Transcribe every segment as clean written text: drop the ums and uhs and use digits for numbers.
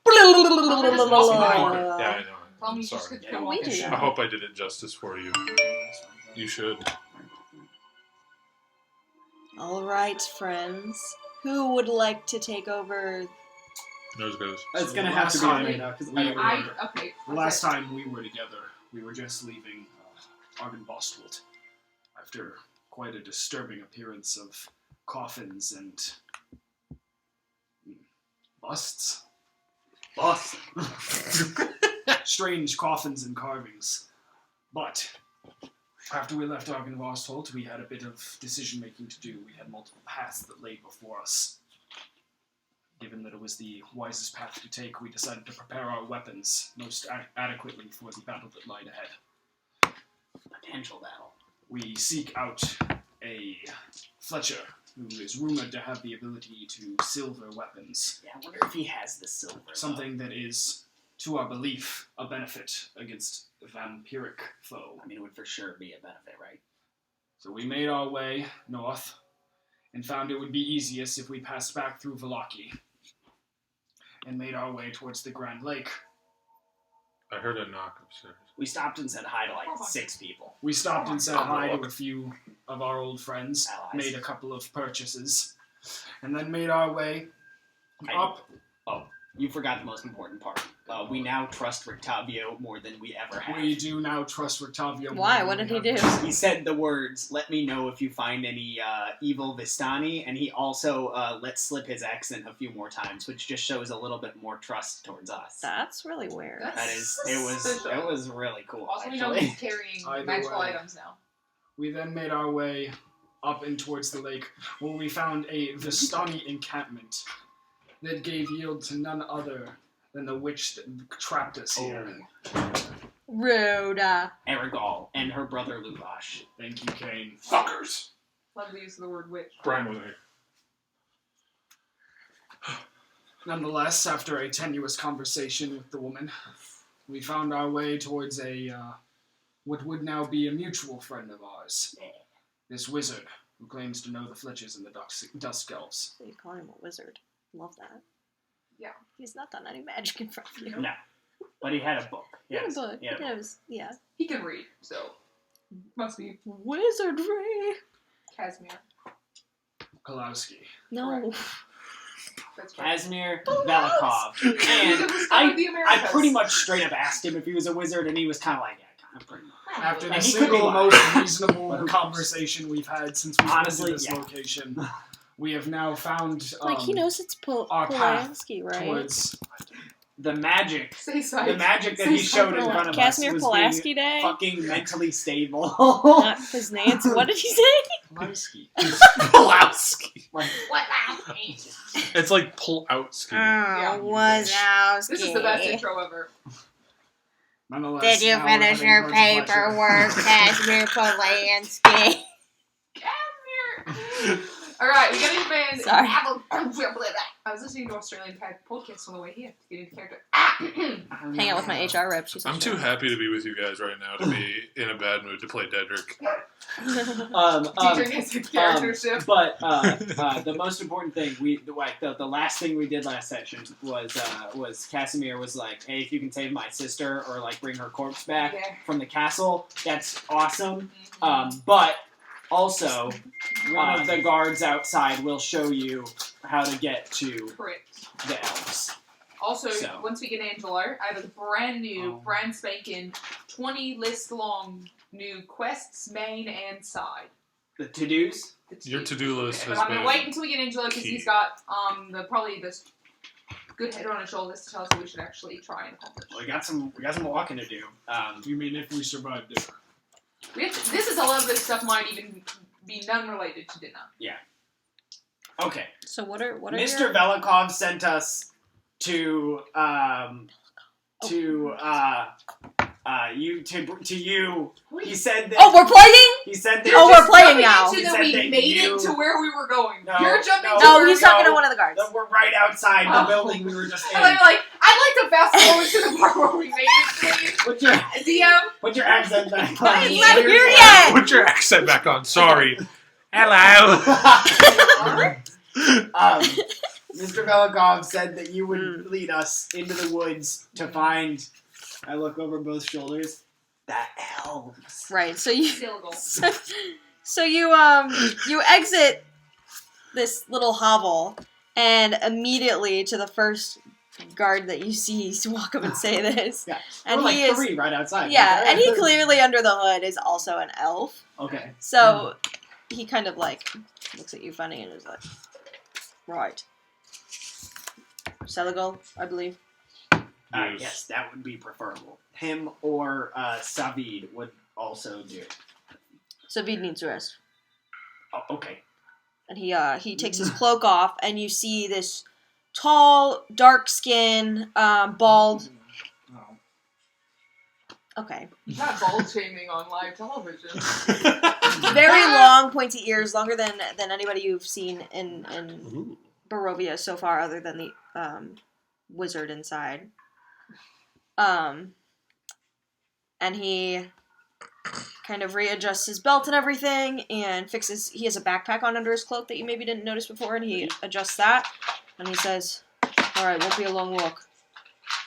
I know. I'm sorry. I hope I did it justice for you. You should. Alright, friends. Who would like to take over? Nose goes. It's gonna have to be me now, because Okay. Last time we were together, we were just leaving Argenbostwold after quite a disturbing appearance of coffins and busts. Busts. Strange coffins and carvings. But after we left Argenbostwold, we had a bit of decision-making to do. We had multiple paths that lay before us. Given that it was the wisest path to take, we decided to prepare our weapons most adequately for the battle that lied ahead. Potential battle. We seek out a Fletcher, who is rumored to have the ability to silver weapons. Yeah, I wonder if he has the silver. Something that is, to our belief, a benefit against a vampiric foe. I mean, it would for sure be a benefit, right? So we made our way north, and found it would be easiest if we passed back through Vallaki, and made our way towards the Grand Lake. I heard a knock upstairs. We stopped and said hi to like 6 people. We stopped and said hi to a few of our old friends, Allies. made a couple of purchases, and then made our way up. You forgot the most important part. We now trust Rictavio more than we ever have. We do now trust Rictavio. Why? What did he do? He said the words, "Let me know if you find any evil Vistani," and he also let slip his accent a few more times, which just shows a little bit more trust towards us. That's really weird. It was really cool. Also, we know actually. he's carrying Either magical way. items now. We then made our way up and towards the lake, where we found a Vistani encampment that gave yield to none other than the witch that trapped us here. Rhoda. Erigal and her brother Luvash. Thank you, Kane. Fuckers! Love the use of the word witch. Brian was here. Nonetheless, after a tenuous conversation with the woman, we found our way towards what would now be a mutual friend of ours. This wizard, who claims to know the Fletchers and the Dusk Elves. So you call him a wizard. Love that. Yeah. He's not done any magic in front of you. No. But he had a book. He had a Yes. book. He had a book. It was, yeah. He can read, so must be Wizardry! Casimir. Kalowski. No. That's right. Casimir Velikov. He was And kind of the I Americas. pretty much straight up asked him if he was a wizard, and he was kind of like, yeah, kind of pretty much. After the And he could be single lying. most reasonable conversation we've had since we've Honestly, been to this yeah. location, we have now found Like, he knows it's our path Polanski, right? towards... The magic Say psych. The magic that Say he showed in psych. front of Casimir us was Pulaski being Day? fucking mentally stable. Not his Nancy. What did he say? Kalowski. Pulowski. What happened? It's like Pulowski. Yeah. Wazowski. This is the best intro ever. Nonetheless, Did you now we're finish heading your towards Fletcher. paperwork, Casimir Polanski? Casimir! Alright, we gotta advance. Sorry. I was listening to Australian podcast on the way here to get into character. Hang out with my HR rep. She's I'm too happy to be with you guys right now to be in a bad mood to play Dedrick. DJ gets a character shift. But the most important thing the last thing we did last session was Casimir was like, hey, if you can save my sister or like bring her corpse back from the castle, that's awesome. But also, one of the guards outside will show you how to get to Correct. the elves. Also, So. once we get Angelo, I have a brand new, brand spanking, 20 list long new quests, main and side. The to-dos? Your to-do list But has I'm gonna been wait until we get Angelo because key. he's got probably this good head on his shoulders to tell us what we should actually try and accomplish. Well, we got some walking to do. You mean if we survive dinner? This is a lot of this stuff might even be non-related to dinner. Okay. So what are Mr. your... Velikov sent us to you. He said that. Oh, we're playing? He said that. Oh, we're playing now. Into He that said we that made you- it to where we were going. No, You're jumping no. to No, where he's we talking go. to one of the guards. That we're right outside the building we were just in. And I'm like, I'd like to fast forward to the part where we made it, please. Put your DM? accent back But on. it's not here yet. Put your accent back on. Sorry. Hello. Mr. Velikov said that you would lead us into the woods to find. I look over both shoulders. The elves. Right. So you. Syllable. So you exit this little hovel, and immediately to the first guard that you see, you walk up and say this. Yeah. And We're he like is 3 right outside. yeah, and he clearly under the hood is also an elf. Okay. So he kind of like looks at you funny and is like, right. Seligal, I believe. Yes, that would be preferable. Him or Savid would also do. So Vid needs rest. Oh, okay. And he takes his cloak off, and you see this tall, dark skin, bald. Okay. Not bald shaming on live television. Very long, pointy ears, longer than anybody you've seen in Barovia so far, other than the wizard inside. And he kind of readjusts his belt and everything, and fixes. He has a backpack on under his cloak that you maybe didn't notice before, and he adjusts that, and he says, "All right, won't be a long walk.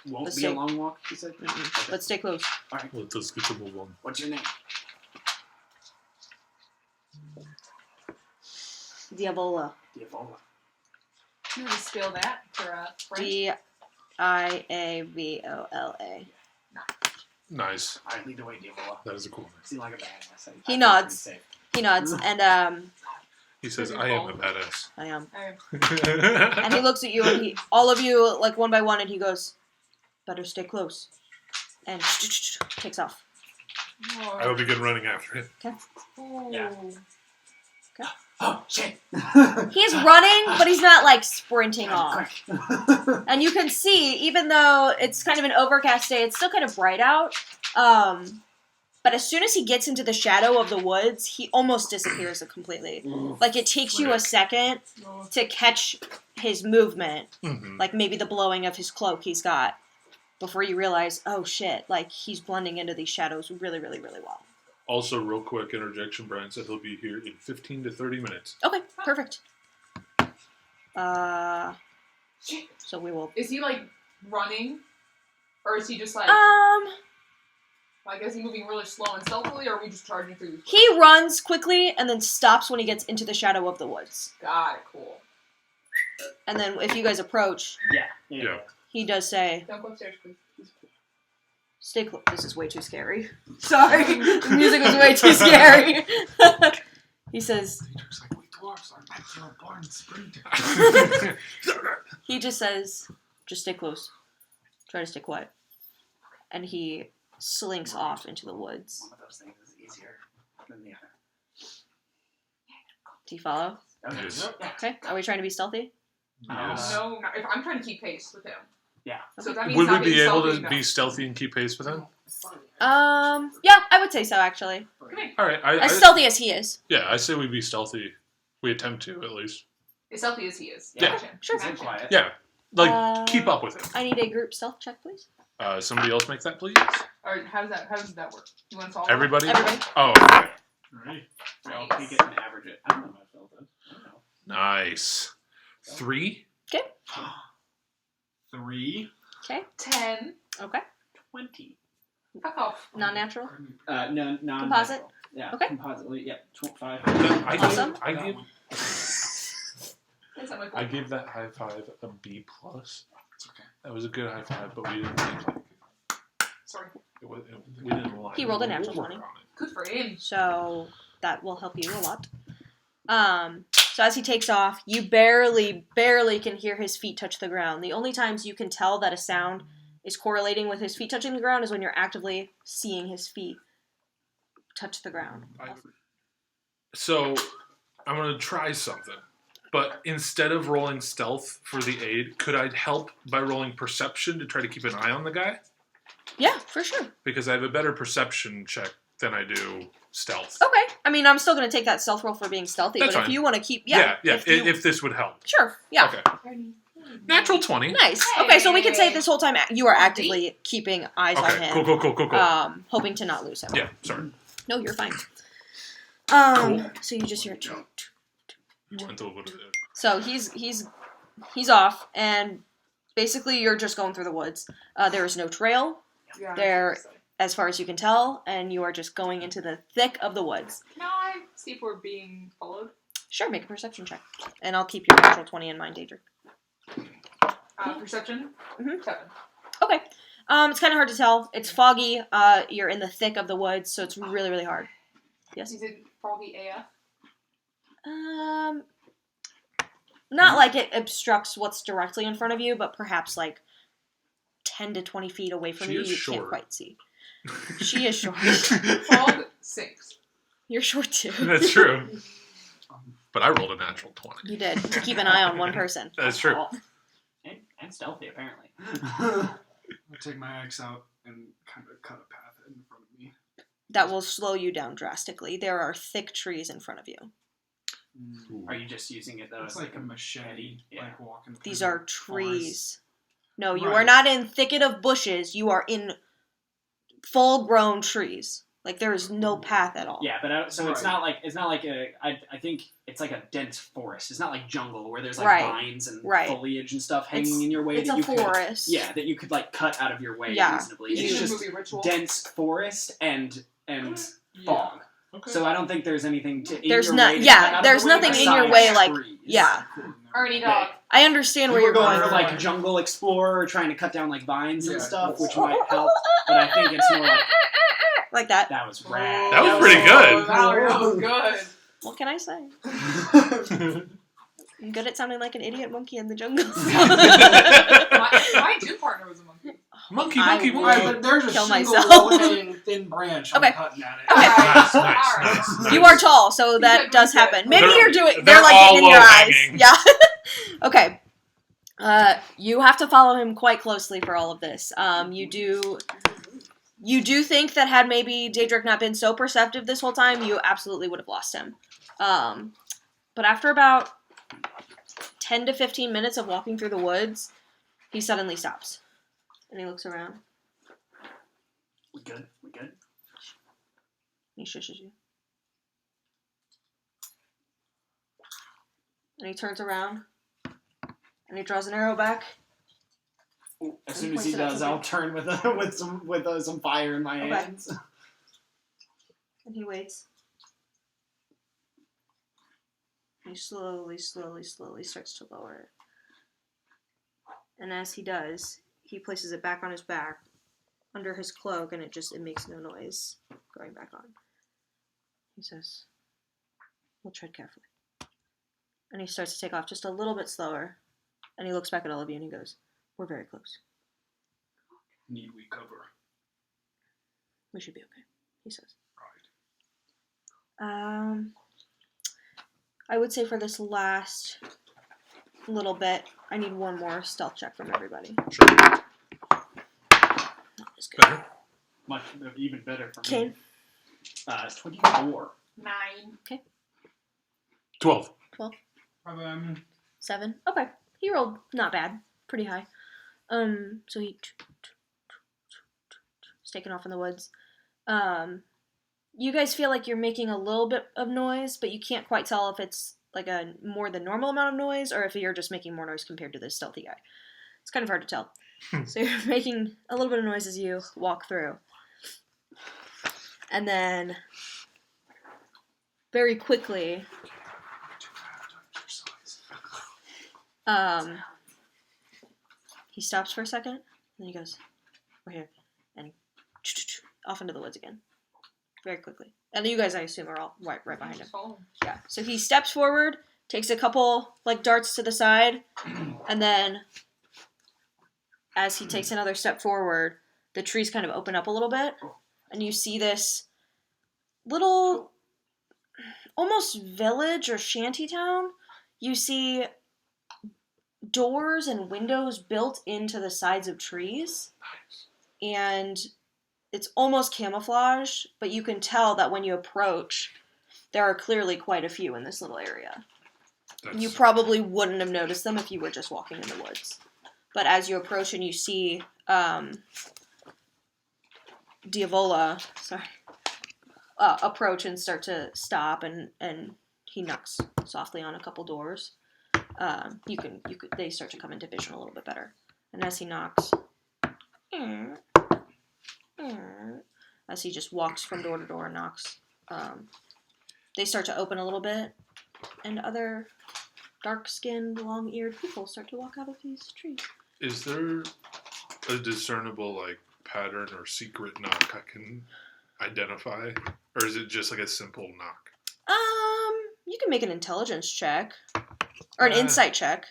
Won't be a long walk," he said. Okay. Let's stay close." All right. Let us get to move on. What's your name? Diavola. Diavola. Can you spell that for French? Diavola. Nice. All right, lead the way, Diavola. That is a cool name. Seem like a badass. He nods. He nods, and He says, "I am a badass." I am. Okay. And he looks at you, and all of you, like one by one, and he goes, "Better stay close," and takes off. I will begin running after him. Oh. Yeah. Oh, shit. He's running, but he's not like sprinting off. Quick. And you can see, even though it's kind of an overcast day, it's still kind of bright out. But as soon as he gets into the shadow of the woods, he almost disappears completely. Like, it takes you a second to catch his movement, like maybe the blowing of his cloak he's got, before you realize, oh shit, like he's blending into these shadows really, really, really well. Also, real quick interjection, Brian said he'll be here in 15 to 30 minutes. Okay, perfect. So we will... Is he, like, running? Or is he just, like... Like, is he moving really slow and stealthily, or are we just charging through these woods? He runs quickly and then stops when he gets into the shadow of the woods. Got it, cool. And then if you guys approach, Yeah. he does say, Don't go upstairs, please. "Stay close." This is way too scary. Sorry, the music was way too scary. He says, Teacher's like, we dwarves are natural born sprinters. he just says, "Just stay close. Try to stay quiet." And he slinks off into the woods. One of those things is easier than the other. Do you follow? Okay. Yes. Okay. Are we trying to be stealthy? Yes. No, if I'm trying to keep pace with him. Yeah. So that means Would not we be being able stealthy to enough. be stealthy and keep pace with him? Yeah, I would say so, actually. Come here. All right. As stealthy as he is. Yeah, I say we be stealthy. We attempt to, at least. As stealthy as he is. Yeah. Match him. Sure. Match him. Quiet. Yeah. Like, keep up with him. I need a group stealth check, please. Somebody else make that, please? Or how does that work? You want to solve Everybody? Everybody. Oh, okay. Alright. We all take it and average it. I don't know how I felt it. I don't know. Nice. 3? 3. Okay. 10. Okay. 20. Fuck off. Non-natural. No, Composite? Yeah. Okay. Compositely, yeah. 5. Awesome. I gave that high five a B+. It's okay. That was a good high five, but we didn't like Sorry. we didn't like He rolled a it. natural We'll work 20. on it. Good for him. So that will help you a lot. So as he takes off, you barely can hear his feet touch the ground. The only times you can tell that a sound is correlating with his feet touching the ground is when you're actively seeing his feet touch the ground. So, I'm going to try something. But instead of rolling stealth for the aid, could I help by rolling perception to try to keep an eye on the guy? Yeah, for sure. Because I have a better perception check than I do stealth. Okay. I mean, I'm still going to take that stealth roll for being stealthy, That's but if fine. you want to keep... Yeah, If, if this would help. sure, yeah. Okay. Natural 20. Nice. Okay, so we can say this whole time you are actively keeping eyes on Okay, him. cool. Hoping to not lose him. Yeah, sorry. No, you're fine. Cool. So you just hear... You went over there. So he's he's off, and basically you're just going through the woods. There is no trail, Yeah, There- I think so. as far as you can tell, and you are just going into the thick of the woods. Can I see if we're being followed? Sure, make a perception check. And I'll keep your natural 20 in mind, Daedric. Perception? Mhm. 7. Okay. It's kind of hard to tell. It's foggy. You're in the thick of the woods, so it's really, really hard. Yes? Is it foggy AF? Not like it obstructs what's directly in front of you, but perhaps like 10 to 20 feet away from She you, is you short. can't quite see. She is short. Fog 6. You're short too. That's true. But I rolled a natural 20. You did. To keep an eye on one person. That's true. Oh. And stealthy, apparently. I'll take my axe out and kind of cut a path in front of me. That will slow you down drastically. There are thick trees in front of you. Are you just using it though? It's as like a machete, Yeah. like walking through Are the trees. No, you Right. are not in thicket of bushes. You are in full-grown trees. Like there is no path at all. Yeah, but so it's Right. not like a. I think it's like a dense forest. It's not like jungle where there's like Right. vines and Right. foliage and stuff hanging It's- in your way. It's that a you could, forest. yeah, that you could like cut out of your way Yeah. reasonably. Is It's this a just movie ritual? dense forest and fog. Okay. So I don't think there's anything to. In There's your not- way to yeah, cut out of there's the way nothing in besides your way, like- trees. yeah. Ernie dog. I understand where We you're were going going. for like jungle explorer, trying to cut down like vines and Yeah. stuff, which might help. But I think it's more like Like that. that was rad. That was pretty good. That was good. What can I say? I'm good at sounding like an idiot monkey in the jungle. My gym partner was a monkey. Monkey, I monkey, would- monkey. Right, but there's a Kill single myself. low-hanging thin branch. I'm Okay. cutting at it. Okay. Nice, All nice, right. nice. You are tall, so that said does we said- happen. Maybe They're- you're doing. they're They're like all getting in your eyes. low-hanging. Yeah. Okay. You have to follow him quite closely for all of this. You do think that had maybe Daedric not been so perceptive this whole time, you absolutely would have lost him. But after about 10 to 15 minutes of walking through the woods, he suddenly stops. And he looks around. We good? We good? He shushes you. And he turns around. And he draws an arrow back. As soon as he does, I'll turn with some fire in my Okay. hands. And he waits. He slowly starts to lower it. And as he does, he places it back on his back, under his cloak, and it makes no noise going back on. He says, "We'll tread carefully." And he starts to take off just a little bit slower. And he looks back at all of you and he goes, "We're very close. Need we cover? We should be okay," he says. Right. I would say for this last little bit, I need one more stealth check from everybody. Sure. Not as good. Better. Much even better for me. Kane, 24. 9. 12. 7. Okay, he rolled not bad, pretty high. So he's taking off in the woods. You guys feel like you're making a little bit of noise, but you can't quite tell if it's like a more than normal amount of noise or if you're just making more noise compared to this stealthy guy. It's kind of hard to tell. So you're making a little bit of noise as you walk through. And then very quickly, he stops for a second, and then he goes, "We're here," and off into the woods again, very quickly. And you guys, I assume, are all right behind him. Just follow him. Yeah. So he steps forward, takes a couple like darts to the side, and then as he takes another step forward, the trees kind of open up a little bit, and you see this little, almost village or shanty town. You see doors and windows built into the sides of trees, and it's almost camouflage, but you can tell that when you approach, there are clearly quite a few in this little area. That's, You probably wouldn't have noticed them if you were just walking in the woods. But as you approach and you see Diavola, approach and start to stop, and he knocks softly on a couple doors. they start to come into vision a little bit better. And as he knocks, as he just walks from door to door and knocks, they start to open a little bit, and other dark-skinned, long-eared people start to walk out of these trees. Is there a discernible like pattern or secret knock I can identify, or is it just like a simple knock? You can make an intelligence check or an insight check.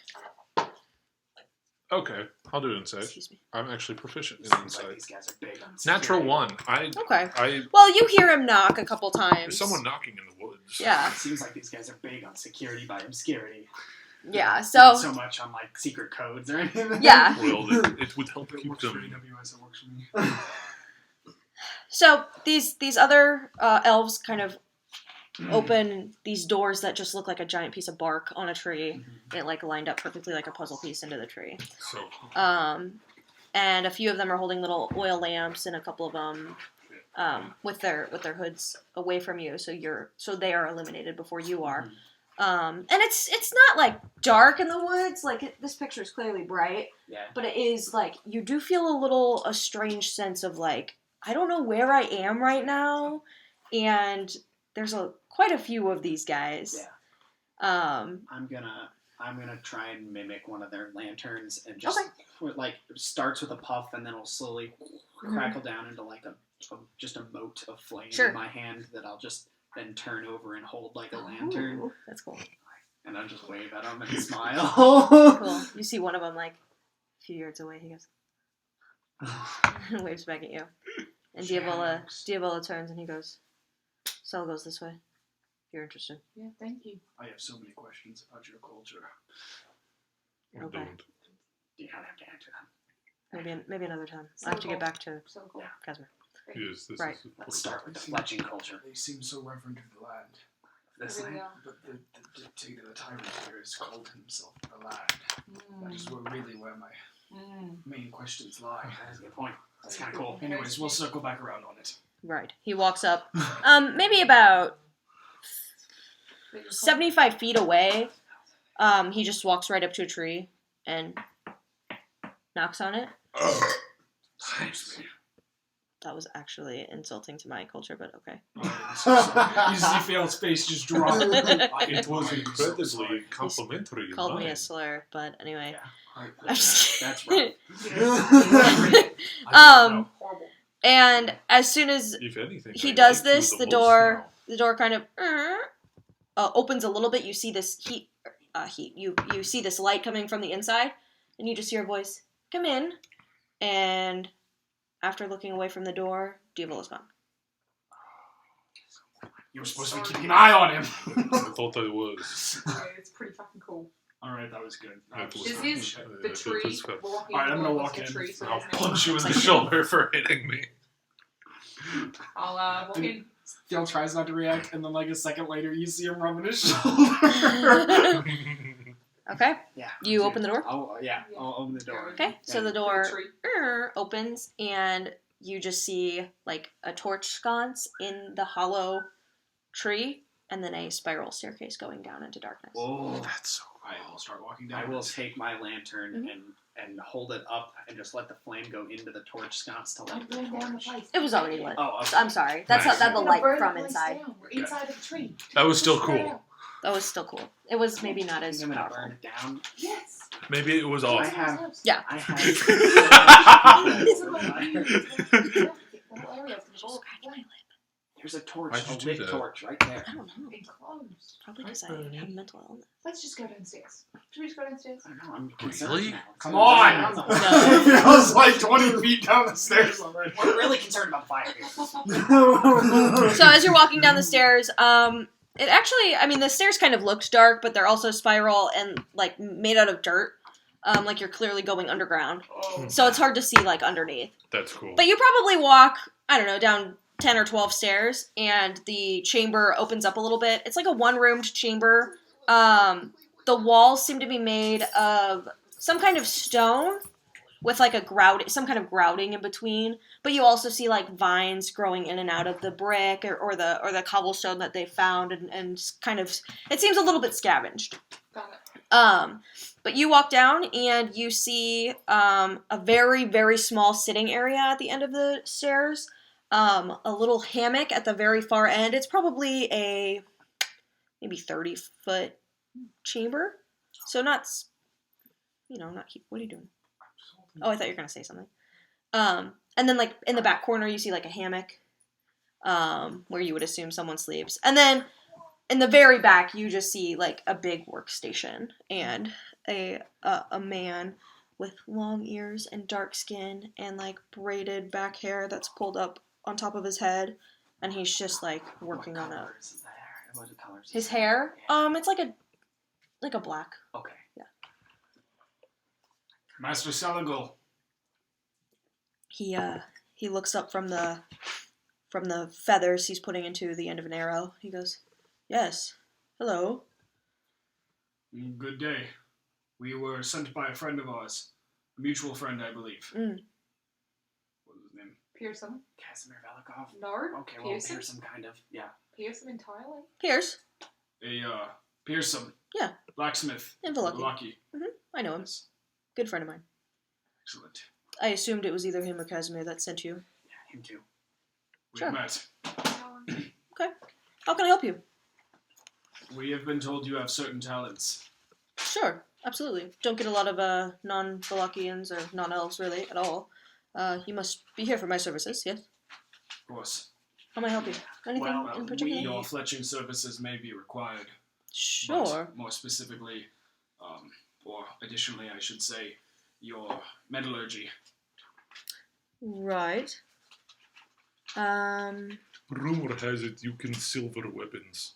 Okay, I'll do insight. Excuse me. I'm actually proficient in Seems like insight. these guys are big on Natural security. 1. Okay. Well, you hear him knock a couple times. There's someone knocking in the woods. Yeah. Seems like these guys are big on security by obscurity. Yeah. Not So. so much on like secret codes or anything. Yeah. Well, it would help If it keep works for them. AWS, it works for me. So these other elves kind of open these doors that just look like a giant piece of bark on a tree. It like lined up perfectly like a puzzle piece into the tree. So And a few of them are holding little oil lamps, and a couple of them with their hoods away from you, so they are illuminated before you are. And it's not like dark in the woods. Like this picture is clearly bright, Yeah. but it is like you do feel a strange sense of like I don't know where I am right now, and there's quite a few of these guys. Yeah. I'm gonna try and mimic one of their lanterns and just like starts with a puff and then it'll slowly crackle down into like just a mote of flame Sure. in my hand that I'll just then turn over and hold like a lantern. Ooh, that's cool. And I'll just wave at them and smile. Cool. You see one of them like a few yards away. He goes and waves back at you. And Diavola turns and he goes, Sel goes this way. If you're interested. Yeah, thank you. I have so many questions about your culture. Okay. don't. You don't have to answer them. Maybe another time. I have to get back to So cool. Casimir. Yes, this Right. is Let's start with the fletching culture. They seem so reverent to the land. This Really land. well. But the dictator, the tyrant here, has called himself the land. That is really where my main questions lie. That's a good point. That's kind of cool. Anyways, we'll circle back around on it. Right. He walks up, maybe about 75 feet away. He just walks right up to a tree and knocks on it. Excuse me. That was actually insulting to my culture, but okay. You see Fail's face just drop. It was incredibly complimentary. Called me a slur, but anyway. Right. I'm just That's kidding. right. Horrible. And as soon as If anything, he I does like you this, the the most door kind of opens a little bit. You see this heat. You see this light coming from the inside, and you just hear a voice, "Come in." And after looking away from the door, Diavola's gone. You were supposed to be keeping an eye on him. now. I thought I was. Yeah, it's pretty fucking cool. Alright, that was good. That was This not- is the that tree. was fun. We're walking Alright, I'm gonna along walk the in. tree, so I'll there's no- punch you in the shoulder for hitting me. I'll walk in. Phil tries not to react, and then like a second later, you see him rubbing his shoulder. Okay. Yeah. You open the door? I'll open the door. Okay. So the The door tree. opens, and you just see like a torch sconce in the hollow tree, and then a spiral staircase going down into darkness. Whoa. That's so I will start walking down. I will take my lantern Mhm. and hold it up and just let the flame go into the torch sconce to light Don't the burn down the torch. place. It was already lit. Oh, okay. I'm sorry. That's Nice. not the We're gonna light burn from the place inside. down. We're inside of the tree. That was still Push it cool. out. That was still cool. It was maybe not as I'm gonna powerful. burn it down. Yes. Maybe it was I off. have. Yeah. I This is have. what I mean. The whole area is gonna go black. There's a torch, Why'd you a do lit that? torch right there. I don't know. Enclosed. Probably because I have mental illness. Let's just go downstairs. Should we just go downstairs? I don't know. I'm concerned Really? now. Come on! No. It was like 20 feet down the stairs already. We're really concerned about fire here. So as you're walking down the stairs, it actually, I mean, the stairs kind of looked dark, but they're also spiral and like made out of dirt. Like you're clearly going underground. So it's hard to see like underneath. That's cool. But you probably walk, I don't know, down 10 or 12 stairs, and the chamber opens up a little bit. It's like a one-roomed chamber. The walls seem to be made of some kind of stone with like some kind of grouting in between. But you also see like vines growing in and out of the brick or the cobblestone that they found, and kind of, it seems a little bit scavenged. Got it. But you walk down and you see a very, very small sitting area at the end of the stairs. A little hammock at the very far end. It's probably a maybe 30-foot chamber. So not, not keep. What are you doing? Oh, I thought you were gonna say something. And then like in the back corner, you see like a hammock, where you would assume someone sleeps. And then in the very back, you just see like a big workstation and a man with long ears and dark skin and like braided back hair that's pulled up on top of his head, and he's just like working on What is the hair? What colors? his hair. It's like a black. Okay. Yeah. Master Salagal. He looks up from the feathers he's putting into the end of an arrow. He goes, "Yes. Hello." Good day. We were sent by a friend of ours. A mutual friend, I believe. Mm. What was his name? Pearson. Casimir Velikov. Nard. Okay, well, Pearson. Pearson kind of. Yeah. Pearson entirely. Pierce. Pearson. Yeah. Blacksmith. In Velocity. Lucky. I know him. Good friend of mine. Excellent. I assumed it was either him or Casimir that sent you. Yeah, him too. We've Sure. met. How can I help you? We have been told you have certain talents. Sure, absolutely. Don't get a lot of non-Valakians or non-elves really at all. You must be here for my services, yes? Of course. How may I help you? Anything Well, in particular? Your fletching services may be required. Sure. But more specifically, or additionally, I should say, your metallurgy. Right. Rumor has it you can silver weapons.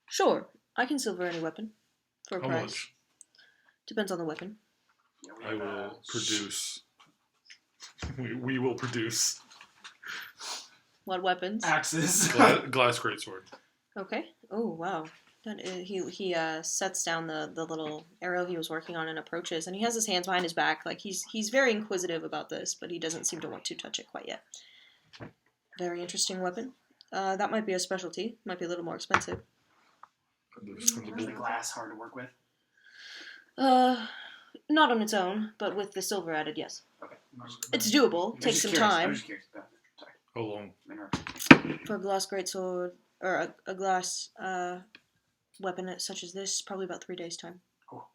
Sure. I can silver any weapon for a How price. much? Depends on the weapon. Yeah, we I have, will produce. We will produce. What weapons? Axes. Glass greatsword. Okay. Oh wow. He sets down the little arrow he was working on and approaches, and he has his hands behind his back, like he's very inquisitive about this, but he doesn't seem to want to touch it quite yet. Very interesting weapon. That might be a specialty. Might be a little more expensive. is the Understandable. glass hard to work with? Not on its own, but with the silver added, yes. Okay. It's doable. I'm Takes just some curious. I'm time. just curious. Sorry. How long? For a glass greatsword, or a glass weapon such as this, probably about 3 days' time. Oh,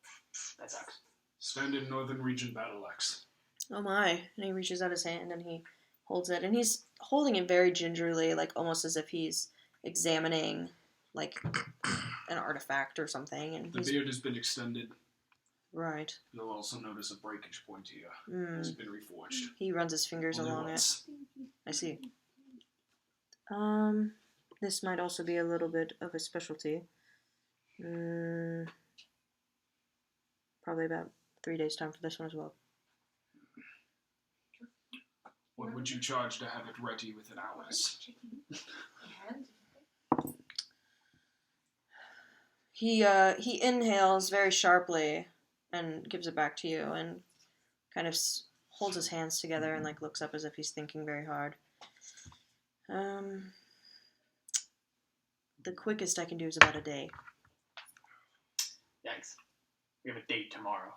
that sucks. Standard Northern Region battle axe. Oh my. And he reaches out his hand and he holds it. And he's holding it very gingerly, like almost as if he's examining, like, an artifact or something. And The he's... beard has been extended. Right. You'll also notice a breakage point here. It's been reforged. He runs his fingers Only along once. it. I see. This might also be a little bit of a specialty. Probably about 3 days' time for this one as well. What would you charge to have it ready within hours? He inhales very sharply and gives it back to you and kind of holds his hands together and like looks up as if he's thinking very hard. The quickest I can do is about a day. Yikes. We have a date tomorrow.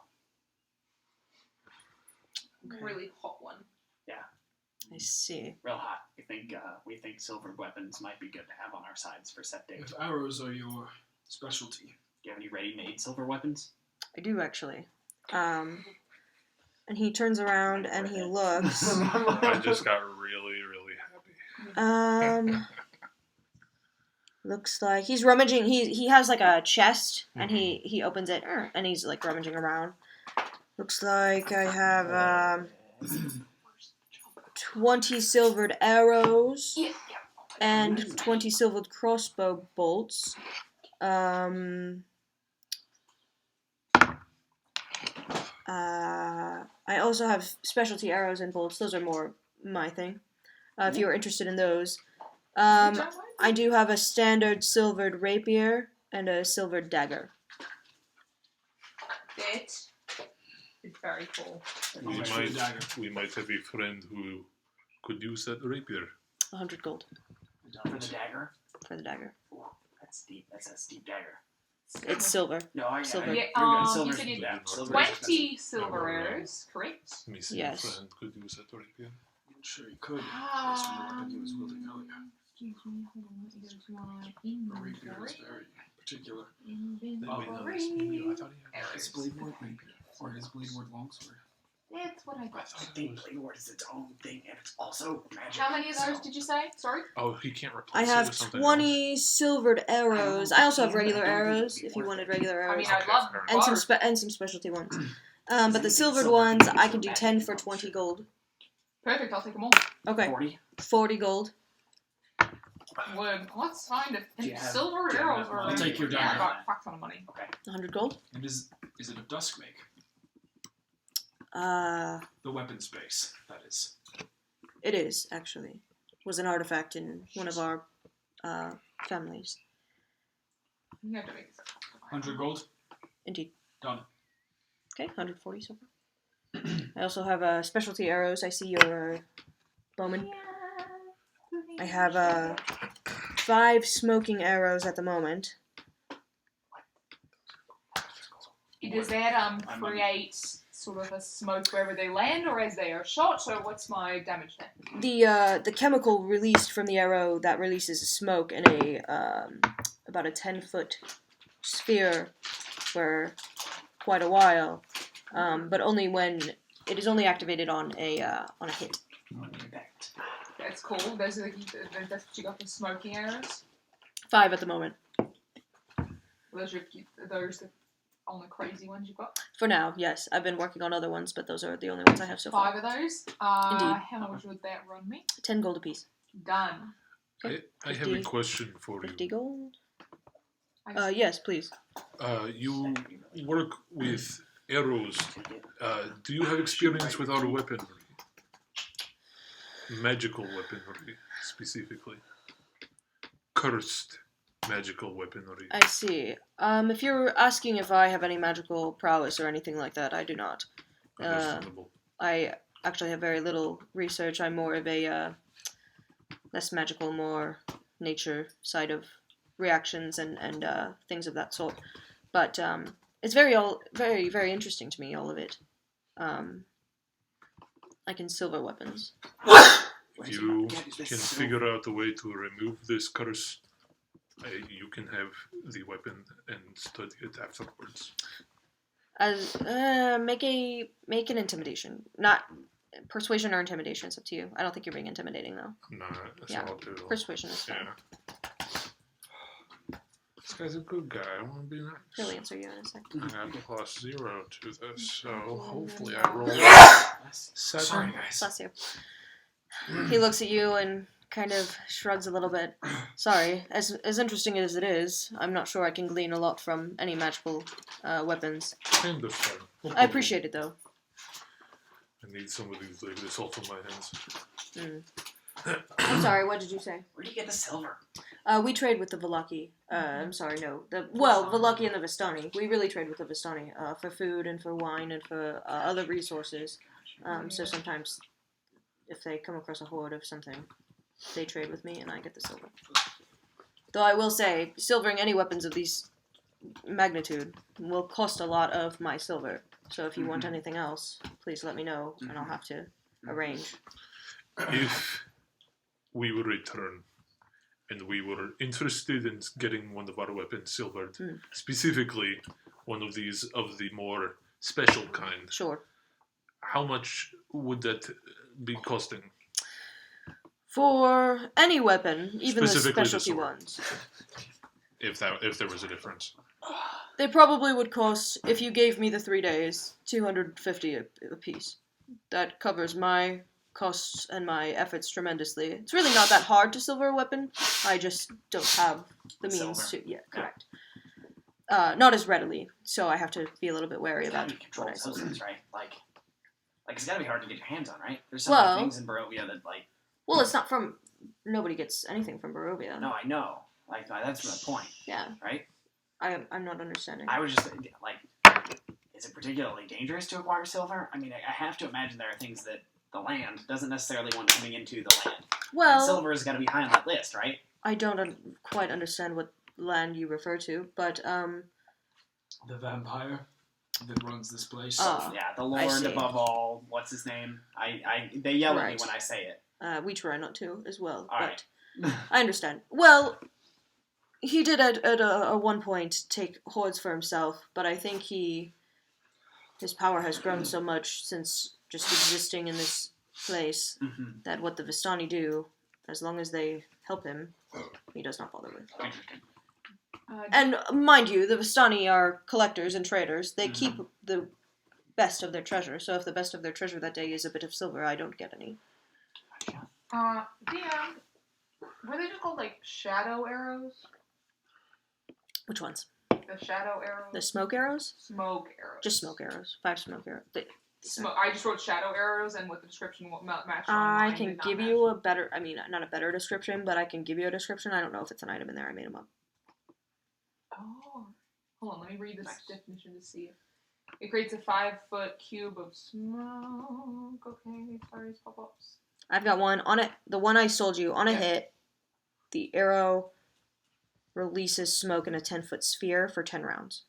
Okay. Really hot one. I see. Real hot. We think silver weapons might be good to have on our sides for set days. If arrows are your specialty. Do you have any ready-made silver weapons? I do actually. And he turns around and he looks. I just got really, really happy. Looks like he's rummaging. He has like a chest, and he opens it, and he's like rummaging around. Looks like I have 20 silvered arrows and 20 silvered crossbow bolts. I also have specialty arrows and bolts. Those are more my thing. If you are interested in those. I do have a standard silvered rapier and a silvered dagger. That is very cool. We might have a friend who could use that rapier. 100 gold For the dagger? for the dagger. Ooh, that's steep. That's a steep dagger. It's silver. No, I Silver. Yeah, you're good. you Silver's said you yeah, did silver's 20 silver arrows, correct? Let me see Yes. if I could use that rapier. I'm sure you could, based on the weapon he was wielding earlier. Excuse me, hold on, let me go to my A rapier is inventory. very particular. Wait, no, I thought he had His blade ward rapier, or his blade ward longsword. That's what I I got. thought I it think was. Blade Ward is its own thing, and it's also magic. How many of those did you say? Sorry? Oh, he can't replace I it have with something 20 silvered arrows. I also have regular arrows, if you wanted regular I mean, arrows. I love fair And both. some specialty ones. But the silvered ones, I can do 10 for 20 gold. Perfect, I'll take them all. Okay, 40? 40 gold. Would let's find Do you if have- silver do you have arrows enough are. money? I'll take your Yeah, I dime. got a fuck ton of money. 100 gold. And is it a dusk make? Uh, The weapon space, that is. it is, actually. Was an artifact in one of our families. You have to make this. 100 gold? Indeed. Done. Okay, 140 so far. I also have specialty arrows. I see you're a bowman. I have 5 smoking arrows at the moment. Does that create sort of a smoke wherever they land, or as they are shot, or what's my damage then? The chemical released from the arrow that releases smoke in a about a 10-foot sphere for quite a while, but only when it is only activated on a hit. That's cool. Those are that's what you got for smoking arrows. 5 at the moment. Those are the only crazy ones you've got. For now, yes. I've been working on other ones, but those are the only ones I have so far. 5 of those. Indeed. How much would that run me? 10 gold apiece. Done. I have a question for 50 you. gold. I just- Yes, please. You work with arrows. Do you have experience with our weaponry? Magical weaponry, specifically. Cursed magical weaponry. I see. If you're asking if I have any magical prowess or anything like that, I do not. Understandable. I actually have very little research. I'm more of a less magical, more nature side of reactions and things of that sort. But it's very, very interesting to me, all of it. Like in silver weapons. If you can figure out a way to remove this curse, you can have the weapon and study it afterwards. As make an intimidation, not persuasion or intimidation. It's up to you. I don't think you're being intimidating though. Nah, that's Yeah. all I'll do. Persuasion is fine. Yeah. This guy's a good guy. I want to be nice. He'll answer you in a second. I got +0 to this, so hopefully I roll 7. Sorry, guys. Bless you. He looks at you and kind of shrugs a little bit. Sorry, as interesting as it is, I'm not sure I can glean a lot from any magical weapons. I understand. No I problem. appreciate it though. I need somebody to take this off of my hands. I'm sorry, what did you say? Where do you get the silver? We trade with the Velaki. I'm sorry, no. Velaki and the Vistani. We really trade with the Vistani for food and for wine and for other resources. So sometimes, if they come across a hoard of something, they trade with me and I get the silver. Though I will say, silvering any weapons of these magnitude will cost a lot of my silver. So if you want anything else, please let me know and I'll have to arrange. If we will return and we were interested in getting one of our weapons silvered, specifically one of these of the more special kind, Sure. how much would that be costing? For any weapon, even the Specifically the specialty sword. ones. If there was a difference. They probably would cost, if you gave me the 3 days, 250 a piece. That covers my costs and my efforts tremendously. It's really not that hard to silver a weapon. I just don't have the means Silver. to. Yeah, correct. Not as readily, so I have to be a little bit wary It's about gotta be controlled what I silver. substance, right? Like it's gotta be hard to get your hands on, right? There's some Well- things in Barovia that, like, Well, it's not from. Nobody gets anything from Barovia. no, I know. Like, that's my point, Yeah, right? I'm not understanding. I was just, like, is it particularly dangerous to acquire silver? I mean, I have to imagine there are things that the land doesn't necessarily want coming into the land. And Well, silver has got to be high on that list, right? I don't quite understand what land you refer to, but The vampire that runs this place. Oh. Yeah, the I Lord see. above all. What's his name? They yell at me Right. when I say it. We try not to as well, All but right. I understand. Well, he did at a one point take hordes for himself, but I think his power has grown so much since just existing in this place Mm-hmm. that what the Vistani do, as long as they help him, he does not bother with. And mind you, the Vistani are collectors and traders. They keep the best of their treasure, so if the best of their treasure that day is a bit of silver, I don't get any. DM, were they just called like shadow arrows? Which ones? The shadow arrows? The smoke arrows? Smoke arrows. Just smoke arrows. 5 smoke arrows. I just wrote shadow arrows, and what the description matched I online can did not give match. you a better, I mean, not a better description, but I can give you a description. I don't know if it's an item in there. I made them up. Oh. Hold on, let me read this definition to see. It creates a 5-foot cube of smoke. Okay, sorry, pop-ups. I've got one on it. The one I sold you, on a Yeah. hit, the arrow releases smoke in a 10-foot sphere for 10 rounds.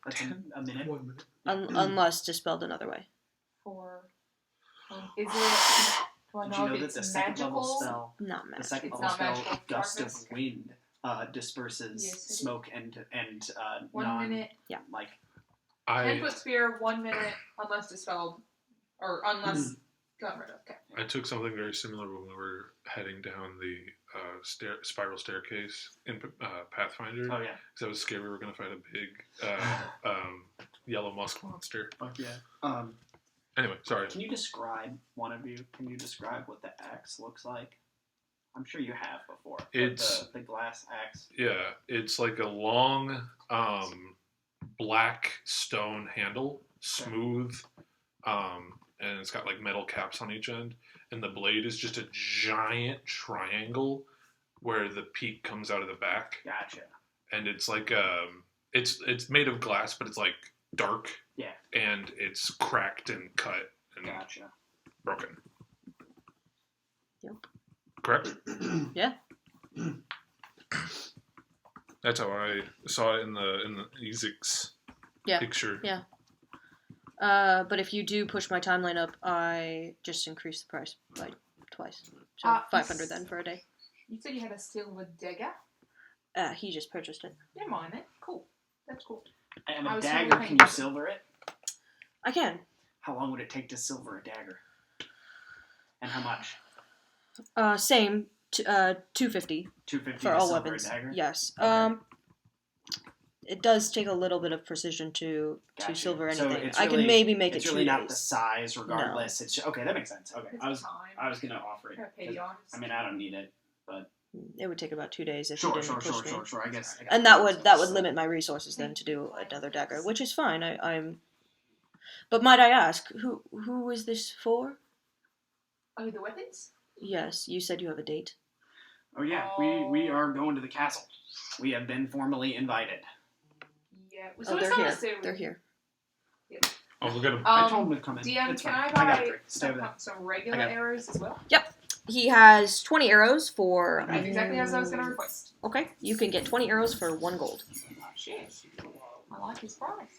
That's a minute. 1 minute. Unless dispelled another way. Is it... Do I Did know you know if that it's the second level magical? spell, Not the magic. second It's level not spell, magical Gust of darkness? Wind, disperses Yes, it is. smoke and 1 non minute. like 10-foot sphere, 1 minute, unless dispelled. Or unless gotten rid of. Okay. I took something very similar when we were heading down the spiral staircase in Pathfinder. oh yeah. Because I was scared we were going to fight a big yellow musk monster. Fuck yeah. Anyway, sorry. Can you describe, one of you, can you describe what the axe looks like? I'm sure you have before. but It's- the glass axe. Yeah, it's like a long black stone handle, smooth, and it's got like metal caps on each end. And the blade is just a giant triangle where the peak comes out of the back. Gotcha. And it's like it's made of glass, but it's like dark. Yeah. And it's cracked and cut and Gotcha. broken. Yep. Correct? Yeah. That's how I saw it in the Ezek's Yeah. picture. Yeah. But if you do push my timeline up, I just increase the price by twice. So 500 then for a day. You said you had a silver dagger? He just purchased it. Never mind then. Cool. That's cool. And I a was dagger, totally can you paying silver it? I can. How long would it take to silver a dagger? And how much? Same. 250 250 for to all silver weapons. a dagger? Yes. Okay. It does take a little bit of precision to Gotcha. silver So anything. it's I can really- maybe make it It's 2 really days. not the size regardless. It's okay, that makes sense. Okay. It's I was time. gonna offer it. Gotta pay the honest. I mean, I don't need it. It would take about 2 days if Sure, you didn't push me. sure. I guess. And that would limit my resources then to do another dagger, which is fine. I'm. But might I ask, who is this for? Oh, the weapons? Yes, you said you have a date. Oh yeah, we are going to the castle. We have been formally invited. Yeah. Oh, So it's they're not here. necessarily. They're here. Oh, look at him. I told him to come in. DM, It's can fine. I I got buy a drink. Stay over there. some regular I got it. arrows as well? He has 20 arrows for. That's exactly as I was going to request. Okay, you can get 20 arrows for 1 gold. Oh, shit. I like his price.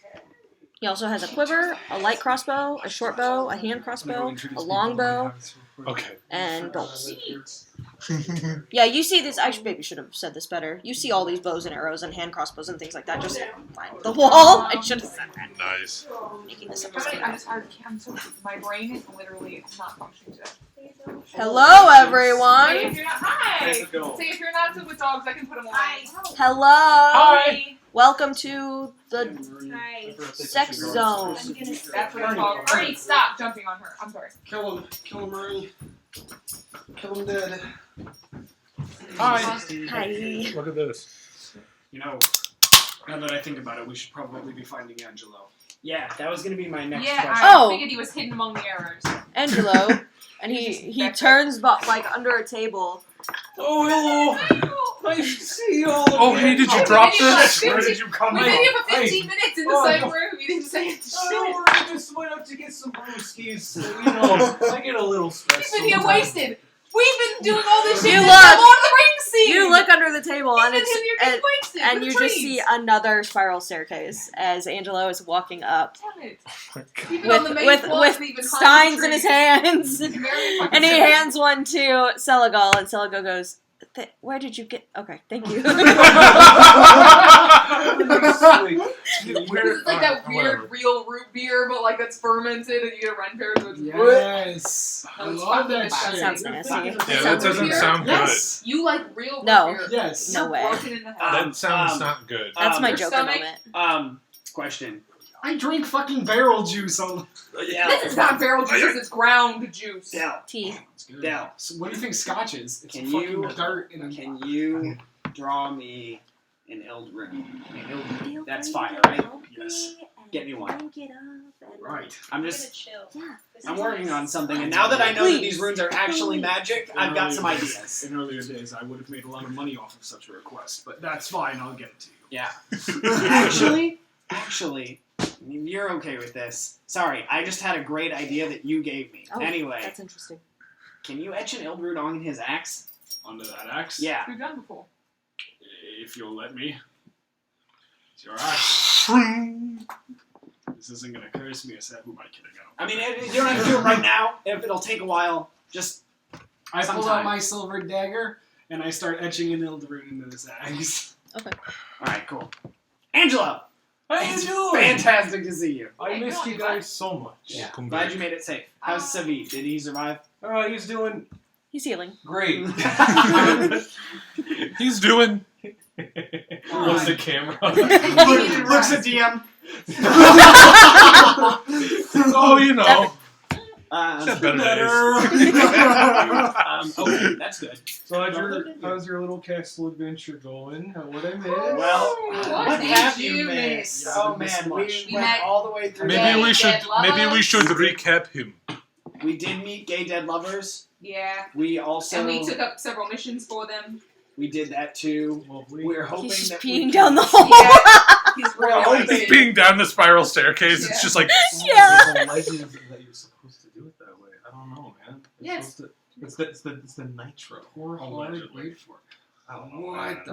He also has a quiver, a light crossbow, a short bow, a hand crossbow, a long bow, Okay. and bolts. Sweet. Yeah, you see this. I maybe should have said this better. You see all these bows and arrows and hand crossbows and things like that just line the wall. I should have said that. Nice. Making this up. I'm so my brain is literally not functioning today. Hello, Say everyone. if you're not, hi. Say if you're not good with dogs, I can put them away. Hello. Hi. Welcome to the sex zone. That's what I'm talking. Ernie, stop jumping on her. I'm sorry. Kill him, Ernie. Kill him dead. Hi. Hi. Look at this. You know, now that I think about it, we should probably be finding Angelo. Yeah, that was gonna be my next Yeah, question. Oh. I figured he was hidden among the arrows. Angelo, and he turns like under a table. Oh, hello! Nice to see you all. Oh, hey, did you drop this? Where did you come We've from? been here for 15 minutes in the Oh, same no. room. You didn't say it. Oh, I just went up to get some brewskis. So, you know, I get a little stressed. We've been here sometimes. wasted. We've been doing all this shit. You This look- Lord of the Rings seen. You look under the table and He's it's been here, he's wasted and with you the just trees. see another spiral staircase as Angelo is walking up Damn it. Oh my God. Even on the main floor, with it's even steins in his hands. Very fucking And he simple. hands one to Selagal, and Selagal goes, "Where did you get?" Okay, thank you. It's like that weird real root beer, but like that's fermented and you get a red pear, so it's Yes. I No, it's love fucking that disgusting. shit. Sounds nasty. Yeah, that doesn't sound Yes. You like real root No. beer. Yes. No You're way. broken in the head. good. That sounds not good. That's my Your Joker stomach? moment. Question. I drink fucking barrel juice all This is not barrel juice, it's ground juice. Dell. Tea. Dell. So what do you think Scotch is? It's Can fucking you- dirt in a Can you draw me an Ild rune? That's fire, right? Yes. Get me one. Right. I'm just. Yeah. I'm working on something, and now that I know that these Please. runes are actually magic, I've got some ideas. In earlier days, I would have made a lot of money off of such a request, but that's fine. I'll get it to you. Yeah. Actually, you're okay with this. Sorry, I just had a great idea that you gave me. Oh, Anyway, that's interesting. can you etch an Ild rune on his axe? Onto that axe. Yeah. We've done before. If you'll let me. It's your axe. This isn't gonna curse me. I said, who am I kidding? I mean, you don't have to do it right now. If it'll take a while, just I pull sometime. out my silver dagger and I start etching an Ildarune into this axe. all right, cool. Angelo, How you it's doing? fantastic to see you. I missed you guys so much. Yeah, Welcome glad back. you made it safe. How's Savi? Did he survive? He's doing He's healing. great. He's doing. What's the camera? Looks at DM. Oh, you know. Um, Better okay, that's good. So how's your little castle adventure going? What I missed? Well, What what did have you you miss? missed? Oh Missed man, much. we We went met all the way through. Maybe that. we should. Dead Maybe we lovers. should recap him. We did meet gay dead lovers. Yeah. We also And we took up several missions for them. we did that too. Lovely. We're hoping He's just that peeing we down the can- hole. Yeah. He's We're really hoping- wasted. Being down the spiral staircase, Yeah. it's just like. Yeah. The whole legend is that you're supposed to do it that way. I don't know, man. You're Yes. supposed to, it's the nitro. We're hard Allegedly. wait for. I don't know. What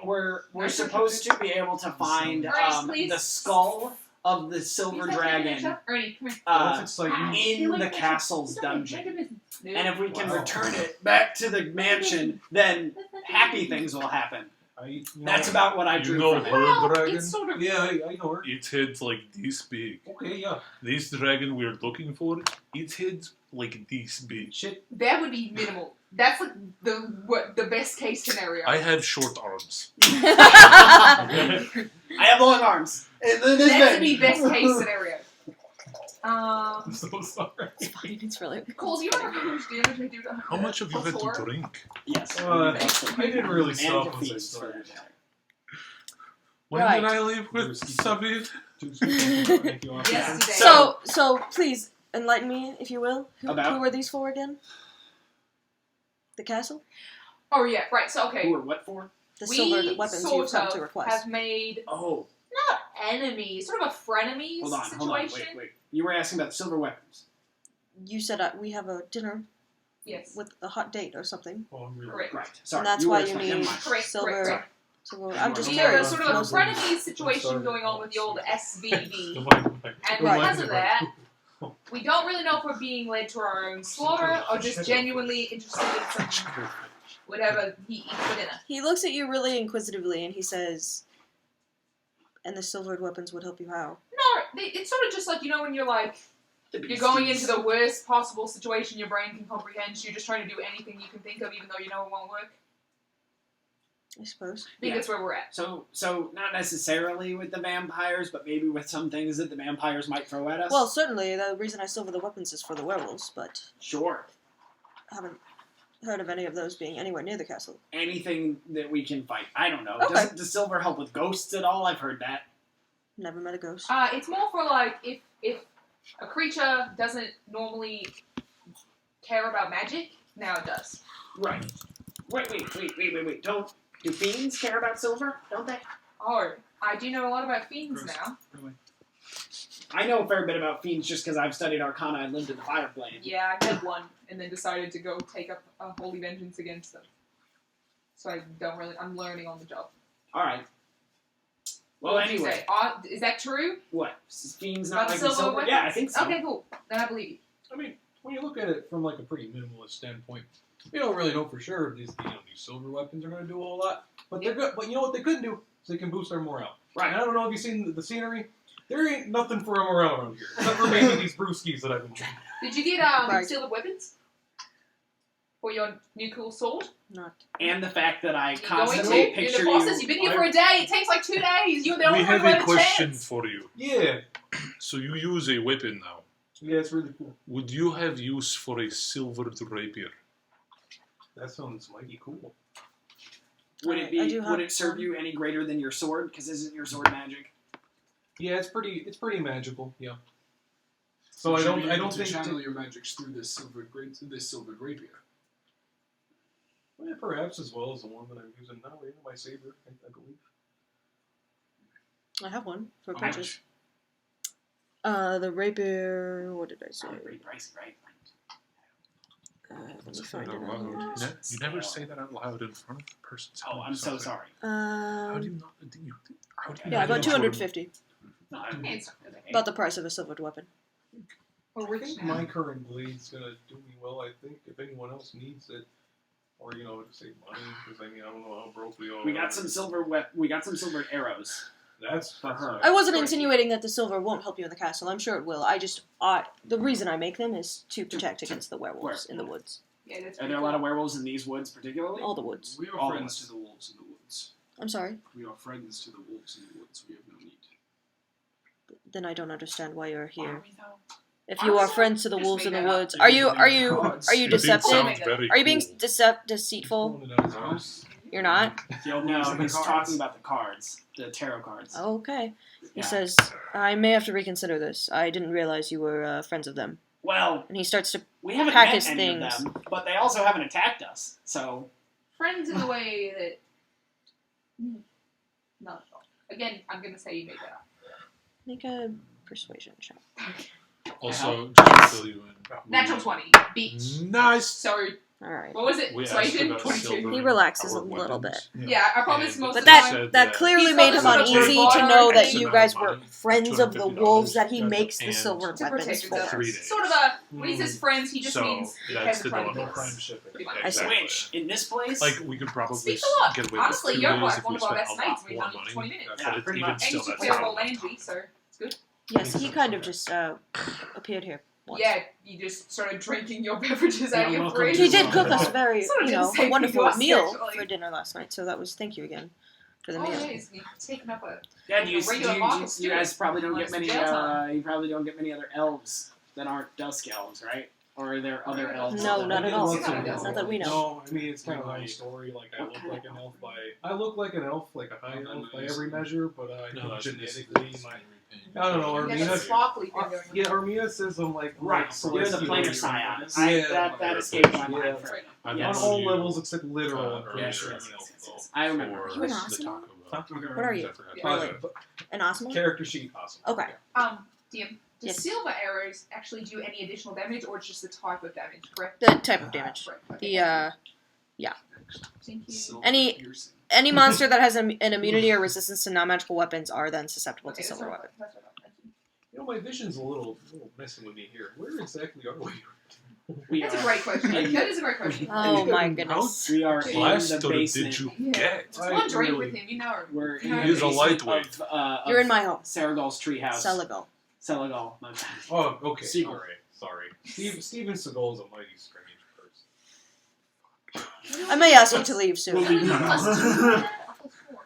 the We're supposed to be able to find Grace, please. the skull of the silver dragon Ernie, come here. It's like you, in the castle's dungeon. Dude. And if we can Wow. return it back to the mansion, then happy things will happen. That's about what I You drew know from it. her Well, dragon? it's sort of. Yeah, I know her. Its head's like this big. Okay, yeah. This dragon we're looking for, its head's like this big. Shit. That would be minimal. That's like the best case scenario. I have short arms. I have long arms. That would be best case scenario. I'm so sorry. It's fine. It's really okay. Cole, do you remember how much damage I do to How much have you had Before? to drink? Yes. I didn't really And stop to once I feast, for started. that matter. When Right. did I leave with Savid? Thank you. Yesterday. So please enlighten me, if you will. About? Who were these for again? The castle? Oh yeah, right. So okay, Who or what for? The we silver weapons you've sort come to of request. have made Oh, not enemies, sort of a frenemies hold on, situation. wait. You were asking about the silver weapons. You said we have a dinner Yes, with a hot date or something. Oh, I'm really correct. Right. Sorry. And that's you why were you explaining- need never mind. Correct. silver. Correct. Silver. I'm just We have a curious. sort of a mostly. frenemy situation sorry. going on with the old SVB, and Right. because of that, we don't really know if we're being led to our own slaughter or just genuinely interested in some whatever he eats for dinner. He looks at you really inquisitively and he says, "And the silvered weapons would help you how?" No, it's sort of just like, you know, when you're like, you're going into the worst possible situation your brain can comprehend, so you're just trying to do anything you can think of, even though you know it won't work. I suppose. I think that's where we're at. So not necessarily with the vampires, but maybe with some things that the vampires might throw at us. Well, certainly the reason I silver the weapons is for the werewolves, but sure. I haven't heard of any of those being anywhere near the castle. Anything that we can fight. I don't know. Okay. Does silver help with ghosts at all? I've heard that. Never met a ghost. It's more for like, if a creature doesn't normally care about magic, now it does. Right. Wait. Do fiends care about silver? Don't they? Oh, I do know a lot about fiends Gross. now. I know a fair bit about fiends just because I've studied Arcana and lived in the Fireplane. Yeah, I met one, and then decided to go take up a holy vengeance against them. so I don't really. I'm learning on the job. All right. Well, What would you anyway, say? Is that true? what? Fiend's not About like the the silver silver? weapons? Yeah, I think so. Okay, cool. Then I believe you. I mean, when you look at it from like a pretty minimalist standpoint, you don't really know for sure if these silver weapons are going to do a whole lot. But they're good. But you know what they could do? Is they can boost our morale. Right. And I don't know if you've seen the scenery. There ain't nothing for our morale around here, except for maybe these brewskis that I've been drinking. Did you get Right. silver weapons for your new cool sword? Not. And the fact that I You're going constantly to? You're picture in the process. You've been here for a day. It takes like 2 days. You're the only We one have who had a a question chance. for you. Yeah. So you use a weapon now. Yeah, it's really cool. Would you have use for a silvered rapier? That sounds mighty cool. Would it be? I do Would have it serve one. you any greater than your sword? Because isn't your sword magic? Yeah, it's pretty magical. Yeah. So I Should don't be I able don't to think channel your magics through this silver rapier. well, perhaps as well as the one that I'm using now. Yeah, my saber, I believe. I have one for How purchase. much? The rapier. What did I say? Pretty pricey, right? Let me Say find that it. out on loud. here. You never say that out loud in front of the person. Oh, I'm so sorry. How do you not? How do you Yeah, not about know 250. No, I'm, It's not really. About the price of a silvered weapon. Well, I rich think now. my current blade's gonna do me well. I think if anyone else needs it, or to save money, because I don't know how broke we all. we are. got some silver we got some silver arrows. That's for her. I wasn't insinuating that the silver won't help you in the castle. I'm sure it will. The reason I make them is to protect against the werewolves in the woods. Yeah, that's Are there a lot of werewolves in these woods, particularly? All the woods. We are All friends of us. to the wolves in the woods. I'm sorry. We are friends to the wolves in the woods. We have no need. Then I don't understand why you're Why are here. we though? If you are friends to the Just wolves in made the that up. woods, are you It deceptive? sounds very Are you being cool. deceitful? Pulling it out of his arse. You're not? The old No, wolves and the he's cards. talking about the cards, the tarot cards. Oh, okay. He Yeah. says, I may have to reconsider this. I didn't realize you were friends of them. Well, And he starts to we haven't Pack met his any things. of them, but they also haven't attacked us. So Friends in the way that. Not at all. Again, I'm gonna say you made that up. make a persuasion check. Also, just to fill you in. Natural 20. Beat. Nice. So, All right. what was it? We asked Persuasion? about 22. silver He in relaxes our a little weapons. Yeah, I promise And- most But of the time. said that clearly He's made got him so much uneasy water to know that and- you guys were $250 friends of the wolves that he Gotcha. makes the And- silver To weapons protect for. himself. 3 days. Sort of a. When he says friends, he just So, means he that's has the a friend. dilemma. No crime shipping. Pretty much. Exactly. which in this place, Like, we could probably Speaks a lot. get away Honestly, with 2 you're days like if one we of our spent best a mates. lot We've more done it money. 20 minutes. Yeah, But pretty even much. And still, you took that's care of not old enough Landry, time. so it's good. Yes, he kind of just appeared here once. Yeah, you just started drinking your beverages out Yeah, of your welcome fridge. He did cook us a very, Sort of did the same thing wonderful to us, meal actually. for dinner last night. So that was thank you again for the Oh, meal. yeah, he's taking up a. yeah, you regular market you guys stew. probably don't Like get many. jail time. You probably don't get many other elves that aren't dusk elves, right? Or are there other elves? No, that- not at all. Once in a Not while. that we know. No, I mean it's kind of my story. Like I look like an elf like a high elf by every measure, but I No, think that's genetically I don't know. He has a Armina, sparkly thing going on. yeah, Armina says I'm like Right, like you're the celestial planar or scion. something. That escaped my Yeah. mind for Right. I On Yes. know all you, levels except literal. I'm pretty yes, sure yes, I'm an elf, yes, though. yes. I remember. for You an the Osmo? Taco Bell. What are you? I forgot Yeah. to say. But An Osmo? character sheet, awesome. Okay. DM, do Yes. silver arrows actually do any additional damage, or just the type of damage, correct? The type of damage. Right, okay. The Thank you. Silver Any- piercing. any monster that has an immunity or resistance to non-magical weapons are then susceptible Okay, to that's silver what I weapons. thought, that's what I thought. Thank you. You know, my vision's a little messing with me here. Where exactly are we? We That's a are- great question. That is a great question. Oh my How goodness. We are in blasted the basement. did you Yeah. get? Just one drink with him, you know. We're in He the is a basement lightweight. of You're in my home. Saragal's treehouse. Celigal. Selagal, my bad. Oh, okay. Seagull. All right. Sorry. Steven Seagal is a mighty strange person. I may ask you to leave soon. We'll leave now. +2.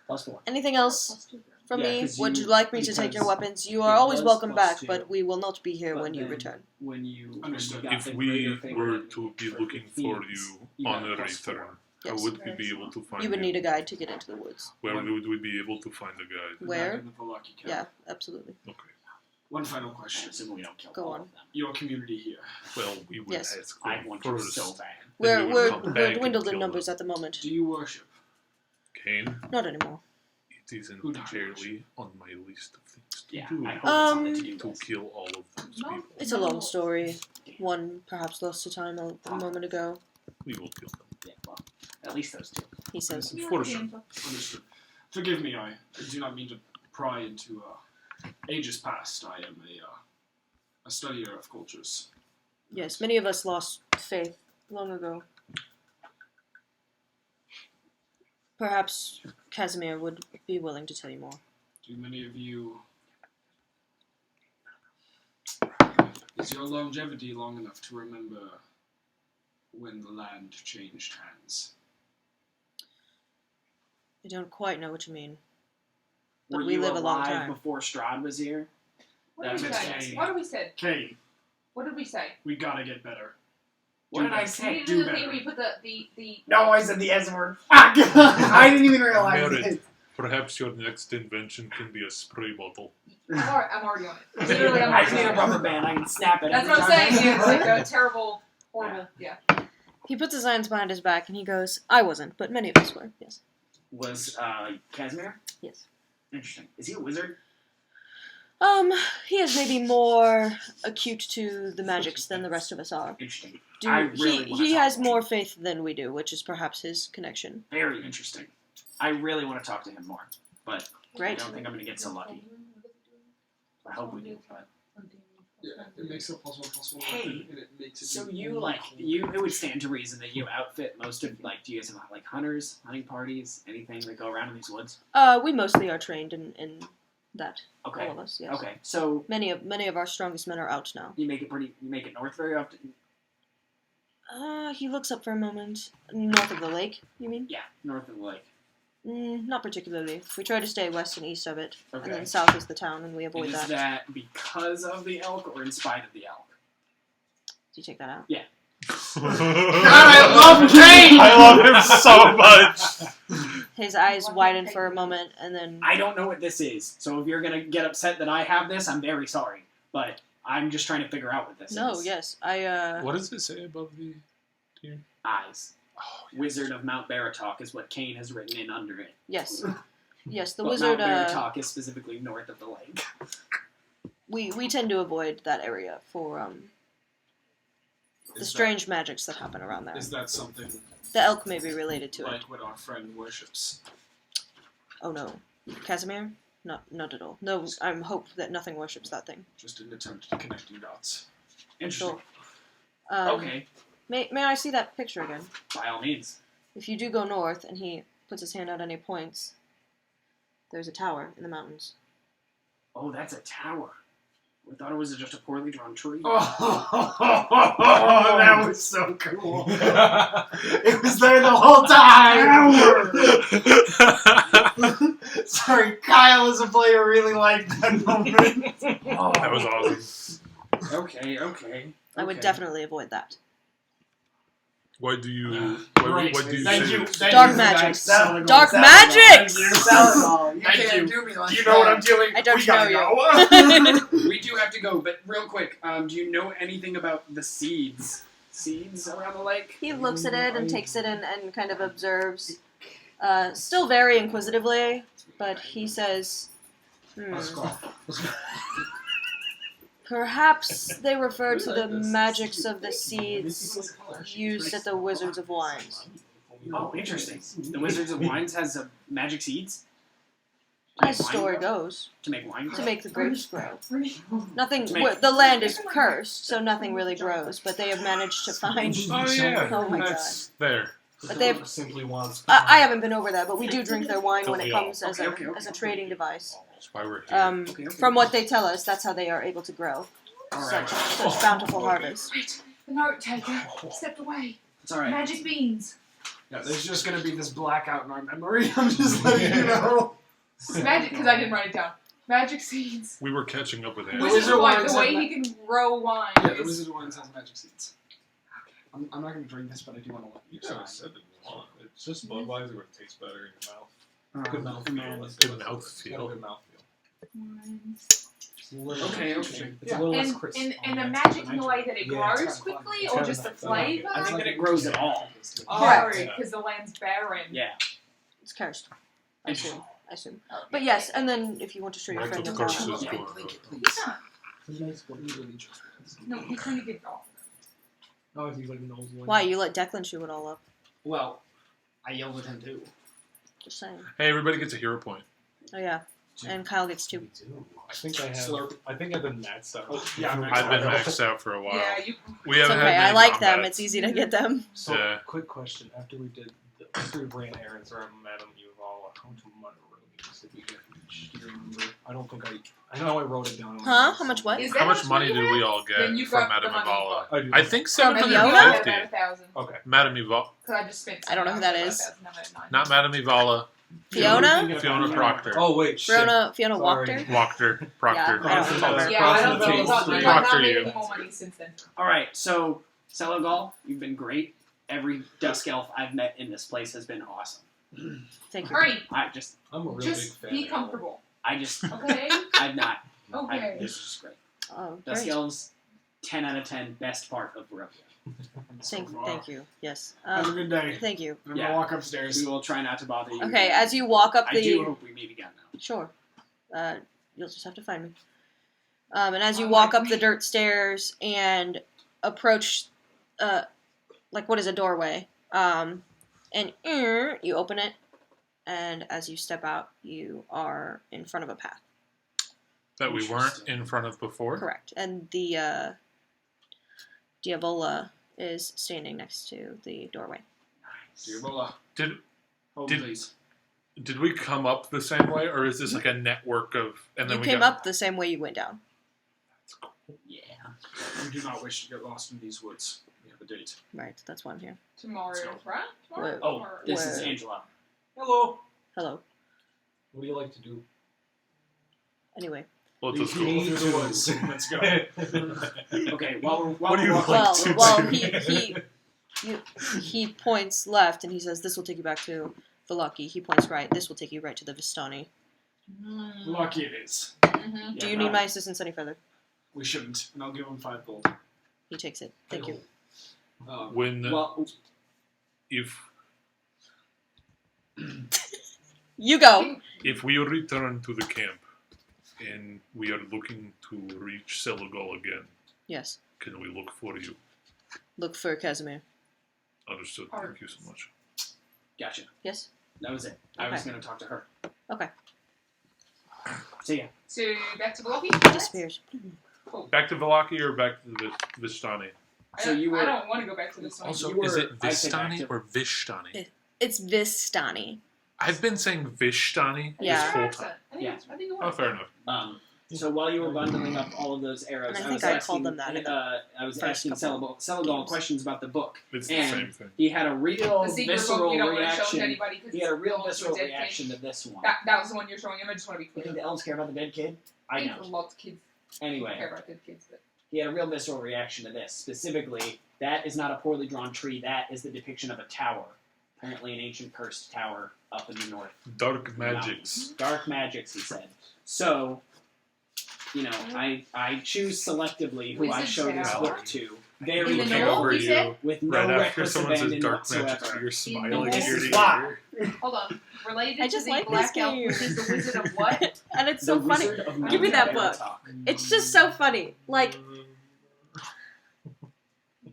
+4. Anything else from Yeah, me? 'cause Would you- you like me to take your because weapons? You are it always was welcome back, +2, but we will not be here but when you then- return. When you Understood. when you If got the we greater favor were than to be for looking for fiends, you got on a +4. return, how Yes. would we be able to find You would need a guide to get into the woods. Where would we be able to find a guide? Where? Back in the Volaki camp. Yeah, absolutely. Okay. One final I question. assume we don't kill Go all on. of them. Your community here. Well, we would Yes. ask I them want you first. so bad. We're, we would we're, come we're back and dwindled in kill numbers them. at the moment. Do you worship? Kane, Not anymore. it isn't Who died? entirely on my list of things to Yeah, do. I hope it's on the Um, to-do To list. kill all of those No. people. It's a long story. One perhaps lost to time a moment ago. We will kill them. Yeah, well, at least those two. he says. For sure. Understood. Forgive me, I do not mean to pry into ages past. I am a studier of cultures. Yes, many of us lost faith long ago. Perhaps Casimir would be willing to tell you more. Do many of you... Is your longevity long enough to remember when the land changed hands? I don't quite know what you mean. Were But we you live a long alive time. before Strahd was here? What did we That's say? Kane. What did we say? Kane, What did we say? we gotta get better. What did I We say? need to do do the better. thing where you put the No, I said the S word. I didn't even realize Merit. it. Perhaps your next invention can be a spray bottle. I'm already on it. Literally, I'm I already just need a on it. rubber band. I can snap it. That's every what I'm time. saying. It's like a terrible, horrible. Yeah. He puts his hands behind his back and he goes, I wasn't, but many of us were. Yes. Was Casimir? Yes. Interesting. Is he a wizard? He is maybe more acute to the magics than the rest of us are. Interesting. Do, I really wanna he talk has to him. more faith than we do, which is perhaps his connection. Very interesting. I really want to talk to him more, but I Great. don't think I'm going to get so lucky. I hope we do. But Yeah, it makes it possible. Hey, and it makes it so you like you? It would stand to reason that you outfit most of like. Do you guys have like hunters, hunting parties, anything that go around in these woods? We mostly are trained in that. Okay. All of us, yes. Okay. So Many of our strongest men are out now. you make it north very often. He looks up for a moment. North of the lake, you mean? Yeah, north of the lake. Not particularly. We try to stay west and east of it, and Okay. then south is the town, and we avoid And is that. that because of the elk or in spite of the elk? Do you take that out? I love Kane! I love him so much! His eyes widen for a moment, and then I don't know what this is, so if you're gonna get upset that I have this, I'm very sorry. But I'm just trying to figure out what this no, is. yes, I What does it say above the... Eyes. Oh, Wizard of Mount Baratok is what Kane has written in under it. yes, yes. The But wizard. Mount Baratok is specifically north of the lake. We tend to avoid that area for the strange magics that happen around there. Is that something The elk may be related to it. like what our friend worships? Oh no, Casimir? Not at all. No, I'm hope that nothing worships that thing. Just an attempt at connecting dots. Interesting. Okay. Okay, May I see that picture again? by all means. If you do go north, and he puts his hand out and he points, there's a tower in the mountains. Oh, that's a tower. We thought it was just a poorly drawn tree. Oh, that was so cool. It was there the whole time. Sorry, Kyle as a player really liked that moment. Oh, that was awesome. Okay. I would definitely avoid that. Why do you... Great. Why do you Thank say you. this? Thank Dark you. magics. Thank Dark you. magics! Thank you. You Thank can't you. do me like Do you know what I'm that. doing? I don't We gotta know go. We do have to go, but real quick, do you know anything about the seeds? Seeds around the lake? He looks at it and takes it in and kind of observes, still very inquisitively, but he says, perhaps they refer to the magics of the seeds used at the Wizards of Wines. Oh, interesting. The Wizards of Wines has magic seeds? As the story goes, To make wine? to make the grapes grow. Nothing. To make- The land is cursed, so nothing really grows. But they have managed to find. Oh yeah, Oh my that's there. But they've. Simply wants. I haven't been over that, but we do drink their wine when it Don't we comes all? as Okay. a trading device. That's why we're here. Okay. From what they tell us, that's how they are able to grow Alright. such bountiful harvests. Wait, the note taker stepped away. It's alright. Magic beans. Yeah, there's just gonna be this blackout in our memory. I'm just letting you know. Magic, because I didn't write it down. Magic seeds. We were catching up with The that. Wizard Wizard of Wine. Wines The way have he can grow wine. Yeah, the is- Wizard of Wines has magic seeds. I'm not gonna drink this, but I do want to let you You try. could have said it was one. It's just Budweiser where it tastes better in your mouth. Oh, Good mouthfeel. man. Let's Good do it. mouthfeel. Good mouthfeel. Wines. Okay. It's a Yeah. little less And, crisp. and the magic in the way that it Yeah, it's grows kinda fun. quickly, It's or kinda just the fun. flavor? I think that it grows at all. Correct, because the land's barren. Yeah. It's cursed. I Interesting. assume. Oh, But yes, and then if you want to show your Right, friend of the course, tower. it's Yeah, going please, up. please. He's not. No, he's trying to get it off. Oh, he's like nose. Why, you let Declan chew it all up? Well, I yelled at him too. Just saying. Hey, everybody gets a hero point. Oh yeah, and Kyle gets 2. Me too. I think I have. Slurp. I think I've been maxed out. Yeah, I'm I've been maxed out for a while. Yeah, you. We It's haven't okay. had I many like them. combats. It's easy to get them. So, Yeah. quick question: after we ran errands around Madame Yuval, how much money did we get each? Do you remember? I don't think I know I wrote it down. Huh? How much what? Is that How much money you did have? we all Then get you've from got Madame the money Ivala? I do. I think From I have 750. about 1,000. Okay. Madame Ivala. Because I just spent. I don't know who that $10 is. about 1,000, I'm at 900. Not Madame Ivala. Fiona? Fiona Proctor. Oh wait, shit. Fiona Sorry. Wachter? Wachter. Proctor. Yeah, I don't remember. Yeah, I don't Proctor. think Proctor. I've not Proctor made you. any more money since then. Alright, so, Celogol, you've been great. Every Dusk Elf I've met in this place has been awesome. Thank you. Ernie, I'm a real just big fan. be comfortable. Okay? I've not. Okay. This is just great. Oh, Dusk great. Elves, 10 out of 10, best part of Barovia. Thank you. Yes. Have a good day. Thank you. I'm Yeah. gonna walk upstairs. We will try not to bother you. Okay, as you walk up I do the... hope we meet again, though. Sure. You'll just have to find me. And as you walk up the dirt stairs and approach, like, what is a doorway? And you open it, and as you step out, you are in front of a path. That we weren't in front of before. Correct. And the Diavola is standing next to the doorway. Dear Bola. Did Hold Did- please. Did we come up the same way, or is this like a network of? And then You we came got, up the same way you went down. Yeah. We do not wish to get lost in these woods. We have a date. Right, that's why I'm here. Tomorrow, So- right? Tomorrow? Wait. Oh, Or- this is Where- Angela. Hello. Hello. What do you like to do? Anyway. Well, Lead let's go. people through the woods. Let's go. Okay, while What do you we're like walking, to Well, do? he points left and he says, "This will take you back to Velaki." He points right. "This will take you right to the Vistani." Mm. Lucky it is. Mhm. Do you need my assistance any further? We shouldn't, and I'll give him 5 gold. He takes it. Thank you. When well, if You go. if we return to the camp and we are looking to reach Selagol again, Yes. can we look for you? Look for Casimir. Understood. Thank you so much. gotcha. Yes. That was it. I was Okay. going to talk to her. Okay. See ya. So, back to Blocky? He disappears. Cool. Back to Velaki or back to the Vistani? So you were- I don't want to go back to this one. Also, You is were- it I said back Vistani to- or Vishtani? It's Vistani. I've been saying Vishtani Yeah. this whole Accent. time. I think Yeah. I think you Oh, fair enough. So while you were bundling up all of those arrows, And I I think was I asking, called them that in the I was first asking couple Celagol games. questions about the book. It's And- the same thing. He had a real The secret book visceral we don't want to show to reaction. anybody because He had a real belongs to visceral dead kid. reaction to this one. That was the one you're showing him. I just want to be You think clear. the elves care about the dead kid? I think don't. lots of kids Anyway, care about dead kids, but he had a real visceral reaction to this. Specifically, that is not a poorly drawn tree. That is the depiction of a tower. Apparently an ancient cursed tower up in the north. Dark magics. Dark magics, he said. So, you know, I choose selectively who I Wizard show this tower? book to. Very In the Looking north, carefully, over you said? you with no right after reckless someone says abandon dark magics, whatsoever. you're smiling This ear is to why. ear. hold on. Related I just to the like Black this Elf, game. which is the Wizard of what? And it's The so funny. Wizard of Give me that Mount book. Baratok. It's just so funny. Like,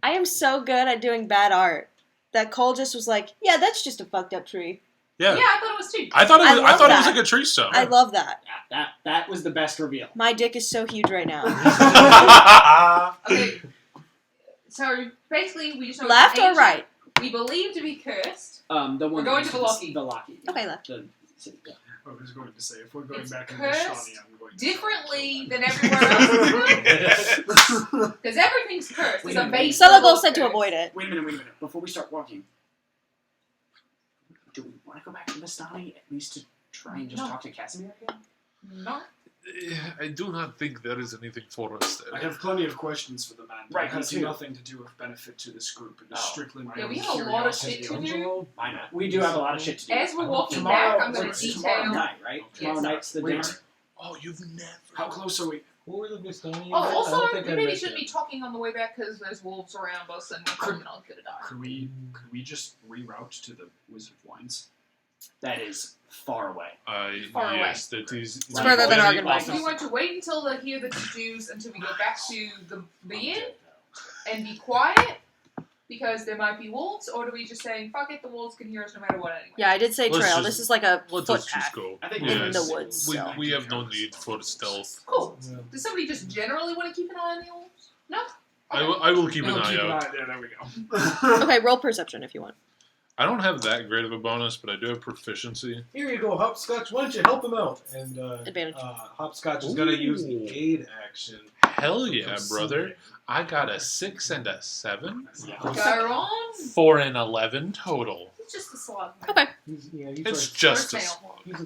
I am so good at doing bad art that Cole just was like, "Yeah, that's just a fucked up tree." Yeah. Yeah, I thought it was too. I thought it I was. I love thought it was that. like a tree stone. I love that. Yeah, that was the best reveal. My dick is so huge right now. Okay. So basically, we just know Left it's or ancient. right? We believe to be cursed. The one We're that going was to Velaki. Velaki. Okay, left. Yeah. I was going to say, if we're going It's back in cursed Vishani, I'm going to Differently than everywhere else. Because everything's cursed. There's a base. Celagol level of said to curse. avoid it. Wait a minute. Before we start walking, do we want to go back to Vistani at least to try and just No. talk to Casimir again? No. I do not think there is anything for us there. I have plenty of questions for the man, but Right, it has me too. nothing to do with benefit to this group. It is Oh. strictly my Yeah, own we have a lot of curiosity. shit to do. I know. We do have a lot of shit to do. As we're walking tomorrow, back, I'm going wait, to tomorrow detail. night, right? Okay. Tomorrow Yes. night's the Wait. dinner. Oh, you've never. How close are we? What were the Vistani? Oh, I also, don't think we I maybe read shouldn't that. be talking on the way back because there's wolves around us and we're probably not going to die. Could we just reroute to the Wizard of Wines? That is far away. Far Yes, that is. It's further than very- Argonauts. We want to wait until they hear the to-dos until we go back to the inn and be quiet because there might be wolves, or do we just saying, fuck it, the wolves can hear us no matter what anyway? Yeah, I did say Let's trail. just- This is like a Let us just footpath. go. I think in Yes. the woods, We, so. we have no need for stealth. Cool. Yeah. Does somebody just generally want to keep an eye on the wolves? No? I will keep an We'll eye keep an out. eye- there we go. Okay, roll perception if you want. I don't have that great of a bonus, but I do have proficiency. Here you go, Hopscotch. Why don't you help him out? And Advantage. Hopscotch is going to use the Ooh. aid action. Hell yeah, From brother. Sunday. I got a 6 and a 7. Yeah. Go on. 4 and 11 total. It's just a slug. Okay. He's It's like, just a First slug.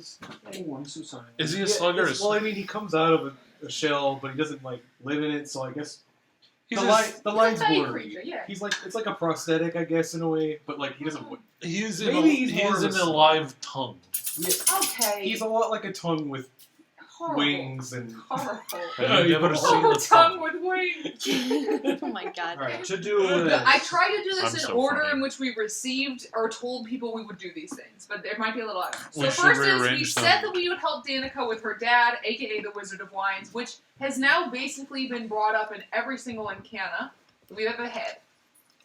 he's Oh, I'm so sorry. Is he a yeah, slug or a well, I slug? mean, he comes out of a shell, but he doesn't like live in it. So I guess He's the, a- the line's It's a fey blurry. creature, yeah. He's like it's like a prosthetic, I guess, in a way. But like he doesn't. He is Maybe he's he more is of a an slug. alive tongue. Yeah, Okay. he's a lot like a tongue with horrible. wings and. Horrible. Have you never seen Oh, the tongue with wings. Oh my god. All right, to do I tried to do this I'm in so order funny. in which we received or told people we would do these things, but there might be a little out. So We should first is we rearrange them. said that we would help Danica with her dad, aka the Wizard of Wines, which has now basically been brought up in every single encounter we've ever had.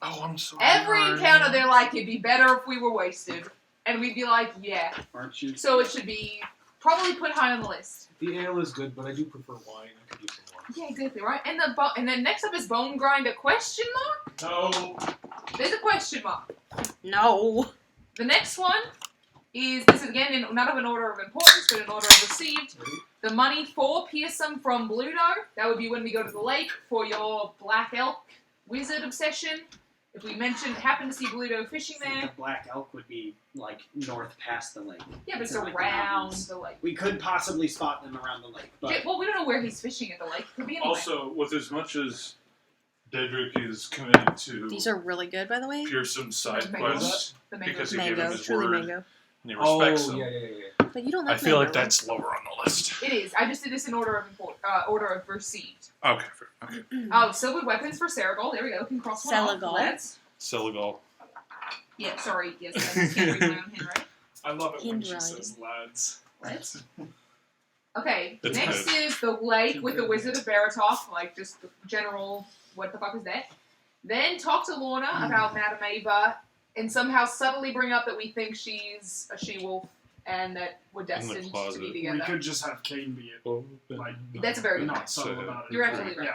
Oh, I'm sorry. Every encounter, they're like, it'd be better if we were wasted. And we'd be like, yeah. Aren't you? So it should be probably put high on the list. The ale is good, but I do prefer wine. I could use some wine. Yeah, exactly, right? And then next up is Bone Grinder question mark? No. There's a question mark. No. The next one is, this is again in not of an order of importance, but in order of received. Ready? The money for Pearson from Bluto. That would be when we go to the lake for your Black Elk Wizard obsession. If we happen to see Bluto fishing I think there. the black elk would be like north past the lake. Yeah, but it's Like the around mountains. the lake. We could possibly spot them around the lake, but Well, we don't know where he's fishing at the lake. It could be anywhere. Also, with as much as Dedrick is committed to These are really good, by the way. Pearson's side Mango. quest The mango. because he gave him Mango. his Truly word mango. and he respects Oh him. yeah. But you don't I like feel mango, like that's lower on the list. It is. I just did this in order of received. Okay, fair. Okay. Oh, silver weapons for Seragol. There we go. Can cross one off. Seragol. Let's. Seligal. Yeah, sorry. Yes, I just can't read my own handwriting. I love it when she Handwriting. says lads. Let's. Okay, That's next good. is the lake with the Wizard of Baratov, like just the general, what the fuck is that? Then talk to Lorna about Madame Ava, and somehow subtly bring up that we think she's a she-wolf, and that we're destined to closet. be We together. could just have Kane be it. Like, That's a very good not point. subtle about it. You're absolutely right.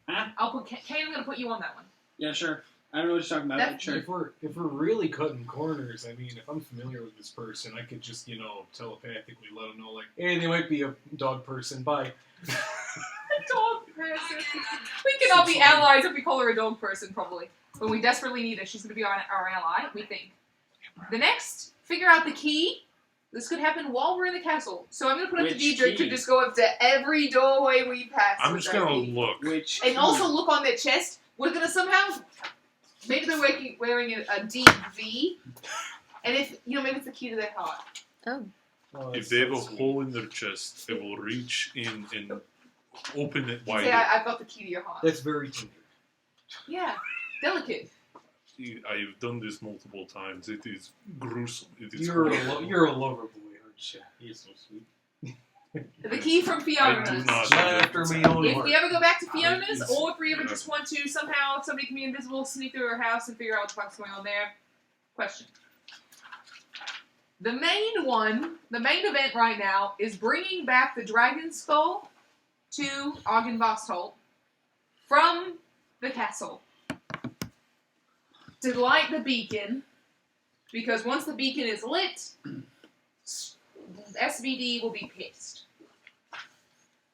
Yeah. I'll put Kane, I'm going to put you on that one. yeah, sure. I don't know what you're talking about, That- but sure. If we're really cutting corners, I mean, if I'm familiar with this person, I could just telepathically let them know, like, hey, they might be a dog person. Bye. Dog person. We can all be allies if we call her a dog person, probably. When we desperately need her, she's going to be our ally, we think. The next, figure out the key. This could happen while we're in the castle. So I'm going to put up to Which Deidre to key? just go up to every doorway we pass. I'm with just that gonna key. look. Which And also look on their chest. We're going to somehow... Maybe they're wearing a deep V. And if, maybe it's the key to their heart. Oh. Oh, If that's- they have a that's sweet. hole in their chest, they will reach in and open it Say, wider. I've got the key to your heart. That's very tender. Yeah. Delicate. I've done this multiple times. It is gruesome. It is You're gruesome. you're a lover boy, aren't you? He's so sweet. The key from I Fiona's. do not. Not after me own If heart. we ever go back to Fiona's, It's- or if we ever yeah. just want to somehow, if somebody can be invisible, sneak through her house and figure out what the fuck's going on there. Question. The main event right now is bringing back the dragon skull to Argynvostholt from the castle to light the beacon, because once the beacon is lit, SVD will be pissed.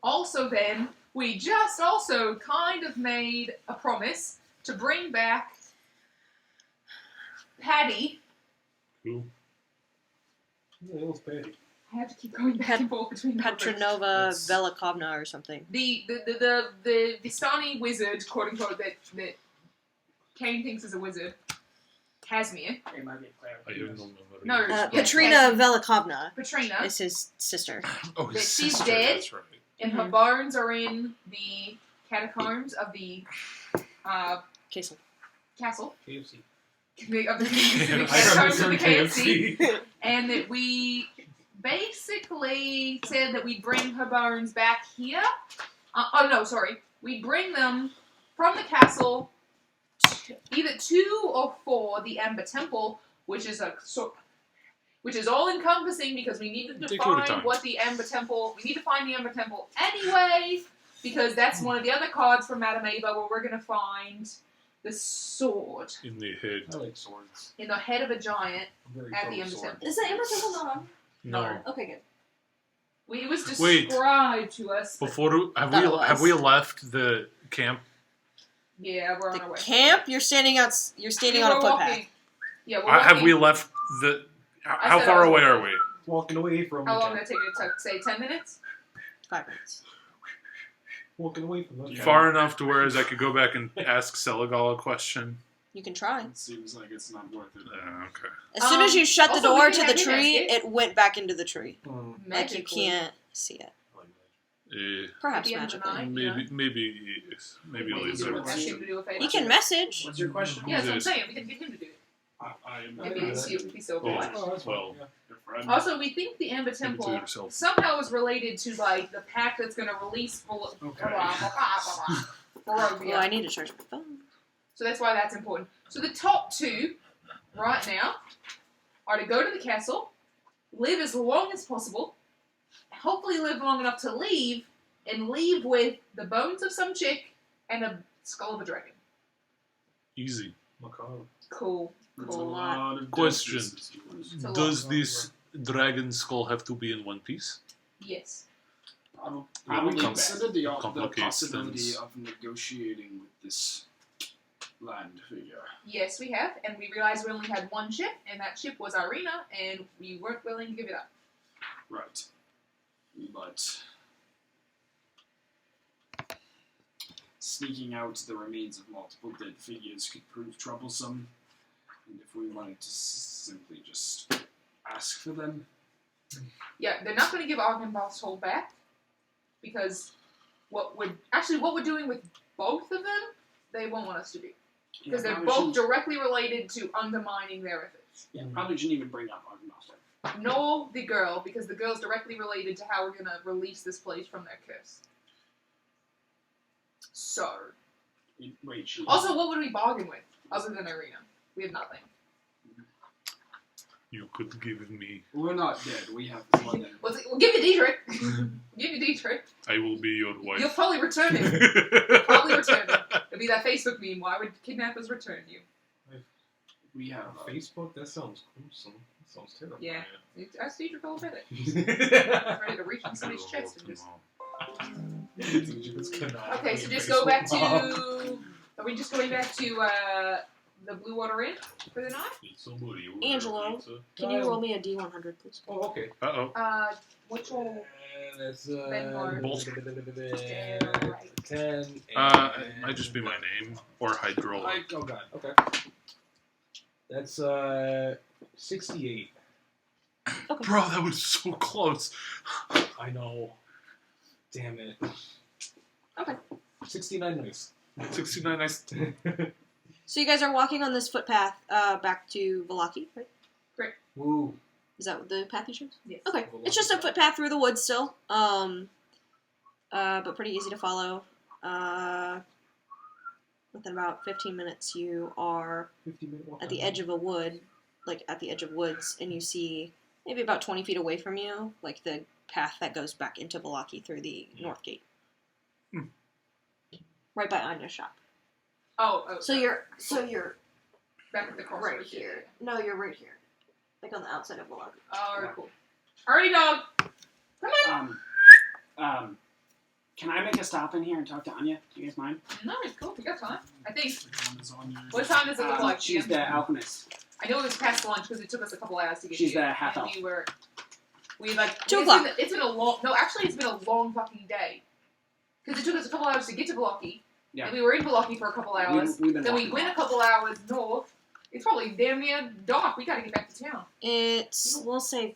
Also then, we just also kind of made a promise to bring back Patty. Who? Yeah, it's Patty. I have to keep going back and forth between numbers. Petronova That's- Velikovna or something. The Vistani wizard, quote unquote, that Kane thinks is a wizard. Casimir. It might be a player. I have no memory. No, Uh, Yeah, Petrina Velikovna Petrina. is his sister. Oh, his That she's sister, dead? That's right. And her bones are in the catacombs of the Castle. castle. KFC. Of the I catacombs of the got KFC. And that we basically said that we'd bring her bones back here. We'd bring them from the castle either 2 or 4 the Ember Temple, which is all encompassing because we need to Take your define time. what the Ember Temple. We need to find the Ember Temple anyway because that's one of the other cards from Madame Ava where we're gonna find the sword In the head. I like swords. in the head of a giant. I'm very At pro the Ember sword. Temple. Is the Amber Temple not on? No. Okay, good. It was Wait. described to us. Before have Thought it we was. have we left the camp? Yeah, we're on The our way. camp? You're standing on We a were footpath. walking. Yeah, we're walking. Have we left the? I How said far I was away are walking. we? Walking away from How the long did camp. that take you to say 10 minutes? 5 minutes. Walking away from the camp. Far enough to whereas I could go back and ask Seligal a question. You can try. It seems like it's not worth it. Okay. As soon as you shut the also, we door can to have the it tree, nested. it went back into the tree. Mm, Like you Magically. can't see it. Perhaps At the end of the magically. night. Maybe yes. Maybe Wait, leave is it there. what- Ask him to do a favor. He can message. What's your question? Yeah, that's what I'm Yes. saying. We can get him to do it. I am Maybe Yeah. he's so Oh. obliged. Oh, that's Well. well. your friend. Also, we think the Amber Give it to Temple yourself. somehow is related to like the pack that's going to release Okay. Oh, I need to charge my phone. So that's why that's important. So the top 2 right now are to go to the castle, live as long as possible, hopefully live long enough to leave, and leave with the bones of some chick and a skull of a dragon. Easy. Macabre. Cool. There's a Cool. lot of Question. dead pieces. It's a lot. Does this dragon skull have to be in one piece? Yes. Have we Com- considered the complicates possibility things. of negotiating with this land figure? Yes, we have, and we realized we only had one ship, and that ship was Irina, and we weren't willing to give it up. Right. But sneaking out the remains of multiple dead figures could prove troublesome. And if we wanted to simply just ask for them, Yeah, they're not going to give Argynvoth's hold back, because what we're doing with both of them, they won't want us to do. Because they're probably both shouldn't- directly related to undermining their efforts. Yeah, probably shouldn't even bring up Argonauts. Nor the girl, because the girl's directly related to how we're going to release this place from their curse. So, Wait, she. also, what would we bargain with, other than Irina? We have nothing. You could give me. We're not dead. We have one. We'll give you Dietrich. Give you Dietrich. I will be your You'll wife. probably return him. Probably return him. It'll be that Facebook meme. Why would kidnappers return you? We have. Facebook? That sounds gruesome. That sounds terrible. Yeah. Ask Dietrich all about it. Yeah. Ready to reach in somebody's chest and just. Okay, Okay, so just go back to. Are we just going back to the Blue Water Inn for the night? Angelo. Can you roll me a D100, please? Oh, okay. Uh-oh. Which one? That's Vanguard. Bolt. 10. It might just be my name or Hydrola. Oh god. Okay. That's 68. Bro, that was so close. I know. Damn it. Okay. 69 nice. 69 nice. So you guys are walking on this footpath back to Valaki, right? Woo. Is that the path you chose? Yes. Okay. It's just a footpath through the woods still. But pretty easy to follow. Within about 15 minutes, you are 50-minute walk at the down. edge of a wood, like at the edge of woods, and you see maybe about 20 feet away from you, like the path that goes back into Valaki through the north gate. Hmm. Right by Anya's shop. Oh. So you're back at the crossroads. right here. No, you're right here. Like on the outside of Valaki. Alright, cool. Alrighty, dog. Come on. Can I make a stop in here and talk to Anya? Do you guys mind? No, it's cool. We got time. I think. Is on your- What time does it look like? She's Ian? the alchemist. I know it was past lunch because it took us a couple hours to get She's here. the half and elf. We like 2 it's o'clock. It's been a long. No, actually, it's been a long fucking day. Because it took us a couple hours to get to Valaki. Yeah. And we were in Valaki for a couple hours. We've been Then we walking went a around. couple hours north. It's probably damn near dark. We gotta get back to town. We'll say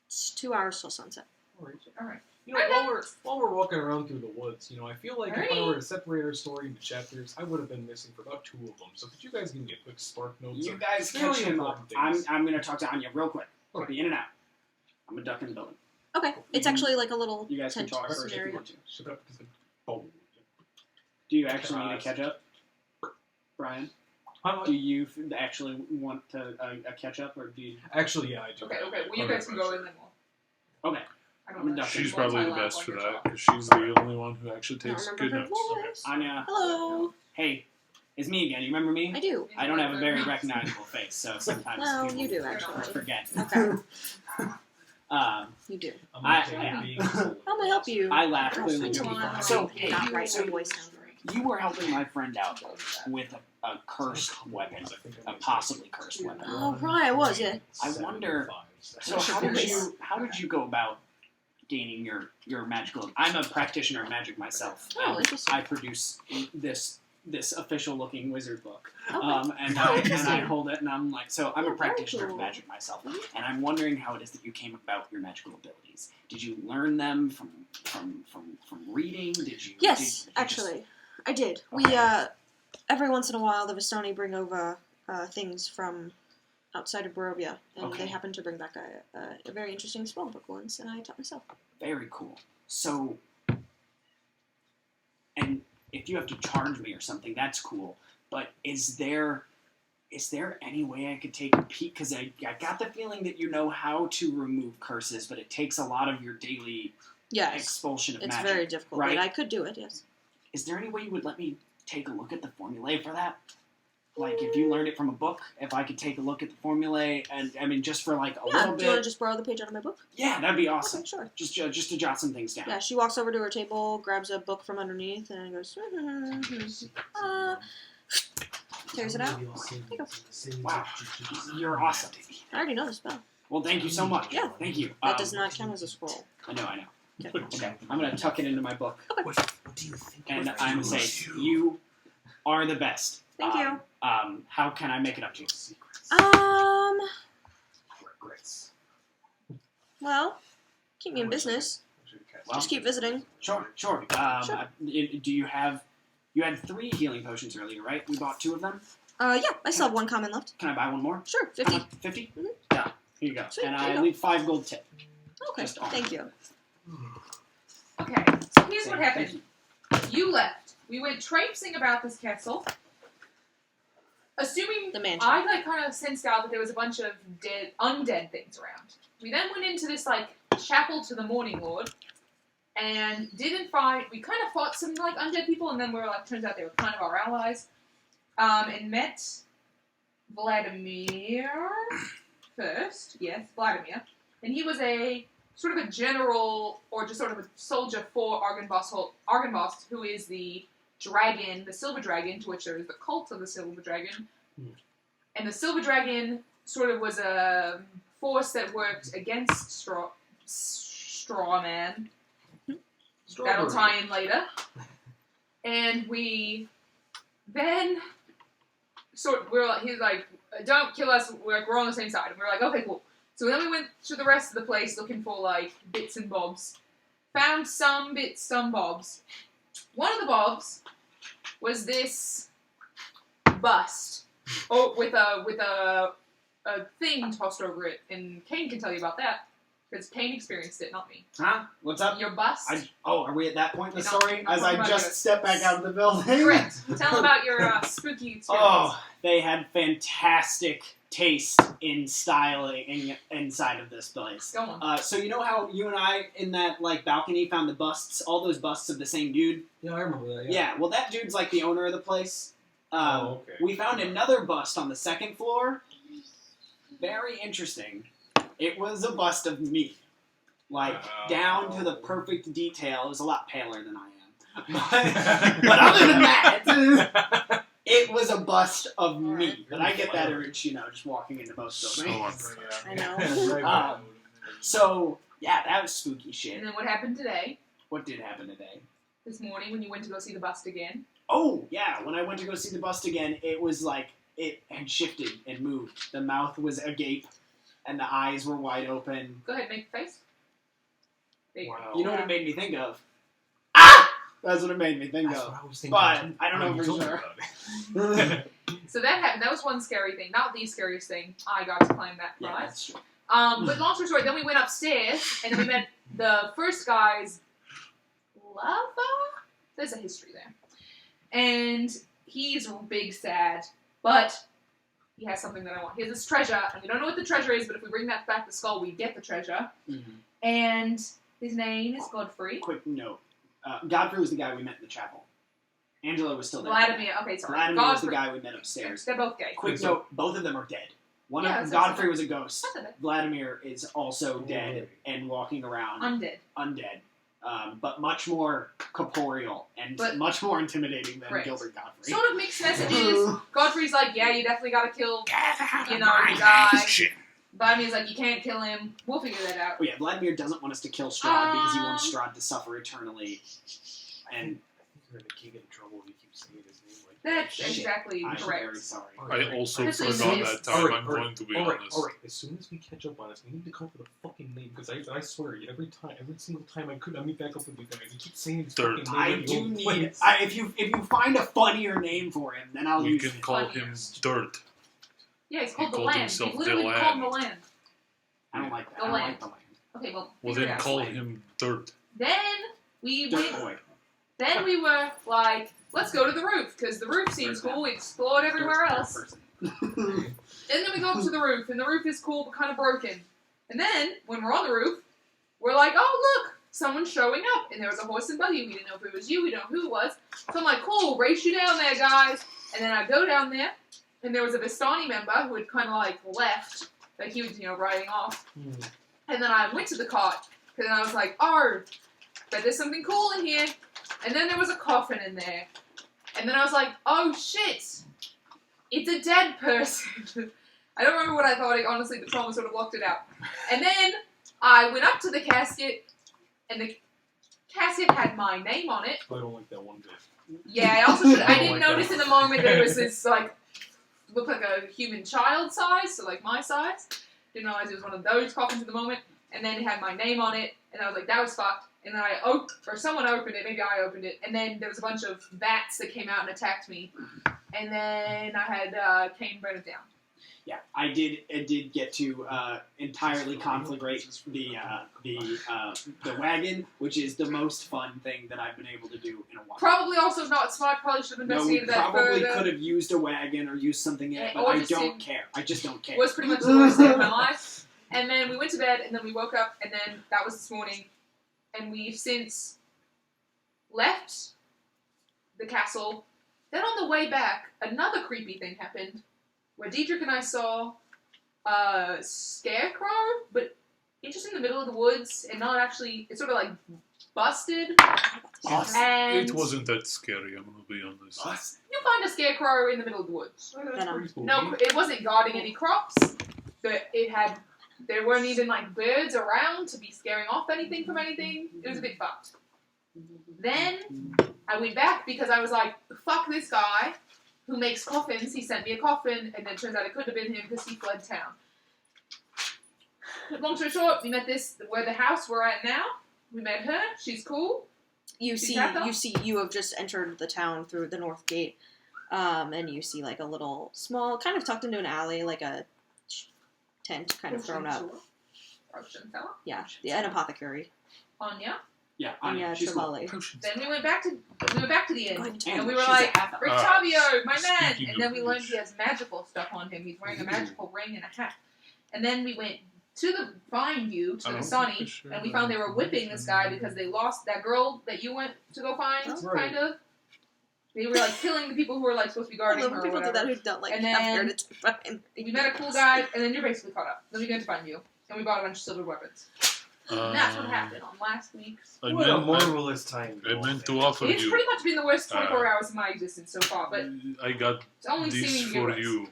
it's 2 hours till sunset. Alright. Alright. You know, while we're walking around through the woods, you know, I feel like if I Alrighty. were to separate our story into chapters, I would have been missing for about 2 of them. So could you guys give me a quick spark notes? You of guys very catch him up. important things? I'm gonna talk to Anya real quick. I'll Okay. be in and out. I'm gonna duck in the building. Okay. It's actually like a little You guys can tent talk first if you scenario. want to. Shut up, because oh. Do you actually need to catch up, Brian? Do you actually want to catch up, or do you? Actually, yeah, I do. Okay. Well, you guys can go in then. Okay. I don't know. She's probably the best for that because she's the only one who actually I don't takes remember good her notes. voice. Anya. Hello. Hey, it's me again. You remember me? I do. I don't have a very recognizable face, so sometimes Well, people you do, actually. forget. Okay. Um, You do. I'm I- okay yeah. being so- How may I help you? I laugh Oh, clearly. come on. So, Hey, not right so her voice down. you were helping my friend out with a cursed weapon, a possibly cursed weapon. Oh, right, I was, yeah. I wonder. So how did you go about gaining your magical? I'm a practitioner of magic myself. Oh, and interesting. I produce this official looking wizard book, Okay. and Oh, I interesting. hold it, and I'm like, so I'm Oh, a practitioner very of cool. magic myself, and I'm wondering how it is that you came about your magical abilities. Did you learn them from reading? Did you? Yes, did you actually, I did. We Okay. every once in a while the Vistani bring over things from outside of Barovia, and Okay. they happened to bring back a very interesting spell book once, and I taught myself. Very cool. So, and if you have to charge me or something, that's cool. But is there any way I could take a peek? Because I got the feeling that you know how to remove curses, but it takes a lot of your daily Yes, expulsion of it's magic. very difficult, right? but I could do it. Yes. Is there any way you would let me take a look at the formulae for that? Like, if you learned it from a book, if I could take a look at the formulae, and I mean, just for like a Yeah. little Do you want to bit. just borrow the page out of my book? Yeah, that'd be awesome. Okay, sure. Just to jot some things down. Yeah, she walks over to her table, grabs a book from underneath, and goes, tears it out. There you go. Wow, you're awesome. I already know the spell. Well, thank you so much. Yeah. Thank you. That does not count as a scroll. I know. Okay. Okay, I'm gonna tuck it into my book, What do you think? and I'm gonna say you are the best. Thank you. How can I make it up to you? Regrets. Well, keep me in business. Well, Just keep visiting. Sure. Sure. Do you have? You had 3 healing potions earlier, right? We bought 2 of them. Yeah, I still have one common left. Can I buy one more? Sure, How 50. much? 50? Mhm. Yeah. Here you go. Sweet, And there you I go. leave 5 gold tip. Okay, Just on. thank you. Okay, so here's what Thank happened. You left. We went traipsing about this castle. Assuming The mansion. I kind of sensed out that there was a bunch of undead things around. We then went into this chapel to the Morning Lord, and didn't find. We kind of fought some undead people, and then we were turns out they were kind of our allies, and met Vladimir first. Yes, Vladimir, and he was a sort of a general or just sort of a soldier for Argynvost, who is the dragon, the silver dragon, to which there is the cult of the silver dragon. And the silver dragon sort of was a force that worked against Strawman. That'll tie in later. And we then he's like, don't kill us, we're on the same side. And we're like, okay, cool. So then we went to the rest of the place looking for bits and bobs. Found some bits, some bobs. One of the bobs was this bust, with a thing tossed over it, and Kane can tell you about that because Kane experienced it, not me. Huh? What's up? Your bust. Are we at that point in the You're not- story? you're not As talking I about just yours. step back out of the building? Correct. Tell about your spooky experience. Oh, they had fantastic taste in styling inside of this place. Go on. So you know how you and I in that balcony found the busts, all those busts of the same dude? Yeah, I remember that. Yeah. Well, that dude's the owner of the place. Okay. We found another bust on the 2nd floor. Very interesting. It was a bust of me, down to the perfect detail. It was a lot paler than I am, but other than that. It was a bust of me, but I get that urge, just walking into most buildings. I know. So, yeah, that was spooky shit. And then what happened today? What did happen today? This morning when you went to go see the bust again? Oh, yeah, when I went to go see the bust again, it was it had shifted and moved. The mouth was agape, and the eyes were wide open. Go ahead, make a face. There you go. Wow. You know what it made me think of? Ah! That's what it made me think That's of. what I was thinking. But I don't know You for told me sure. about it. So that happened. That was one scary thing. Not the scariest thing. I got to climb that Yeah, rise. that's true. But long story short, then we went upstairs, and then we met the first guy's lover? There's a history there. And he's big sad. But he has something that I want. He has this treasure, and we don't know what the treasure is, but if we bring that back to Skull, we get the treasure. And his name is Godfrey. Quick note. Godfrey was the guy we met in the chapel. Angela was still there. Vladimir. Okay, sorry. Vladimir was the guy we met upstairs. They're both gay. Quick note, both of them are dead. Yeah, Godfrey was a ghost. That's okay. Vladimir is also dead and walking around Undead. but much more corporeal and But- much more intimidating than Right. Gilbert Godfrey. Sort of mixed messages. Godfrey's like, yeah, you definitely gotta kill, the guy. Vladimir's like, you can't kill him. We'll figure that out. Oh yeah, Vladimir doesn't want us to kill Strahd because he wants Strahd to suffer eternally. And You're gonna keep getting in trouble if you keep saying his name like That's Shit. exactly I'm correct. very sorry. I also Honestly, forgot it's- that time. I'm going to be honest. Alright, as soon as we catch up on us, we need to come up with a fucking name, because I swear, every single time I meet back up with you guys, you keep saying his Third. fucking name. I and do you won't need. play it. If you find a funnier name for him, then I'll We use can it. call him Dirt. Yeah, it's called He the called Land. himself He literally the called him the Land. Land. I don't like that. The I don't land. like the land. Okay, well, Well, figure it then out. call him Dirt. Then we Dirt went. boy. Then we were like, let's go to the roof because the roof seems cool. We explored everywhere Dirt else. person. And then we go up to the roof, and the roof is cool but kind of broken. And then, when we're on the roof, we're like, oh, look, someone's showing up. And there was a horse and buggy. We didn't know if it was you. We didn't know who it was. So I'm like, cool, race you down there, guys. And then I go down there, and there was a Vistani member who had kind of, like, left. Like, he was, riding off. And then I went to the cart, because I was like, oh, but there's something cool in here. And then there was a coffin in there. And then I was like, oh, shit. It's a dead person. I don't remember what I thought. Honestly, the trauma sort of blocked it out. And then I went up to the casket, and the casket had my name on it. I don't like that one bit. Yeah, I also should. I Oh didn't my notice God. in the moment that it was this, like, looked like a human child size, so, like, my size. Didn't realize it was one of those coffins in the moment. And then it had my name on it, and I was like, that was fucked. And then someone opened it, maybe I opened it, and then there was a bunch of bats that came out and attacked me. And then I had Kane burn it down. Yeah, I did get to entirely conflagrate the wagon, which is the most fun thing that I've been able to do in a while. Probably also not smart. Probably should have No, we investigated that probably further. could have used a wagon or used something else, Yeah, but or I just don't didn't- care. I just don't care. It was pretty much the worst day of my life. And then we went to bed, and then we woke up, and then that was this morning. And we've since left the castle. Then on the way back, another creepy thing happened, where Diedrich and I saw a scarecrow, but it's just in the middle of the woods, and not actually, it's sort of like busted. And It wasn't that scary, I'm gonna be honest. you find a scarecrow in the middle of the woods. Venom. No, it wasn't guarding any crops, but there weren't even like birds around to be scaring off anything from anything. It was a bit fucked. Then I went back because I was like, fuck this guy who makes coffins. He sent me a coffin, and then it turns out it could have been him because he fled town. Long story short, we met where the house we're at now. We met her. She's cool. You She's see, happy? you have just entered the town through the north gate, and you see like a little small, kind of tucked into an alley, like a tent kind of thrown up. Ocean fella. Yeah, an apothecary. Anya. Yeah, Anya she's cool. Trevally. Potions. Then we went back to the inn, Good and we She's were a like, half- Rictavio, my man! Speaking And then of we learned which- he has magical stuff on him. He's wearing a magical ring and a hat. And then we went to find you, to I the don't Sunny, think for and we sure. found they were whipping this guy because they lost that girl that you went to go find, Oh. Right. kind of. They were like killing the people who were like supposed to be guarding Although her or people do whatever. that who don't like And have then- heritage fine. We met a cool guy, and then you're basically caught up. Then we went to find you, and we bought a bunch of silver weapons. And that's what happened on last week's. I What a meant, marvelous time. I meant to offer It's you. pretty much been the worst 24 hours of my existence so far, but I got it's only this seeming to for get worse. you.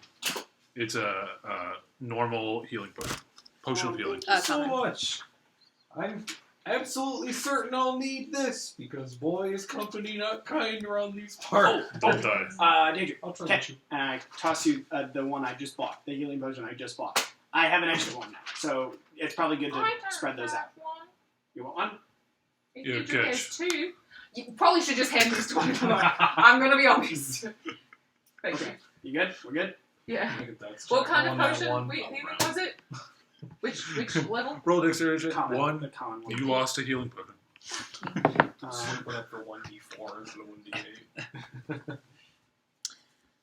It's a normal healing potion of healing. Thank you so common. much. I'm absolutely certain I'll need this because boy is company not kind around these parts. Don't die. Daedric, I'll try catch to. and I toss you the one I just bought, the healing potion I just bought. I have an extra one now, so it's probably good to I don't spread those out. have one. You want one? If Yeah, you catch. has two, you probably should just hand these to one another. I'm gonna be honest. Thank Okay. you. You good? We're good? Yeah. Look at that. What kind of On that potion one. healing was it? Which level? Roll dexterity. Common. One. The common one. You lost a healing potion. Swing it up for 1d4 instead of 1d8.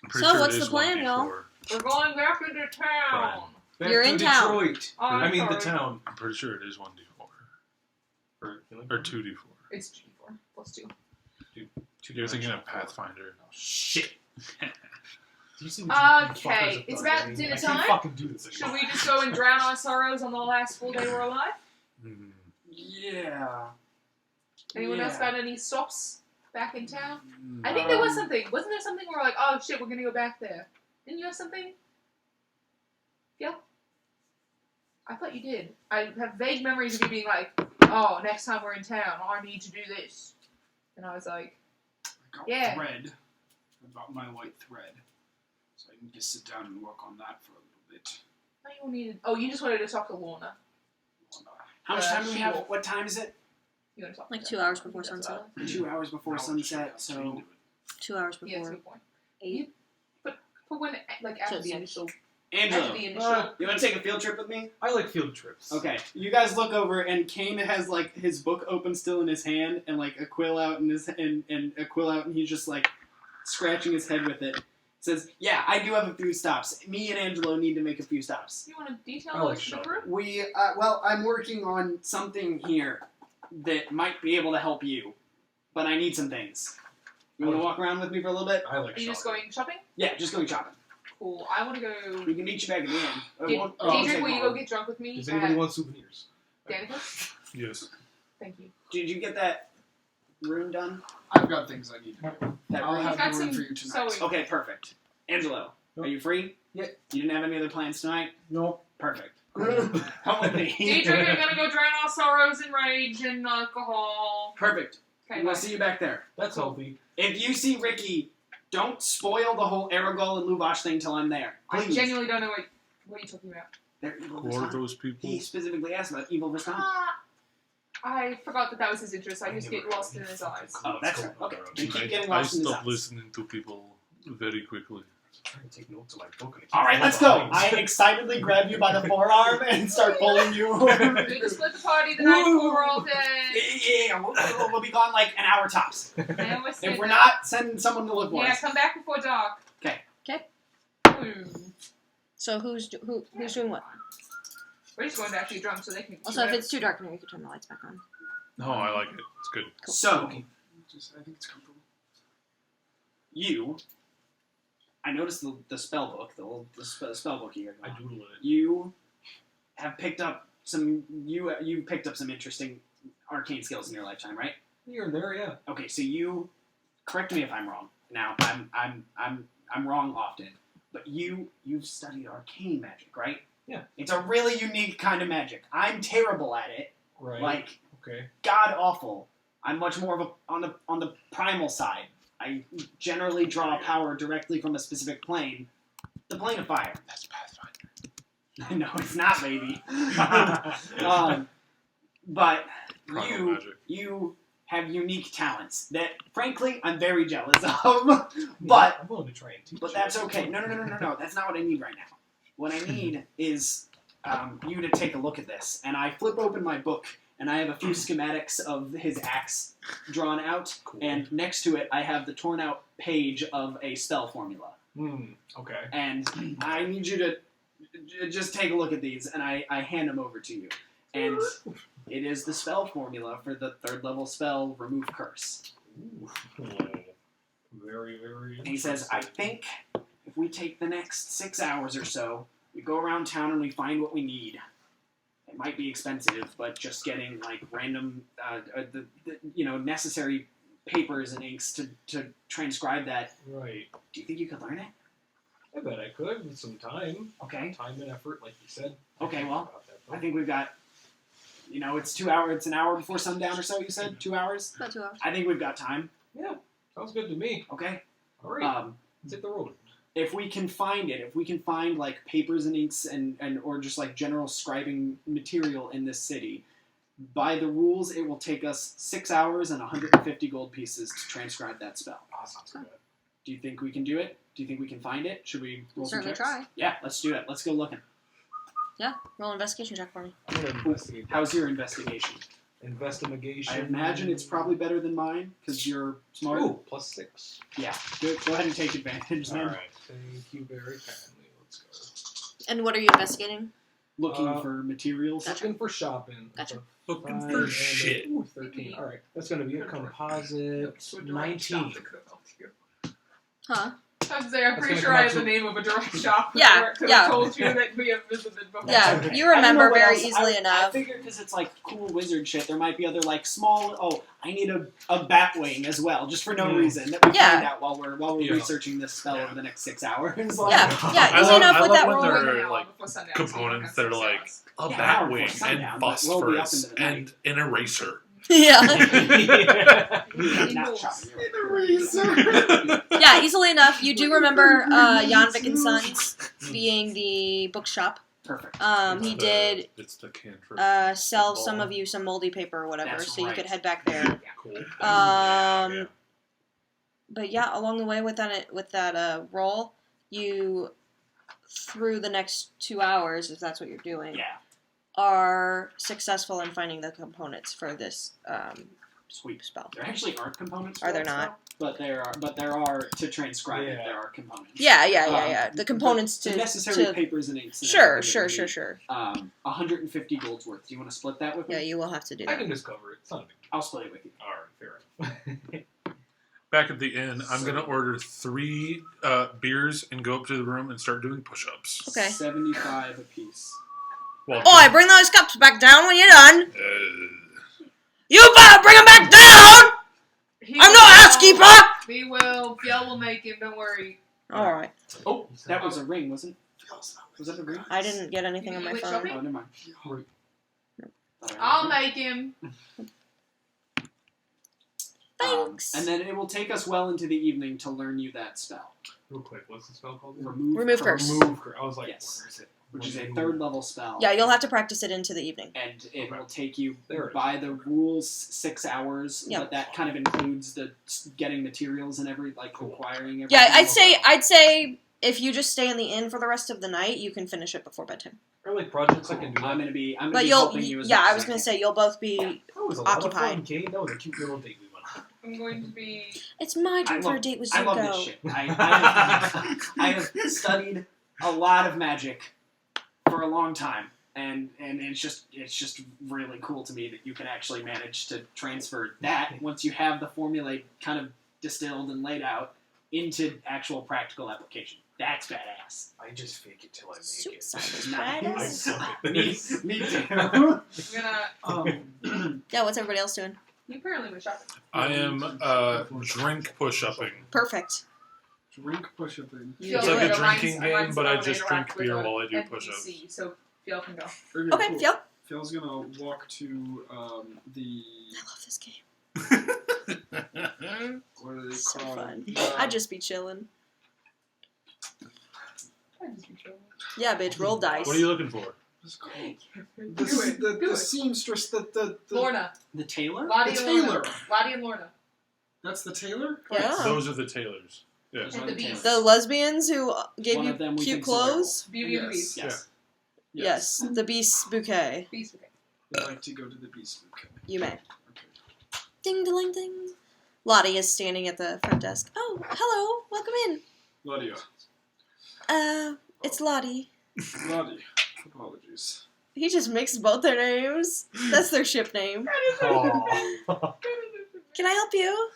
Pretty So, sure what's it the is plan, 1d4. y'all? We're going back into town. Back You're to in town. Detroit. Oh, I'm I mean, the sorry. town. I'm pretty sure it is 1d4 or 2d4. It's G4 plus 2. You're thinking of Pathfinder. Shit. Do you see what you Okay, fuckers have it's done about to me? dinner I can't time. fucking do this Should anymore. we just go and drown our sorrows on the last full day we're alive? Hmm. Yeah. Anyone else Yeah. got any stops back in town? I think there was something. Wasn't there something where we're like, oh shit, we're gonna go back there? Didn't you have something? Yeah. I thought you did. I have vague memories of you being like, oh, next time we're in town, I need to do this. And I was like, I got Yeah. thread. About my white thread. So I can just sit down and work on that for a little bit. oh, you needed. Oh, you just wanted to talk to Lorna. How much time do we she have? will- What time is it? You want to talk Like to 2 them. hours before That's sunset. all. 2 hours before Now sunset, it's so... into it. 2 hours Yeah, that's a before. good point. 8. But when, like, after So the six. initial. Angelo, After the initial. you want to take a field trip with me? I like field trips. Okay. You guys look over, and Kane has, like, his book open still in his hand, and, like, a quill out in his... and a quill out, and he's just, like, scratching his head with it. Says, yeah, I do have a few stops. Me and Angelo need to make a few stops. You want to detail I like those to the shopping. crew? We, well, I'm working on something here that might be able to help you, but I need some things. You want to walk around with me for a little bit? I like Are you just shopping. going shopping? Yeah, just going shopping. Cool. I want to go. We can meet you back at the end. It Did, won't Diedrich, take will you long. go get drunk with me? Does anybody at want souvenirs? Danicus? Yes. Thank you. Did you get that room done? I've got things I need to do. That I'll room? have got the room some for you tonight. sewing. Okay, perfect. Angelo, are you free? Yeah. You didn't have any other plans tonight? No. Perfect. Come with me. Diedrich, I'm gonna go drown our sorrows in rage and alcohol. Perfect. Okay, We'll bye. see you back there. That's healthy. If you see Ricky, don't spoil the whole Aragol and Luvash thing till I'm there. I Please. genuinely don't know what you're talking about. They're evil Who this are time. those people? He specifically asked about evil this time. I forgot that was his interest. I just get lost in his eyes. Oh, that's right. Okay. You keep getting I lost in his stopped eyes. listening to people very quickly. I'm trying to take notes of my book. And All right, let's go. I excitedly grab you by the forearm and start pulling you. We can split the party the night before we're all dead. Yeah, we'll be gone like an hour tops. Yeah, we're If we're not, send someone to look for Yeah, us. come back before dark. 'Kay. 'Kay. Hmm. So who's doing what? We're just going back to get drunk so they can. Also, if it's too dark in here, you can turn the lights back on. No, I like it. It's good. So, I think it's comfortable. I noticed the spell book, the spell book you I got. doodle in it. You have picked up some. You picked up some interesting arcane skills in your lifetime, right? Here and there, yeah. Okay, so you correct me if I'm wrong. Now I'm wrong often, but you've studied arcane magic, right? Yeah. It's a really unique kind of magic. I'm terrible at it, Right. like Okay. god awful. I'm much more of a on the primal side. I generally draw power directly from a specific plane, the plane of fire. That's Pathfinder. No, it's not, baby. But Primal magic. you have unique talents that, frankly, I'm very jealous of. But I'm willing to try and teach But you. that's okay. No. That's not what I need right now. What I need is you to take a look at this. And I flip open my book, and I have a few schematics of his axe drawn out. Cool. And next to it, I have the torn out page of a spell formula. Okay. And I need you to just take a look at these, and I hand them over to you. And it is the spell formula for the 3rd level spell, Remove Curse. Ooh. Very, very. And he says, I think if we take the next 6 hours or so, we go around town and we find what we need. It might be expensive, but just getting like random, necessary papers and inks to transcribe that. Right. Do you think you could learn it? I bet I could with some time. Okay. Time and effort, like you said. Okay, well, About that, though. I think we've got, it's 2 hours. It's an hour before sundown or so. You said 2 hours. About 2 hours. I think we've got time. Yeah. Sounds good to me. Okay. All right. Let's hit the road. If we can find it, if we can find like papers and inks and or just like general scribing material in this city, by the rules, it will take us 6 hours and 150 gold pieces to transcribe that spell. Awesome. Do you think we can do it? Do you think we can find it? Should we roll some Certainly checks? try. Yeah, let's do it. Let's go looking. Yeah. Roll an investigation check for me. I'm gonna investigate. How's your investigation? Investigation. I imagine it's probably better than mine because you're smarter. Ooh, +6. Yeah, go ahead and take advantage then. Alright, thank you very kindly. Let's go. And what are you investigating? Looking for materials. Looking for shopping. Gotcha. Looking Five for and shit. Ooh, 13. Alright, that's going to be a composite 19. Huh? I was there. I'm That's pretty gonna sure come I out have the to- name of a direct shop. Yeah, Could yeah. have told you that we have visited before. Yeah, Okay. you I don't know remember what very else. easily I enough. figured because it's like cool wizard shit, there might be other like small. Oh, I need a bat wing as well, just for no reason that we Yeah. find out while we're Yeah. researching this spell over the next 6 hours. Like, Yeah, I easy love- enough I with love that when roll. they're, like, components that are like a Yeah, bat hour wing before sundown, and but we'll be up phosphorus into the night. and an eraser. Yeah. Not shopping. Yeah, easily enough. You do remember Janvik and Sons being the bookshop. Perfect. He did It's the cantrip. sell some of you some moldy paper or whatever, That's so you right. could head back there. Cool. But yeah, along the way with that roll, you through the next 2 hours, if that's what you're doing, Yeah. are successful in finding the components for this Sweet. spell. There actually aren't components. Are for there that not? spell, but there are to transcribe it. Yeah. There are components. Yeah. The components the to necessary papers and inks. And Sure. everything that we need. 150 gold's worth. Do you want to split that with me? Yeah, you will have to do I that. can discover it. It's not a big I'll split it with you. Alright, fair enough. Back at the inn, I'm gonna order 3 beers and go up to the room and start doing push-ups. Okay. 75 apiece. Well, Oi, bring those cups back down when you're done. You better bring them back down! I'm no housekeeper! We will. Fjell will make him. Don't worry. Alright. Oh, that was a ring, wasn't it? Was that a ring? I didn't get anything on my Which phone. shopping? Oh, never mind. I'll make him. Thanks. And then it will take us well into the evening to learn you that spell. Real quick, what's the spell called? Remove curse. Remove curse. I was like, Yes. where is it? Which is a 3rd level spell. Yeah, you'll have to practice it into the evening. And it Okay. will take you, There it is. by the rules, 6 hours. Yep. But that kind of includes the getting materials and Cool. acquiring everything. Yeah, I'd say if you just stay in the inn for the rest of the night, you can finish it before bedtime. Or like projects I Cool. can do. I'm gonna be But helping you as yeah, much I as was gonna can. say you'll both be. That was a lot of occupied. fun, Kate. That was a cute little date we went on. I'm going to be. It's my turn I for a love- date with I love Zuko. this shit. I have studied a lot of magic for a long time, and it's just really cool to me that you can actually manage to transfer that once you have the formula kind of distilled and laid out into actual practical application. That's badass. I just fake it till I make Soup it. side is Nice. I badass. suck at me, this. me too. I'm gonna. Yeah, what's everybody else doing? You apparently went shopping. I am drink push-upping. Perfect. Drink push-upping. You It's do like it. a drinking game, Mine's but I going to just drink interact with beer a while I do NPC, push-ups. So Fjell can go. Okay, cool. Phil. Phil's gonna walk to the I love this game. what are they So called? fun. Uh, I'd just be chilling. I'd just be chilling. Yeah, bitch, roll dice. What are you looking for? what's it called? Do The, it. the, Do the it. seamstress, the Lorna. The tailor? Lottie The and Lorna. tailor. Lottie and Lorna. That's the tailor? Yeah. Those are the tailors. Yeah. Those And are the the beast. tailors. The lesbians who gave One you of them we cute think's a werewolf. clothes? Beauty and the Yes. Beast. Yes. Yes. The beast's bouquet. Beast. Okay. We'd like to go to the beast bouquet. You may. Okay. Ding, ding, ding. Lottie is standing at the front desk. Oh, hello. Welcome in. Ladia. It's Lottie. Lottie. Apologies. He just mixed both their names. That's their ship name. Aw. Can I help you?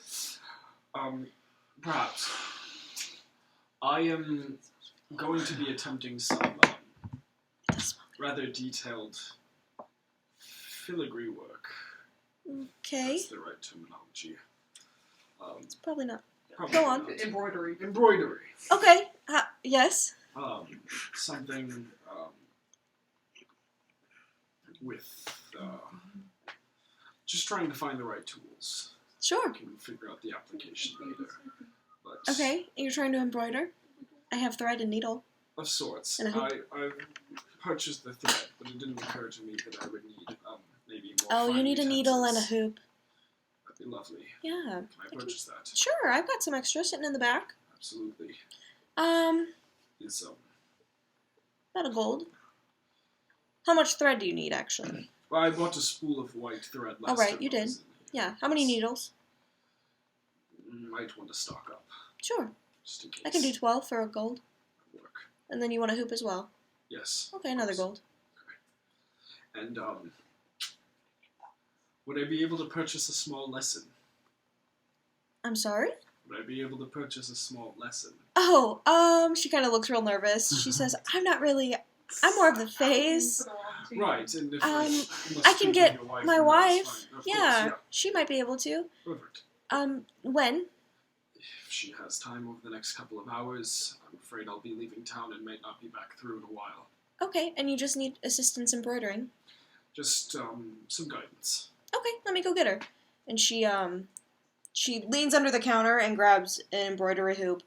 Perhaps. I am going to be attempting some rather detailed filigree work. Okay. That's the right terminology. It's probably not. Probably Go on. not. Embroidery. Embroidery. Okay. Yes. Something with just trying to find the right tools. Sure. I can figure out the application later. But Okay. You're trying to embroider? I have thread and needle. of sorts. And a hoop. I've purchased the thread, but it didn't occur to me that I would need maybe more. Oh, you fine need a needle and a utensils. hoop. That'd be lovely. Yeah. Can I purchase that? Sure. I've got some extra sitting in the back. Absolutely. Is About a gold. How much thread do you need, actually? Well, I bought a spool of white thread last Oh, right, time you I did. was in here. Yeah. How many needles? Might want to stock up, Sure. just in case. I can do 12 for a gold. Work. And then you want a hoop as well. Yes. Okay, of another course. gold. And, would I be able to purchase a small lesson? I'm sorry? Would I be able to purchase a small lesson? Oh, she kind of looks real nervous. She says, I'm more of the phase. Right, and if I can get my wife. Fine. Of course, Yeah, she might be able to. Perfect. When? If she has time over the next couple of hours, I'm afraid I'll be leaving town and might not be back through in a while. Okay, and you just need assistance embroidering. Just, some guidance. Okay, let me go get her. And she leans under the counter and grabs an embroidery hoop.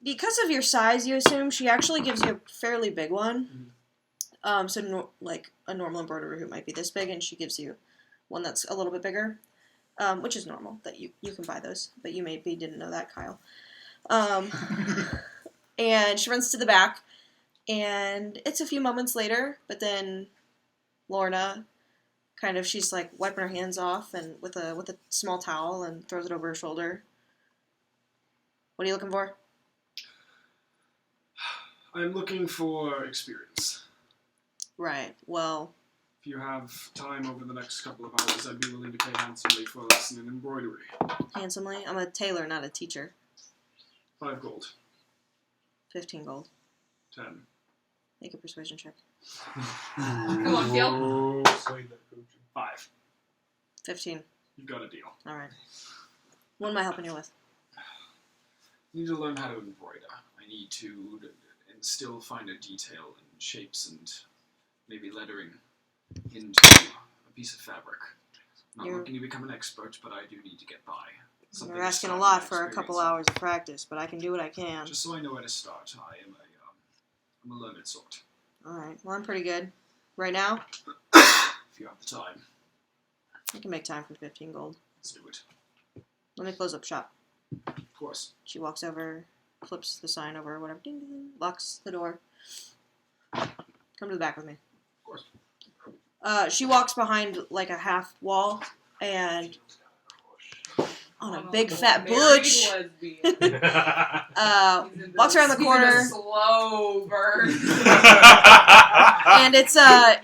Because of your size, you assume, she actually gives you a fairly big one. Like a normal embroidery hoop might be this big, and she gives you one that's a little bit bigger, which is normal, that you can buy those. But you maybe didn't know that, Kyle. And she runs to the back, and it's a few moments later, but then Lorna she's like wiping her hands off and with a small towel and throws it over her shoulder. What are you looking for? I'm looking for experience. Right. Well, If you have time over the next couple of hours, I'd be willing to pay handsomely for a lesson in embroidery. handsomely. I'm a tailor, not a teacher. 5 gold. 15 gold. 10. Make a persuasion check. Come on, Gil. 5. 15. You've got a deal. All right. What am I helping you with? I need to learn how to embroider. I need to instill finer detail and shapes and maybe lettering into a piece of fabric. Not looking to become an expert, but I do need to get by. Something You're to asking a start lot my for a couple experience hours of practice, but I can do what I can. Just so I know where to start. I'm a learned sort. All right. Well, I'm pretty good. Right now, If you have the time, I can make time for 15 gold. let's do it. Let me close up shop. Of course. She walks over, flips the sign over, whatever, ding, ding, ding, locks the door. Come to the back with me. Of course. She walks behind like a half wall and on a big fat butch. Walks around the corner. Slow burn. And it's a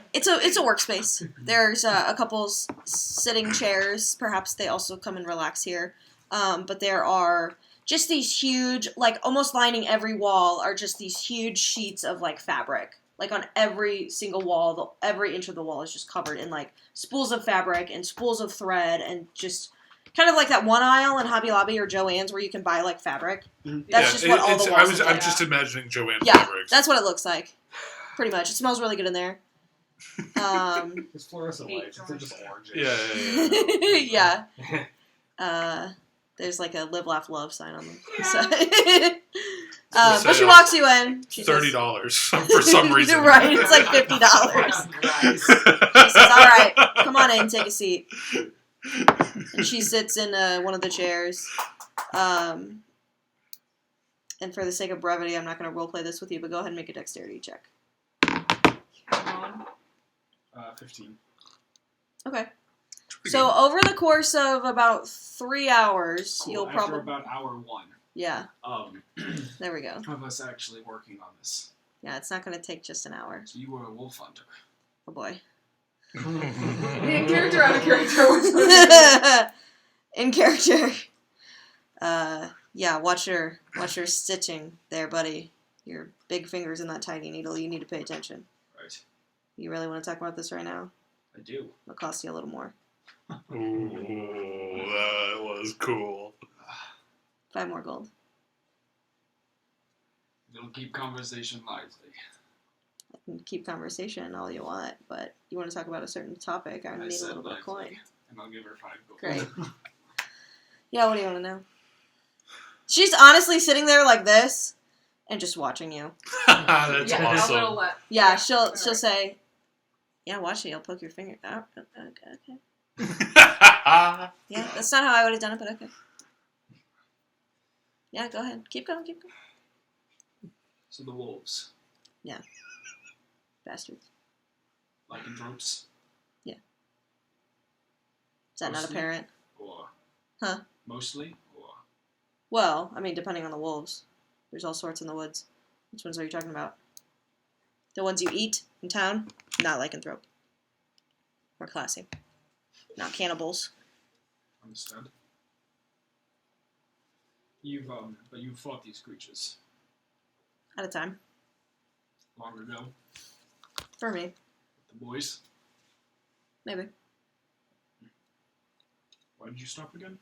workspace. There's a couple sitting chairs. Perhaps they also come and relax here. But there are just these huge, like almost lining every wall are just these huge sheets of like fabric. Like on every single wall, every inch of the wall is just covered in like spools of fabric and spools of thread and just kind of like that one aisle in Hobby Lobby or Joann's where you can buy like fabric. That's just what all the walls look like. I'm just imagining Joanne Yeah, fabrics. that's what it looks like. Pretty much. It smells really good in there. It's fluorescent lights. It's just orange. Yeah. Yeah. There's like a live, laugh, love sign on them. Yeah. So, but she walks you in. She $30 for some reason. Right, it's like $50. She says, all right, come on in, take a seat. And she sits in one of the chairs. And for the sake of brevity, I'm not going to roleplay this with you, but go ahead and make a dexterity check. 15. Okay. So over the course of about 3 hours, Cool. you'll After probably... about hour 1. Yeah, there we go. Of us actually working on this. Yeah, it's not going to take just an hour. So you were a wolf hunter. Oh boy. In character, out of character. In character. Yeah, watch your stitching there, buddy. Your big fingers in that tiny needle. You need to pay attention. Right. You really want to talk about this right now? I do. It'll cost you a little more. Ooh, that was cool. 5 more gold. It'll keep conversation lively. I can keep conversation all you want, but you want to talk about a certain topic, I need a said little bit of coin. lively, and I'll give her 5 gold. Great. Yeah, what do you want to know? She's honestly sitting there like this and just watching you. That's Yeah, awesome. a little let. Yeah, she'll Alright. say, "Yeah, watch it. I'll poke your finger." Oh, okay. Yeah, that's not how I would have done it, but okay. Yeah, go ahead. Keep going. So the wolves. Bastards. Lycanthropes. Is that not Mostly? apparent? Or Huh? mostly? Or Well, I mean, depending on the wolves. There's all sorts in the woods. Which ones are you talking about? The ones you eat in town? Not lycanthrope. More classy. Not cannibals. understand? But you've fought these creatures At a time. long ago. For me. The boys. Maybe. Why did you stop again?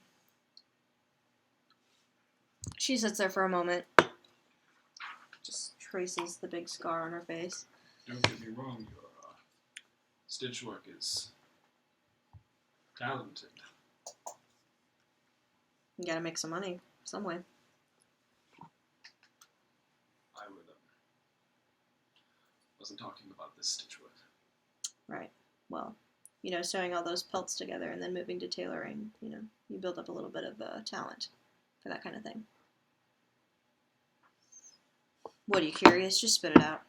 She sits there for a moment. Just traces the big scar on her face. Don't get me wrong, your stitch work is talented. You gotta make some money. Some way. I wasn't talking about this stitch work. Right. Well, sewing all those pelts together and then moving to tailoring, you build up a little bit of talent for that kind of thing. What, are you curious? Just spit it out.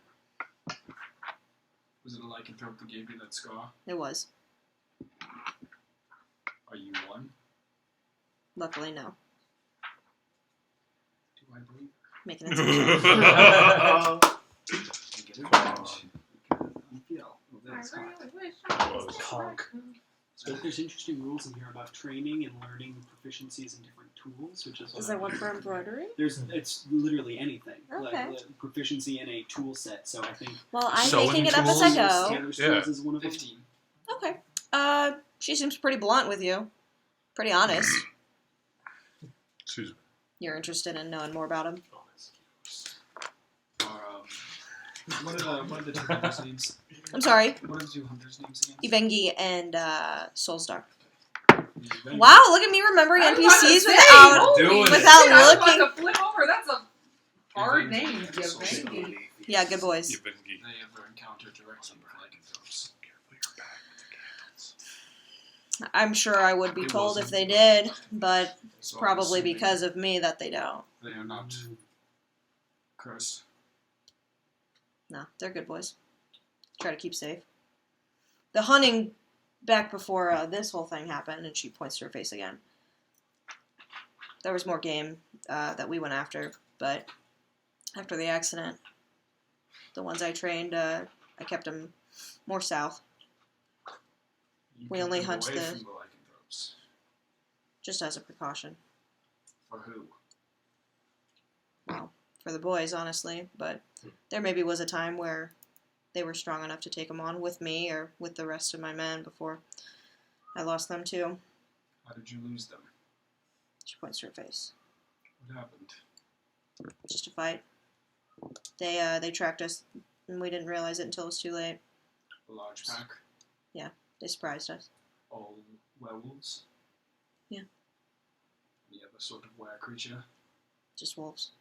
Was it a lycanthrope that gave you that scar? It was. Are you one? Luckily, no. Do I believe? Make an inception. Get advantage. Feel I this really wish Conk. So there's interesting rules in here about training and learning proficiencies in different tools, which is. Is there one for embroidery? It's literally anything. Okay. Like proficiency in a tool set. So I think. Well, I'm Sewing making it up as I tools? go. Scanner's Yeah. tools is one of them. 15. Okay. She seems pretty blunt with you. Pretty honest. Excuse me. You're interested in knowing more about him? Or, what are the two hunters' names? I'm sorry. What are the two hunters' names again? Ivengi and Soulstar. Ivengi. Wow, look at me remembering I was about to NPCs say, without holy Doing it. shit, without I was looking. about to flip over. That's a hard name. Ivengi. Ivengi. Yeah, good boys. You've been geek. They ever encountered directly with lycanthropes? I'm sure I would be It told if wasn't. they did, but it's So I'm probably assuming because of me that they don't. they are not cursed. No, they're good boys. Try to keep safe. The hunting back before this whole thing happened, and she points to her face again. There was more game that we went after, but after the accident, the ones I trained, I kept them more south, You We keep only them hunt away the- from the lycanthropes. just as a precaution. For who? Well, for the boys, honestly, but there maybe was a time where they were strong enough to take them on with me or with the rest of my men before I lost them too. How did you lose them? She points to her face. What happened? Just a fight. They tracked us, and we didn't realize it until it was too late. A large pack? They surprised us. All werewolves? Yeah. Any other sort of were creature? Just wolves.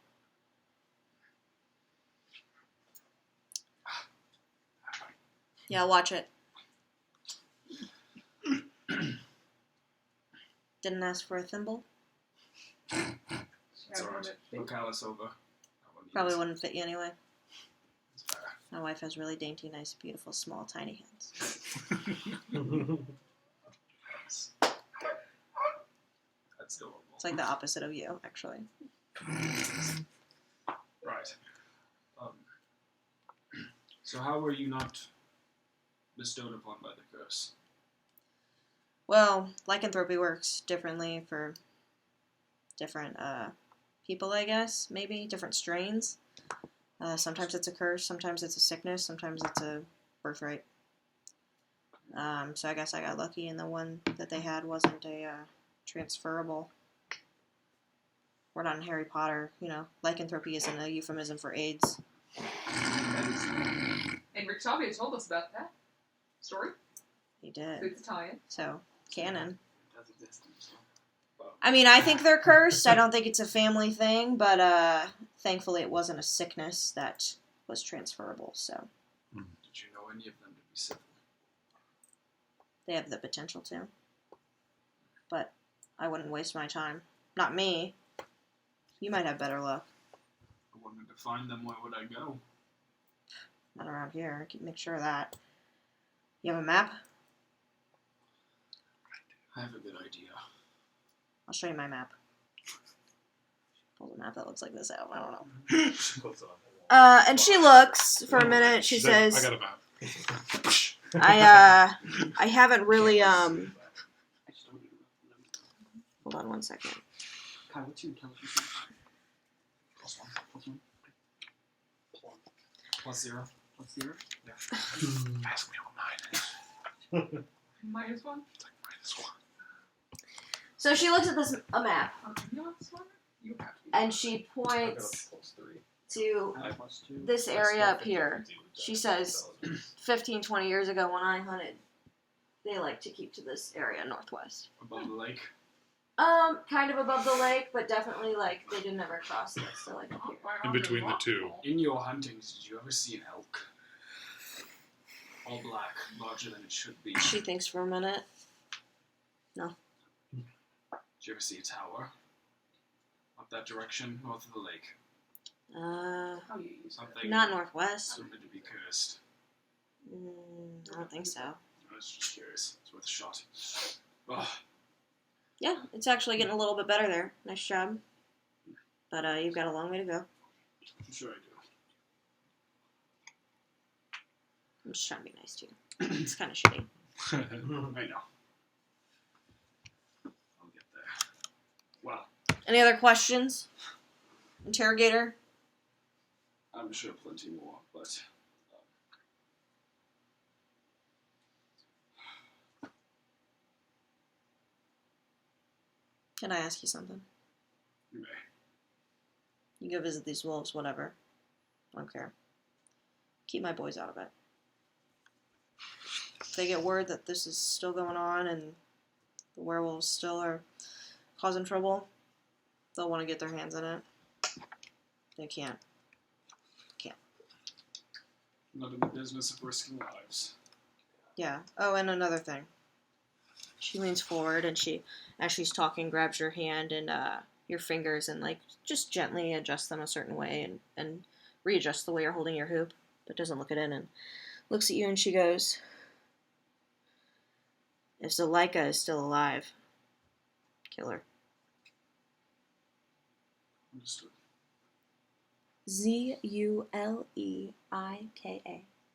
Yeah, watch it. Didn't ask for a thimble. It's alright. Look Alice over. That one Probably needs- wouldn't fit you anyway. It's fair. My wife has really dainty, nice, beautiful, small, tiny hands. That's adorable. It's like the opposite of you, actually. Right. So how were you not bestowed upon by the curse? Well, lycanthropy works differently for different people, I guess, maybe. Different strains. Sometimes it's a curse, sometimes it's a sickness, sometimes it's a birthright. So I guess I got lucky, and the one that they had wasn't a transferable. We're not in Harry Potter, lycanthropy isn't a euphemism for AIDS. And Rick Chavia told us about that story. He did. It's Italian. So, canon. It does exist in this world. I mean, I think they're cursed. I don't think it's a family thing, but thankfully it wasn't a sickness that was transferable, so Did you know any of them to be civil? they have the potential to. But I wouldn't waste my time. Not me. You might have better luck. I wanted to find them. Where would I go? Not around here. Make sure of that. You have a map? I have a good idea. I'll show you my map. Pull a map that looks like this out. I don't know. She puts it on the wall. And she looks for a minute. She said, says, I got a map. I haven't really, I just don't even know. hold on one second. Kai, what's your intelligence? +1. +1? +0. +0? Ask me what mine is. -1. It's like -1. So she looks at a map, Okay, you want this one? You have to. and she I got a points +3. to I have +2. this area up here. She says, 15, 20 years ago when I hunted, they like to keep to this area northwest. Above the lake. Kind of above the lake, but definitely like they didn't ever cross this, so like up here. In between the two. In your huntings, did you ever see an elk? All black, larger than it should be. She thinks for a minute. Did you ever see a tower? Up that direction, north of the lake. How you use it. Something Not northwest. something to be cursed. I don't think so. I was just curious. It's worth a shot. Oh, Yeah, it's actually getting a little bit better there. Nice job. But you've got a long way to go. I'm sure I do. I'm just trying to be nice to you. It's kind of shitty. I know. I'll get there. Well, Any other questions? Interrogator? I'm sure plenty more, but Can I ask you something? you may. You go visit these wolves, whatever. I don't care. Keep my boys out of it. If they get word that this is still going on and the werewolves still are causing trouble, they'll want to get their hands in it. They can't. I'm not in the business of risking lives. Yeah. Oh, and another thing. She leans forward and she, as she's talking, grabs your hand and your fingers and like just gently adjusts them a certain way and readjusts the way you're holding your hoop, but doesn't look at it and looks at you and she goes, "If Zuleika is still alive, kill her." Understood. Zuleika.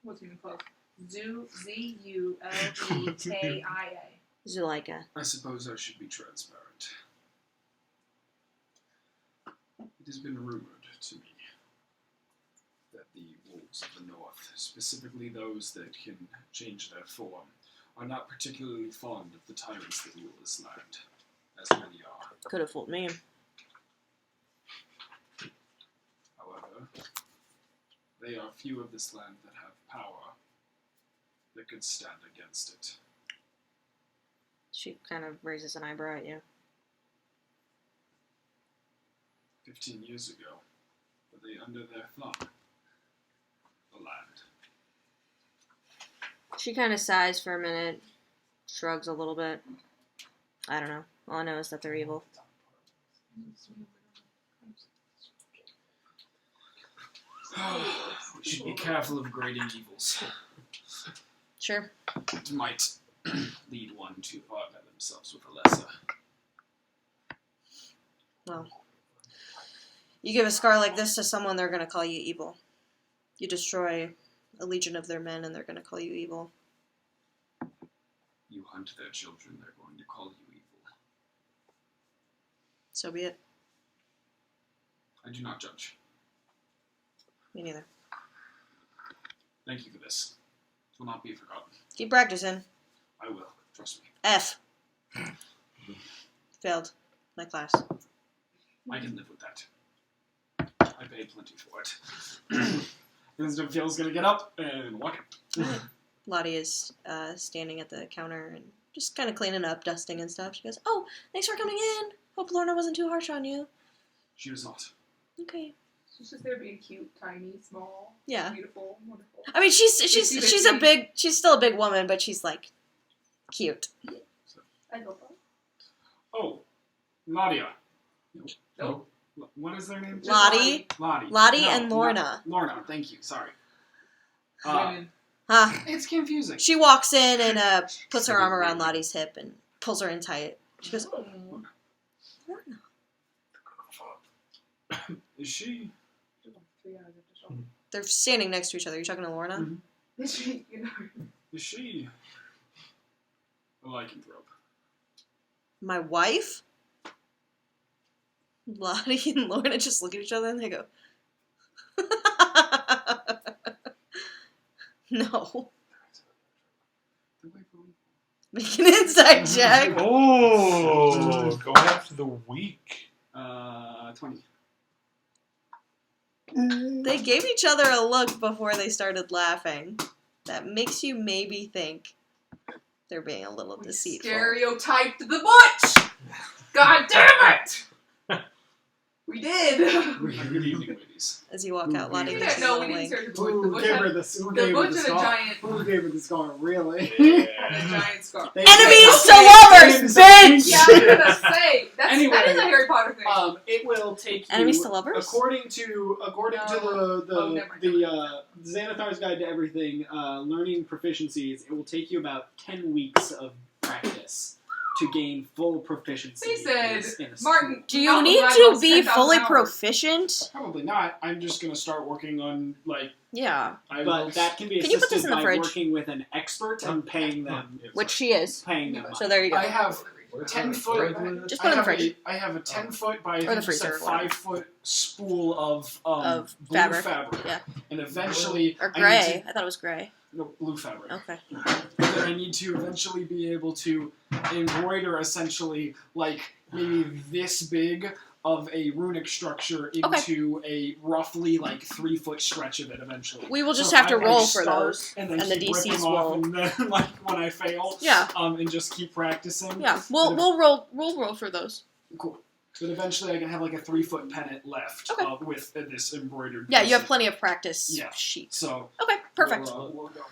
What's even close? Zuleka. Zuleika. I suppose I should be transparent. It has been rumored to me that the wolves of the north, specifically those that can change their form, are not particularly fond of the tyrants that rule this land, as many are. Could have fooled me. However, they are few of this land that have power that could stand against it. She kind of raises an eyebrow at you. 15 years ago, were they under their thumb? The land. She kind of sighs for a minute, shrugs a little bit. I don't know. All I know is that they're evil. We should be careful of grading evils. Sure. It might lead one to partner themselves with a lesser. Well, you give a scar like this to someone, they're going to call you evil. You destroy a legion of their men, and they're going to call you evil. You hunt their children, they're going to call you evil. So be it. I do not judge. Me neither. Thank you for this. It will not be forgotten. Keep practicing. I will. Trust me. F. Failed my class. I can live with that. I paid plenty for it. Instant feels gonna get up and walk it. Lottie is standing at the counter and just kind of cleaning up, dusting and stuff. She goes, "Oh, thanks for coming in. Hope Lorna wasn't too harsh on you." She was not. Okay. She's just there being cute, tiny, small, Yeah. beautiful, wonderful. I mean, she's Itsy-bitsy. she's still a big woman, but she's like cute. I love that. Oh, Nadia. Nope. What is their name? Lottie. Lottie. Lottie No, and Lorna. not Lorna, thank you. Sorry. Women. Huh. It's confusing. She walks in and puts her arm around Lottie's hip and Pulls her in tight. She goes, Mm. Is she? 3 hours after show. they're standing next to each other. You're talking to Lorna? Mhm. Is she, Is she a lycanthrope? My wife? Lottie and Lorna just look at each other and they go, no. Make an insight check. Oh, going after the weak. 20. They gave each other a look before they started laughing. That makes you maybe think they're being a little we deceitful. stereotyped the butch! God damn it! We did! Good evening, ladies. As you walk out, Lottie We gives didn't, you no, a we didn't wink. stereotype the butch. Who The butch gave had, her this? Who the gave her butch the had a scar? giant, Who gave her the scar? Really? had a giant scar. They- Enemies they- to lovers, bitch! Yeah, I was gonna say, Anyway, that is a Harry Potter thing. It will take you. Enemies to lovers? According to No. the Xanathar's Guide to Everything, learning proficiencies, it will take you about 10 weeks of practice to gain full proficiency. They said, in a Martin, Do you Malcolm need to Gladwell's be 10,000 fully hours. proficient? Probably not. I'm just gonna start working on Yeah. I But will- that can be Can you put this assisted in the by fridge? working with an expert and paying them. Which she is. Paying them. So there you go. I have 10 foot. Just put it in the fridge. I have a 10 foot by I Or the think you said freezer, whatever. 5 foot spool of Of blue fabric. Yeah. And eventually Or I need gray. I thought it was gray. no, blue fabric. Okay. Then I need to eventually be able to embroider essentially like maybe this big of a runic structure into a roughly 3 foot stretch of it eventually. We will just So have to I roll for start those. and, then and the keep ripping DCs off will- and then when I fail, Yeah. and just keep practicing. Yeah. But We'll roll for those. Cool. But eventually I can have a 3 foot pennant left Okay. with this embroidered. Yeah, you have piece. plenty of practice Yeah. sheets. So Okay, perfect. We'll go with that.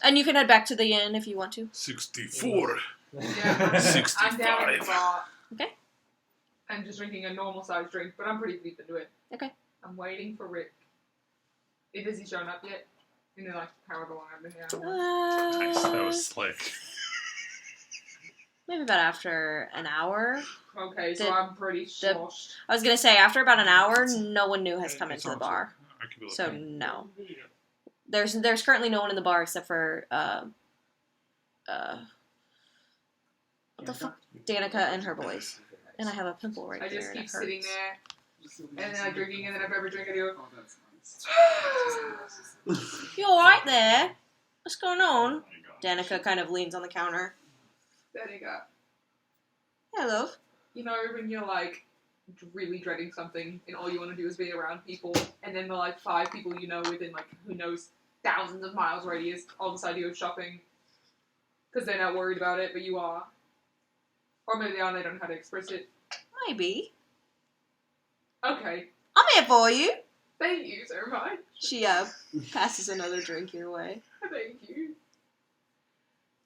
And you can head back to the inn if you want to. 64. Yeah, 65. I'm down at the bar. Okay. I'm just drinking a normal sized drink, but I'm pretty deep into it. Okay. I'm waiting for Rick. Has he shown up yet? In however long I've been here. Nice. That was slick. Maybe about after an hour. Okay, so The- I'm pretty sloshed. I was gonna say after about an hour, no one new has come into the bar. I could be So looking. no. There's currently no one in the bar except for what the fuck? Danica and her boys. And I have a pimple right I there. just and keep it sitting hurts. there, and then I'm drinking, and then if I ever drink, I do. Oh, that's nice. You alright there? What's going on? Oh my gosh. Danica kind of leans on the counter. There you go. Hello. You know, when you're really dreading something, and all you want to do is be around people, and then the 5 people you know within who knows thousands of miles radius all decide to go shopping because they're not worried about it, but you are. Or maybe they are and they don't know how to express it. Maybe. Okay, I'm here for you. thank you so much. She passes another drink your way. Thank you.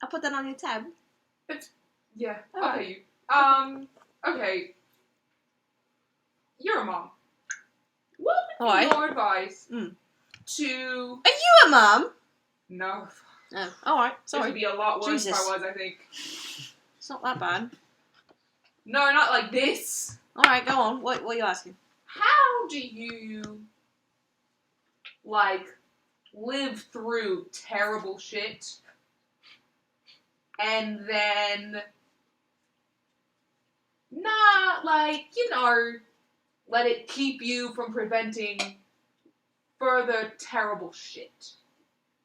I'll put that on your tab. Yeah, Alright. okay. Okay. You're a mom. What would be Alright. your advice Mm. to... Are you a mum? No. Oh, alright. It would Sorry. be a lot worse if Jesus. I was, I think. It's not that bad. No, not like this. Alright, go on. What are you asking? How do you, live through terrible shit and then not, let it keep you from preventing further terrible shit?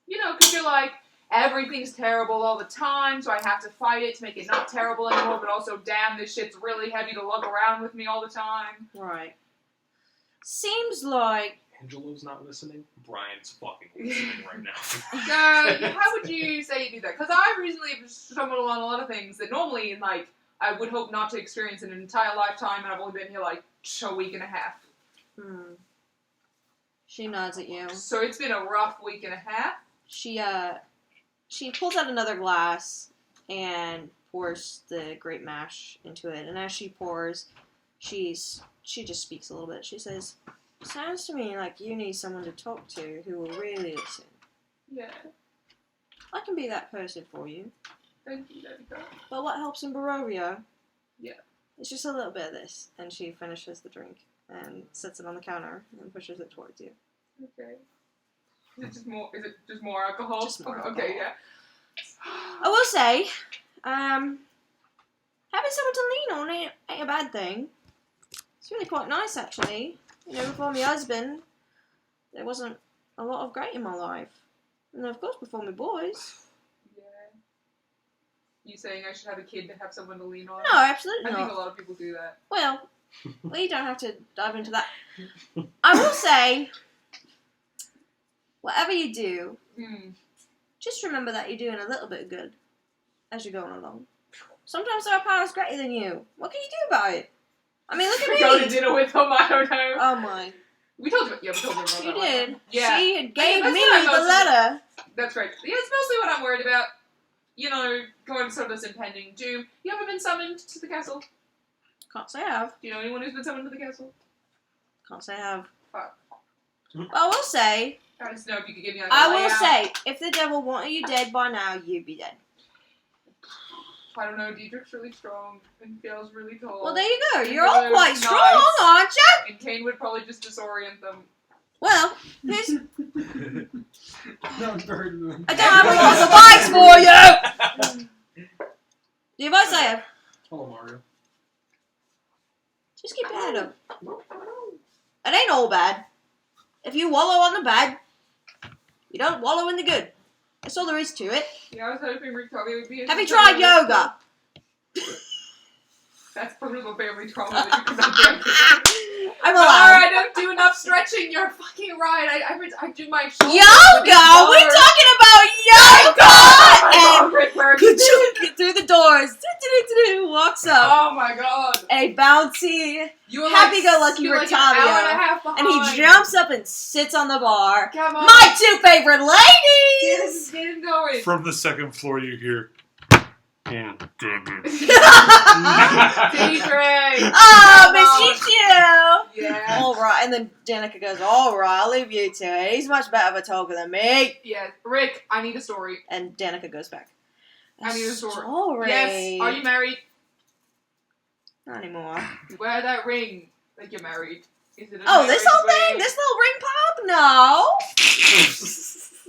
Because you're everything's terrible all the time, so I have to fight it to make it not terrible anymore, but also, damn, this shit's really heavy to lug around with me all the time. Right. Seems like Angelo's not listening. Brian's fucking listening right now. How would you say you do that? Because I recently have stumbled along a lot of things that normally, I would hope not to experience in an entire lifetime, and I've only been here, a week and a half. She nods at you. So it's been a rough week and a half. She pulls out another glass and pours the grape mash into it. And as she pours, she just speaks a little bit. She says, "Sounds to me like you need someone to talk to who will really listen. Yeah. I can be that person for you." Thank you, Danica. But what helps in Barovia? Yeah. It's just a little bit of this. And she finishes the drink and sets it on the counter and pushes it towards you. Okay. Is it just more alcohol? Just more Okay, alcohol. yeah. I will say, having someone to lean on ain't a bad thing. It's really quite nice, actually. You know, before my husband, there wasn't a lot of great in my life. And of course, before my boys. Yeah. You saying I should have a kid to have someone to lean on? No, absolutely I think a not. lot of people do that. Well, we don't have to dive into that. I will say, whatever you do, just remember that you're doing a little bit of good as you're going along. Sometimes our power's greater than you. What can you do about it? I mean, look at me. Go to dinner with them, I don't know. Oh my. We told you about that. You did. Yeah. She had gave that's me what I'm the mostly- letter. That's right. Yeah, it's mostly what I'm worried about. You know, going sort of this impending doom. You ever been summoned to the castle? Can't say I have. Do you know anyone who's been summoned to the castle? Can't say I have. Fuck. But I will say, I just know if you could give me like I a will layout. say, if the devil wanted you dead by now, you'd be dead. I don't know, Diedrich's really strong and feels really tall. Well, there you go. And You're all really quite nice. strong, aren't you? And Kane would probably just disorient them. Well, here's... No, burn. I don't have a lot of advice for you! The advice I have, Hello, Mario. just keep your head up. It ain't all bad. If you wallow on the bad, you don't wallow in the good. That's all there is to it. Yeah, I was hoping Rickovi would be. Have you tried yoga? That's part of a family trauma that you cannot break. I'm Laura, allowed. I don't do enough stretching. You're fucking right. I do my shoulders. Yoga? We're talking about yoga! Oh, And Rick, where have you been? get through the doors. Walks up. Oh my god. A bouncy, You were happy-go-lucky you're like an Rictavio. hour and a half and he behind. jumps up and sits on the bar. Come on. My two favorite ladies! Get him going. From the second floor, you hear. Oh, damn it. Deidre. Oh, Miss you! Yeah. All right, and then Danica goes, all right, I'll leave you to it. He's much better of a talker than me. Yeah. Rick, I need a story. And Danica goes back. I need a story. Story. Yes. Are you married? Not anymore. You wear that ring like you're married. Is it a Oh, this marriage whole thing? ring? This little ring pop? No.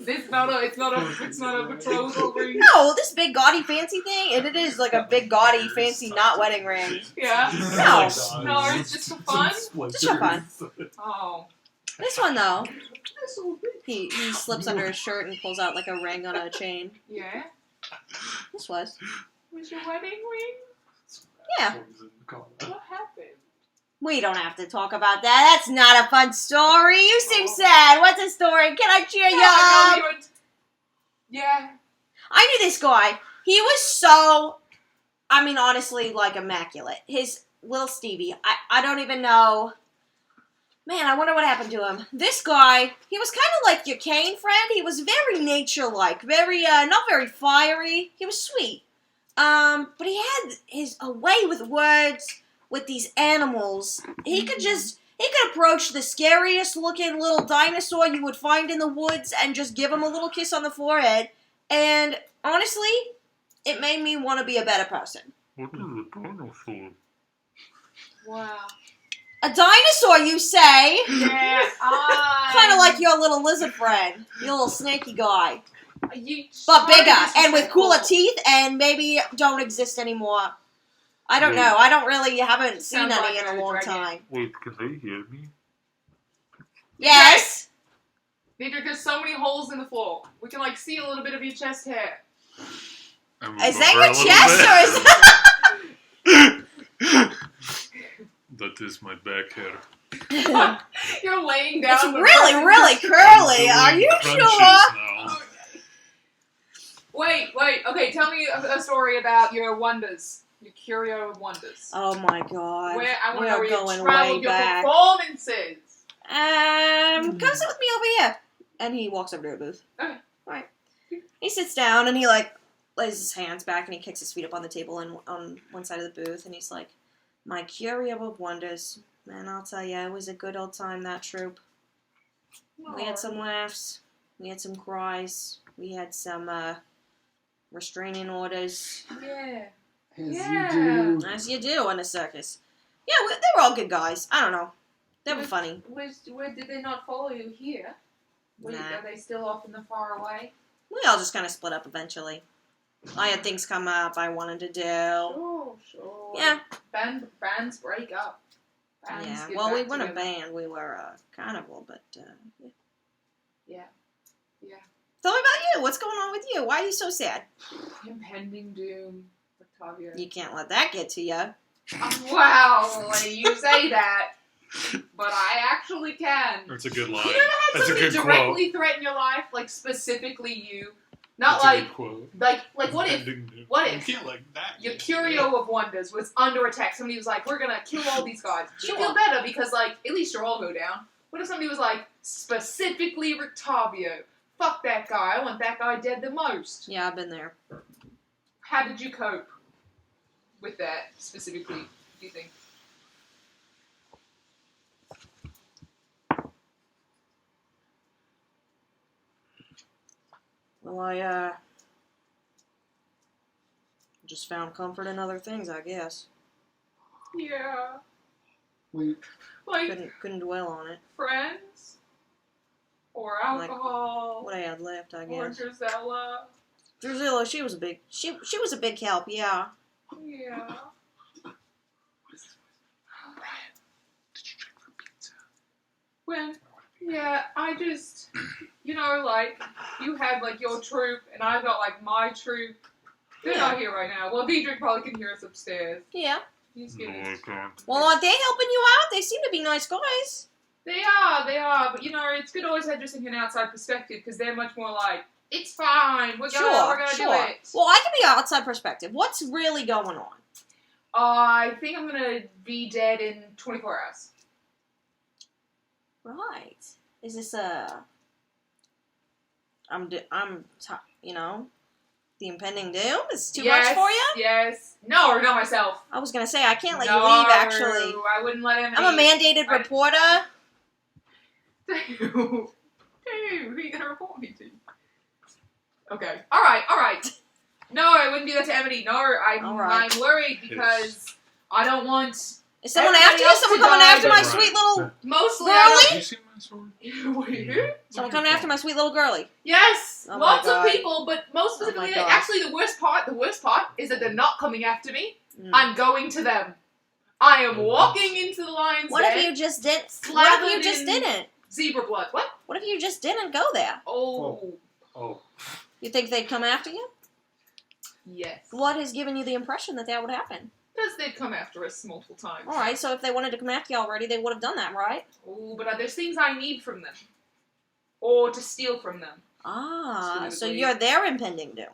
It's not a betrothal ring. No, this big gaudy fancy thing, and it is like a big gaudy fancy not wedding ring. Yeah. No. No, it's just for fun. Just for fun. Oh. This one though, he slips under his shirt and pulls out like a ring on a chain. Yeah. This was. Was your wedding ring? Yeah. What happened? We don't have to talk about that. That's not a fun story. You seem sad. What's the story? Can I cheer you up? Yeah. I knew this guy. He was so, I mean, honestly, like immaculate. His little Stevie. I don't even know. Man, I wonder what happened to him. This guy, he was kind of like your Kane friend. He was very nature-like, very, not very fiery. He was sweet. But he had a way with words with these animals. He could approach the scariest looking little dinosaur you would find in the woods and just give him a little kiss on the forehead. And honestly, it made me want to be a better person. What is a dinosaur? Wow. A dinosaur, you say? Yeah. Kind of like your little lizard friend, your little snaky guy. You But bigger, this is and with so cooler cool. teeth, and maybe don't exist anymore. I don't know. I haven't seen Sounds any like in a a long dragon. time. Wait, can they hear me? Yes? Deidre, there's so many holes in the floor. We can like see a little bit of your chest hair. Is that your chest, or is That is my back hair. You're laying down. It's with really, her. really curly. Are you Crunches sure? now. Wait. Okay, tell me a story about your wonders. Your curio wonders. Oh my god. Where I want to We know are where you going traveled way your back. performances. Come sit with me over here. And he walks over to a booth. Okay. Alright. He sits down and he like lays his hands back and he kicks his feet up on the table and on one side of the booth and he's like, my curio of wonders. Man, I'll tell you, it was a good old time, that troupe. We had some laughs. We had some cries. We had some restraining orders. Yeah. As Yeah. you do. As you do in a circus. Yeah, they were all good guys. I don't know. They were funny. Where did they not follow you here? Nah. Are they still off in the far away? We all just kind of split up eventually. I had things come up I wanted to do. Sure. Yeah. Bands break up. Bands Yeah. get Well, we back weren't a together. band. We were a carnival, but yeah. Yeah. Tell me about you. What's going on with you? Why are you so sad? Impending doom, Octavio. You can't let that get to you. Wow, you say that, but I actually can. That's a good line. You ever had That's a somebody good quote. directly threaten your life, like specifically you? Not That's a like, good quote. like what if Ending doom. what You if can't like that. your curio of wonders was under attack? Somebody was like, "We're gonna kill all these guys." You feel Sure. better because, like, at least you'll all go down. What if somebody was like, specifically Octavio? Fuck that guy. I want that guy dead the most. Yeah, I've been there. How did you cope with that specifically? Do you think? Well, I just found comfort in other things, I guess. Yeah. We Like Couldn't dwell on it. friends? Or Like, alcohol? What I had left, I or guess. Drusilla? Drusilla, she was a big help. Yeah. Yeah. Did you check for pizza? When, yeah, I just, like, you had, like, your troop, and I got, like, my troop. They're Yeah. not here right now. Well, Diedrich probably can hear us upstairs. Yeah. He's No, getting... I can't. Well, aren't they helping you out? They seem to be nice guys. They are, but, it's good always have just like an outside perspective, because they're much more like, it's fine, we're gonna do it. Well, I can be outside perspective. What's really going on? I think I'm gonna be dead in 24 hours. Right. Is this the impending doom is too much for you? Yes. No, or not myself. I was gonna say I can't let No, you leave. Actually, I wouldn't let him. I'm a mandated reporter. Dude, who are you gonna report me to? Okay. All right. No, I wouldn't do that to Emily. No, All right. I'm worried because I don't want. Is someone Everybody after you? else Someone to coming die. after my Right. sweet little Mostly, Girly? Have you seen my sword? Wait, who? someone coming after my sweet little girly? Yes, Oh my lots of God. people, but most Oh my specifically, God. actually, the worst part is that they're not coming after me. Mm. I'm going to them. I am walking into the lion's What if den. you just did? What if Slathered you just in- didn't? Zebra blood. What? What if you just didn't go there? Oh, Oh. You think they'd come after you? yes. What has given you the impression that would happen? Because they've come after us multiple times. All right, so if they wanted to come after you already, they would have done that, right? Oh, but there's things I need from them. Or to steal from them. Ah, so Specifically- you're their impending doom.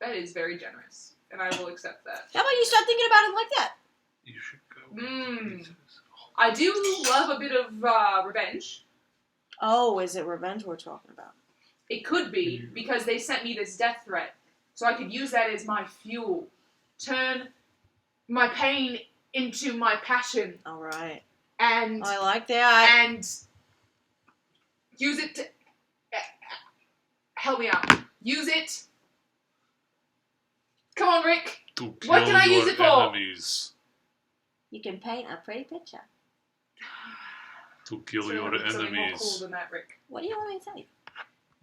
That is very generous. And I will accept that. How about you start thinking about it like that? You should go. Mm. Pizzas. I do love a bit of revenge. Oh, is it revenge we're talking about? It could be, because they sent me this death threat. So I could use that as my fuel. Turn my pain into my passion. All right. And I like that. and use it to help me out. Use it. Come on, Rick. To kill What can I your use it for? enemies. You can paint a pretty picture. To kill So your something more cool enemies. than that, Rick. What do you want me to tell you?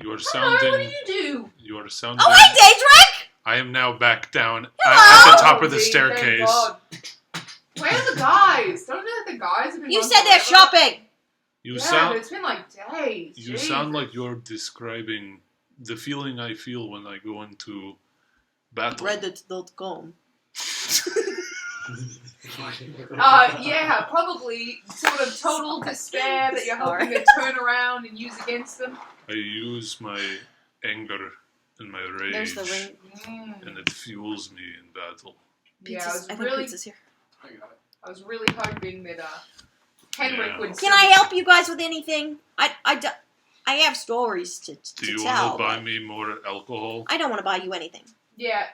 You are I don't know, sounding. what do you do? You are sounding. Oh, hey, Daedric! I am now back down at Hello? the top of the Oh, thank staircase. God. Where are the guys? Don't know that the guys have been You gone said they're forever. shopping. You Yeah, but sound. it's been like days. You Jeez. sound like you're describing the feeling I feel when I go into battle. Reddit.com. Yeah, probably sort of total despair that you're hoping to turn around and use against them. I use my anger and my rage, There's the ring. and it fuels me in battle. Yeah, I think pizza's here. I was really hoping that Henrik Yeah. would. Can I help you guys with anything? I have stories to Do you tell. want to buy but me more alcohol? I don't want to buy you anything. Yeah.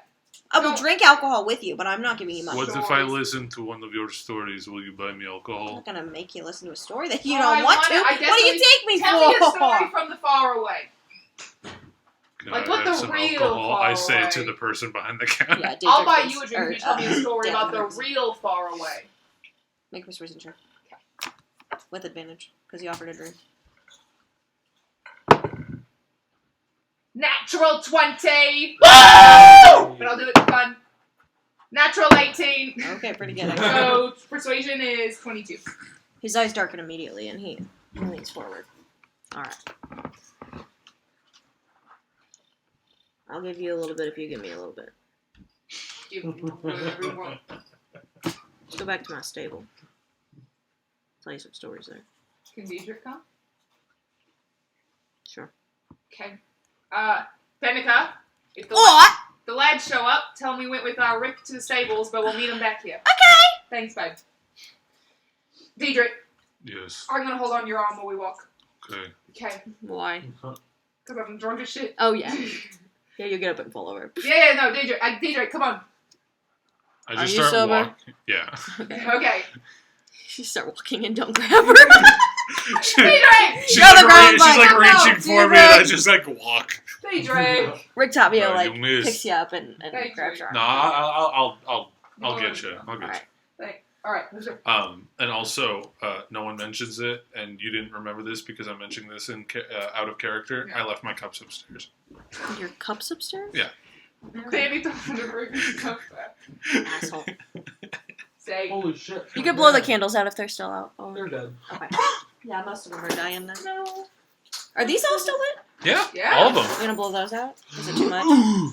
I will No. drink alcohol with you, but I'm not giving you money. What if I Stories. listen to one of your stories? Will you buy me I'm alcohol? not gonna make you listen to a story that you Oh, I don't want wanna- to. I guess What do you we- take me Tell me a story for? from the far away. Can Like, I what have the some real alcohol? far I say away? to the person behind the counter. Yeah, I'll buy Daedric you a is- drink or, if you tell me a story yeah, about the real far away. Make a persuasion check. With advantage, because he offered a drink. Natural 20! Woo! But I'll do it for fun. Natural 18. Okay, pretty good. So, persuasion is 22. His eyes darken immediately, and he leans forward. Alright. I'll give you a little bit if you give me a little bit. Give me whatever you want. Let's go back to my stable. Tell you some stories there. Can Deidre come? Sure. Okay. Fenica, if the lads show up, tell them we went with Rick to the stables, but we'll meet them back here. Okay! Thanks, babe. Deidre, Yes. are you gonna hold on to your arm while we walk? Okay. Okay. Why? Because I'm drunk as shit. Oh, yeah. Yeah, you get up and fall over. Yeah, no, Deidre, come on. I Are just you start sober? walking. Yeah. Okay. You start walking and don't grab her. Deidre! She's You're on the like, ground, she's like, like no, reaching for me, and I just like walk. Deidre! Rick Tapio, You like, missed. picks you up and Thank grabs you. your arm. No, I'll get you. I'll get Alright. Alright. you. And also, no one mentions it, and you didn't remember this because I'm mentioning this in out of character. Yeah. I left my cups upstairs. Your cups upstairs? Yeah. Maybe the bring his cup back. Asshole. Say. Holy shit. You can blow the candles out if they're still out. Oh. They're dead. Okay. Yeah, most of them are dying then. No. Are these all still lit? Yeah, Yeah. all of them. You gonna blow those out? Is it too much?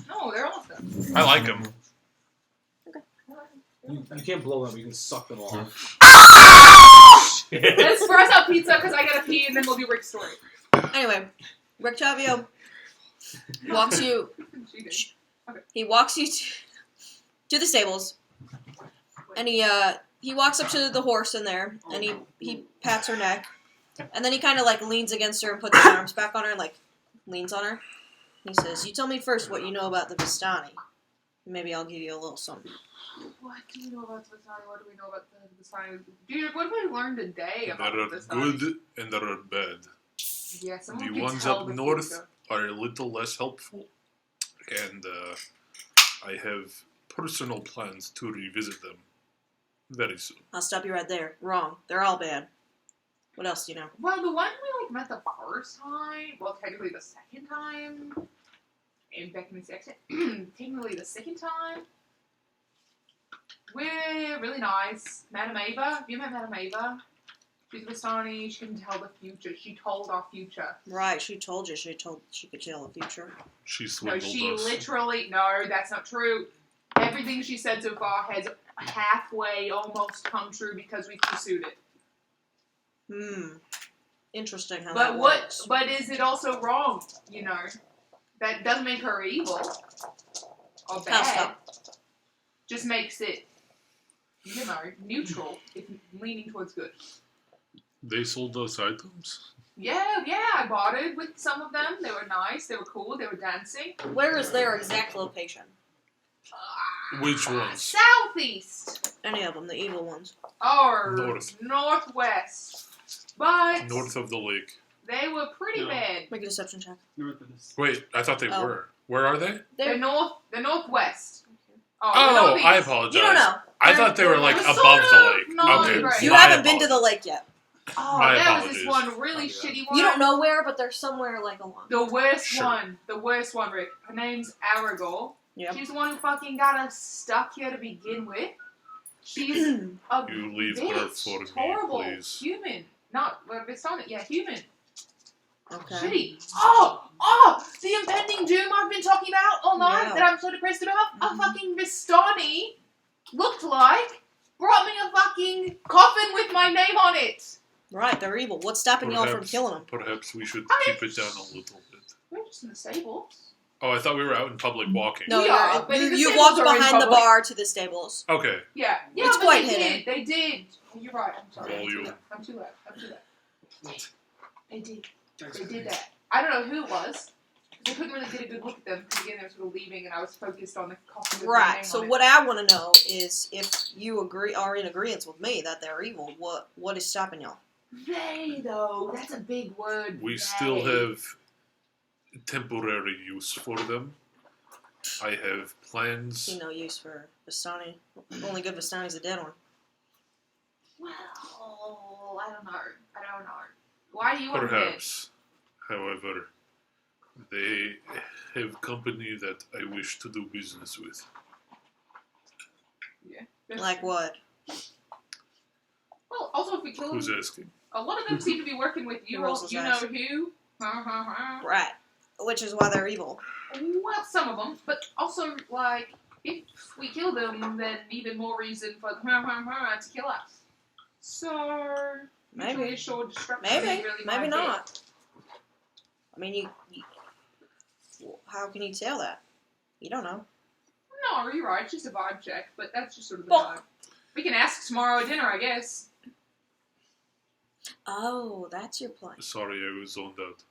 No, they're all stuff. I like them. You can't blow them, you can suck them off. Let's spread out pizza because I gotta pee and then we'll do Rick's story. Anyway, Rick Tapio walks you. Cheating. He walks you to the stables, and he walks up to the horse in there, and he pats her neck, and then he kind of like leans against her and puts his arms back on her and like leans on her. He says, "You tell me first what you know about the Vistani. Maybe I'll give you a little something." What do we know about the Vistani? What do we know about the Vistani? Dude, what have we learned today about There are the Vistani? good and there are bad. Yeah, someone The can ones tell up the north future. are a little less helpful, and I have personal plans to revisit them very soon. I'll stop you right there. Wrong. They're all bad. What else do you know? Well, the one we met the first time, well, technically the second time, and back in the section, technically the second time, we're really nice. Madame Ava, have you met Madame Ava? She's a Vistani, she can tell the future. She told our future. Right, she told you. She could tell the future. She No, swindled she us. literally, no, that's not true. Everything she said so far has halfway almost come true because we pursued it. Interesting how But that what? works. But is it also wrong? You know, that doesn't make her evil or How bad. Just makes it, you know, neutral. It's leaning towards good. They sold us items. Yeah, I bought it with some of them. They were nice. They were cool. They were dancing. Where is their exact location? Which ones? Southeast Any of them, the evil ones. or North. northwest, but North of the lake. they were pretty No. bad. Make a deception check. North of this. Wait, I thought they Oh. were. Where are they? The northwest. the Oh, northeast. I apologize. You don't know. I thought they were like They're above sort the of lake. north, Okay. right. You my haven't been to the apologies. lake yet. Oh, My there was this apologies. one really Yeah. shitty one. You don't know where, but they're somewhere like along. The worst Sure. one. The worst one, Rick. Her name's Aragorn. Yep. She's the one who fucking got us stuck here to begin with. She's a You leave her bitch. for me, Horrible please. human. Not it's on it. Yeah, human. Okay. Shitty. Oh, the impending doom I've been talking about all night Yeah. that I'm so depressed about. Mhm. A fucking Vistani looked like brought me a fucking coffin with my name on it. Right, they're evil. What's stopping y'all from Perhaps- killing them? Perhaps we should I mean- keep it down a little bit. We're just in the stables. Oh, I thought we were out in public walking. No, Yeah, you're, but you, the you stables walked are in behind the public. bar to the stables. Okay. Yeah, It's but quite they hidden. did. They did. You're right. I'm sorry. Volume. I'm too loud. They did. They did that. I don't know who it was. 'Cause I couldn't really get a good look at them because again they were sort of leaving and I was focused on the coffin. with my name Right. So on it. what I want to know is if you are in agreement with me that they're evil. What is stopping y'all? They though. That's a big word. We they. still have temporary use for them. I have plans. See no use for Vistani. Only good Vistani's a dead one. Well, I don't know. Why do you want to Perhaps, however, they have company that I wish to do business with. Yeah. Like what? Well, also if we kill Who's them, asking? a lot of them seem to be working with you. Who rolls his You know eyes? who? Right. Which is why they're evil. Well, some of them, but also like if we kill them, then even more reason for to kill us. So Maybe. mutually assured destruction Maybe. is really my Maybe bet. not. I mean, you. How can you tell that? You don't know. No, you're right. It's just a vibe check, but that's just sort of the Well- vibe. We can ask tomorrow at dinner, I guess. Oh, that's your plan. Sorry, I was zoned out.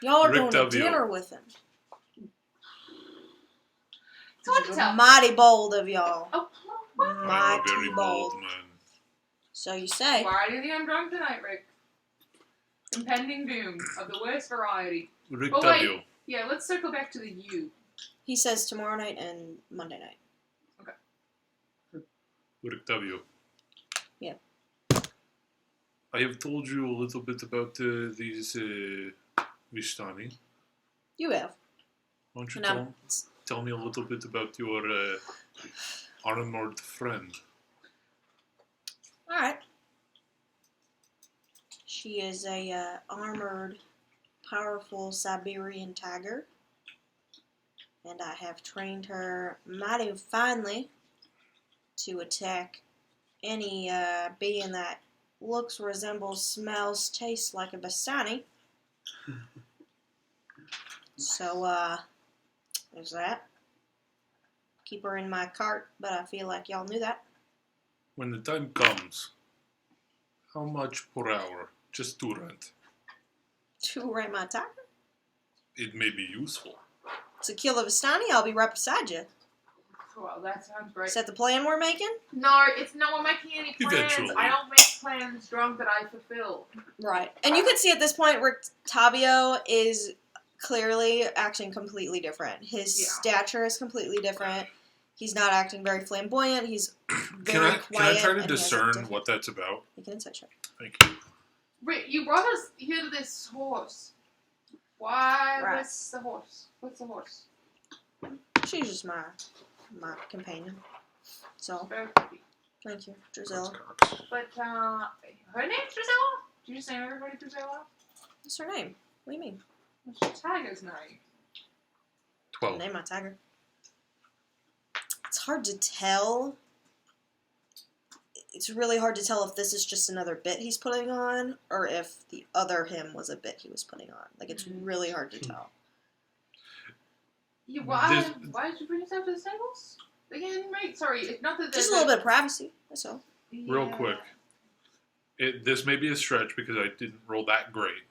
Y'all are Rick going to W. dinner with him. It's hard to tell. Mighty bold of y'all. Oh, what? I'm a Mighty very bold man. So you say. Why do you think I'm drunk tonight, Rick? Impending doom of the worst variety. Rick Oh, W. wait. Yeah, let's circle back to the you. He says tomorrow night and Monday night. Rick W. Yeah. I have told you a little bit about these Vistani. You have. Why don't you And I'm- tell me a little bit about your armored friend? Alright. She is a armored, powerful Siberian tiger. And I have trained her mighty finely to attack any being that looks, resembles, smells, tastes like a Vistani. So, there's that. Keep her in my cart, but I feel like y'all knew that. When the time comes, how much per hour just to rent? To rent my tiger? It may be useful. To kill the Vistani, I'll be right beside you. Well, that sounds great. Is that the plan we're making? No, it's not we're making any plans. Eventually. I don't make plans drunk that I fulfill. Right. And you can see at this point, Rick Tavio is clearly acting completely different. His Yeah. stature is completely different. He's not acting very flamboyant. He's Can very I quiet. try to and he has a discern different- what that's about? You can insight check. Thank you. Rick, you brought us here to this horse. Why Right. was the horse? What's the horse? She's just my companion. So, Very pretty. thank you, Drizella. But, her name's Drizella? Did you just name everybody Drizella? What's her name? What do you mean? What's your tiger's name? 12. Name my tiger. It's hard to tell. It's really hard to tell if this is just another bit he's putting on, or if the other him was a bit he was putting on. Like, it's really hard to tell. You, why This- did you bring us out to the stables? Again, mate? Sorry, it's not that Just a little bit of privacy, that's all. Real quick. This may be a stretch because I didn't roll that great.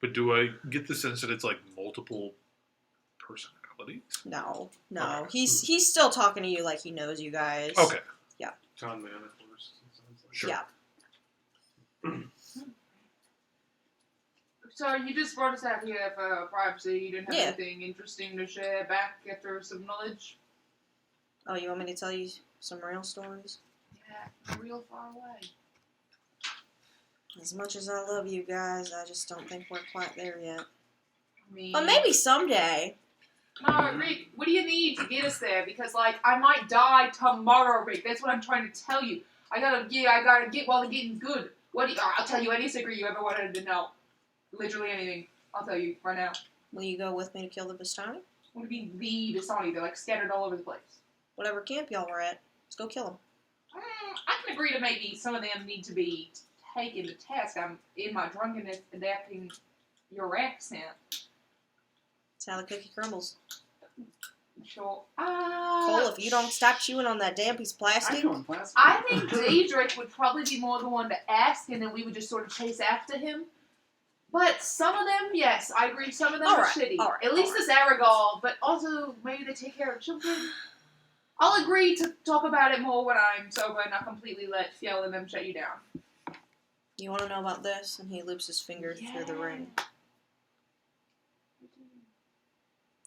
But do I get the sense that it's like multiple personalities? No, no. Okay. He's still talking to you like he knows you guys. Okay. Con man, of course. It sounds like. Sure. Yeah. So you just brought us out here for privacy. You didn't have Yeah. anything interesting to share back after some knowledge? Oh, you want me to tell you some real stories? Yeah, real far away. As much as I love you guys, I just don't think we're quite there yet. I mean, But maybe someday. No, Rick, what do you need to get us there? Because, like, I might die tomorrow, Rick. That's what I'm trying to tell you. I gotta get while the getting's good. I'll tell you any secret you ever wanted to know. Literally anything. I'll tell you right now. Will you go with me to kill the Vistani? What do you mean the Dasani? They're, like, scattered all over the place. Whatever camp y'all were at, let's go kill them. I can agree to maybe some of them need to be taken to task. I'm in my drunkenness adapting your accent. That's how the cookie crumbles. Sure. Cole, if you don't stop chewing on that damn piece of I'm plastic, going plastic. I think Daedric would probably be more the one to ask, and then we would just sort of chase after him. But some of them, yes, I agree, some of them are Alright, shitty. alright, At least this Aragorn, but also maybe they take care of children. I'll agree to talk about it more when I'm sober and not completely let Fiel and them shut you down. you want to know about this? And he loops his finger through the ring.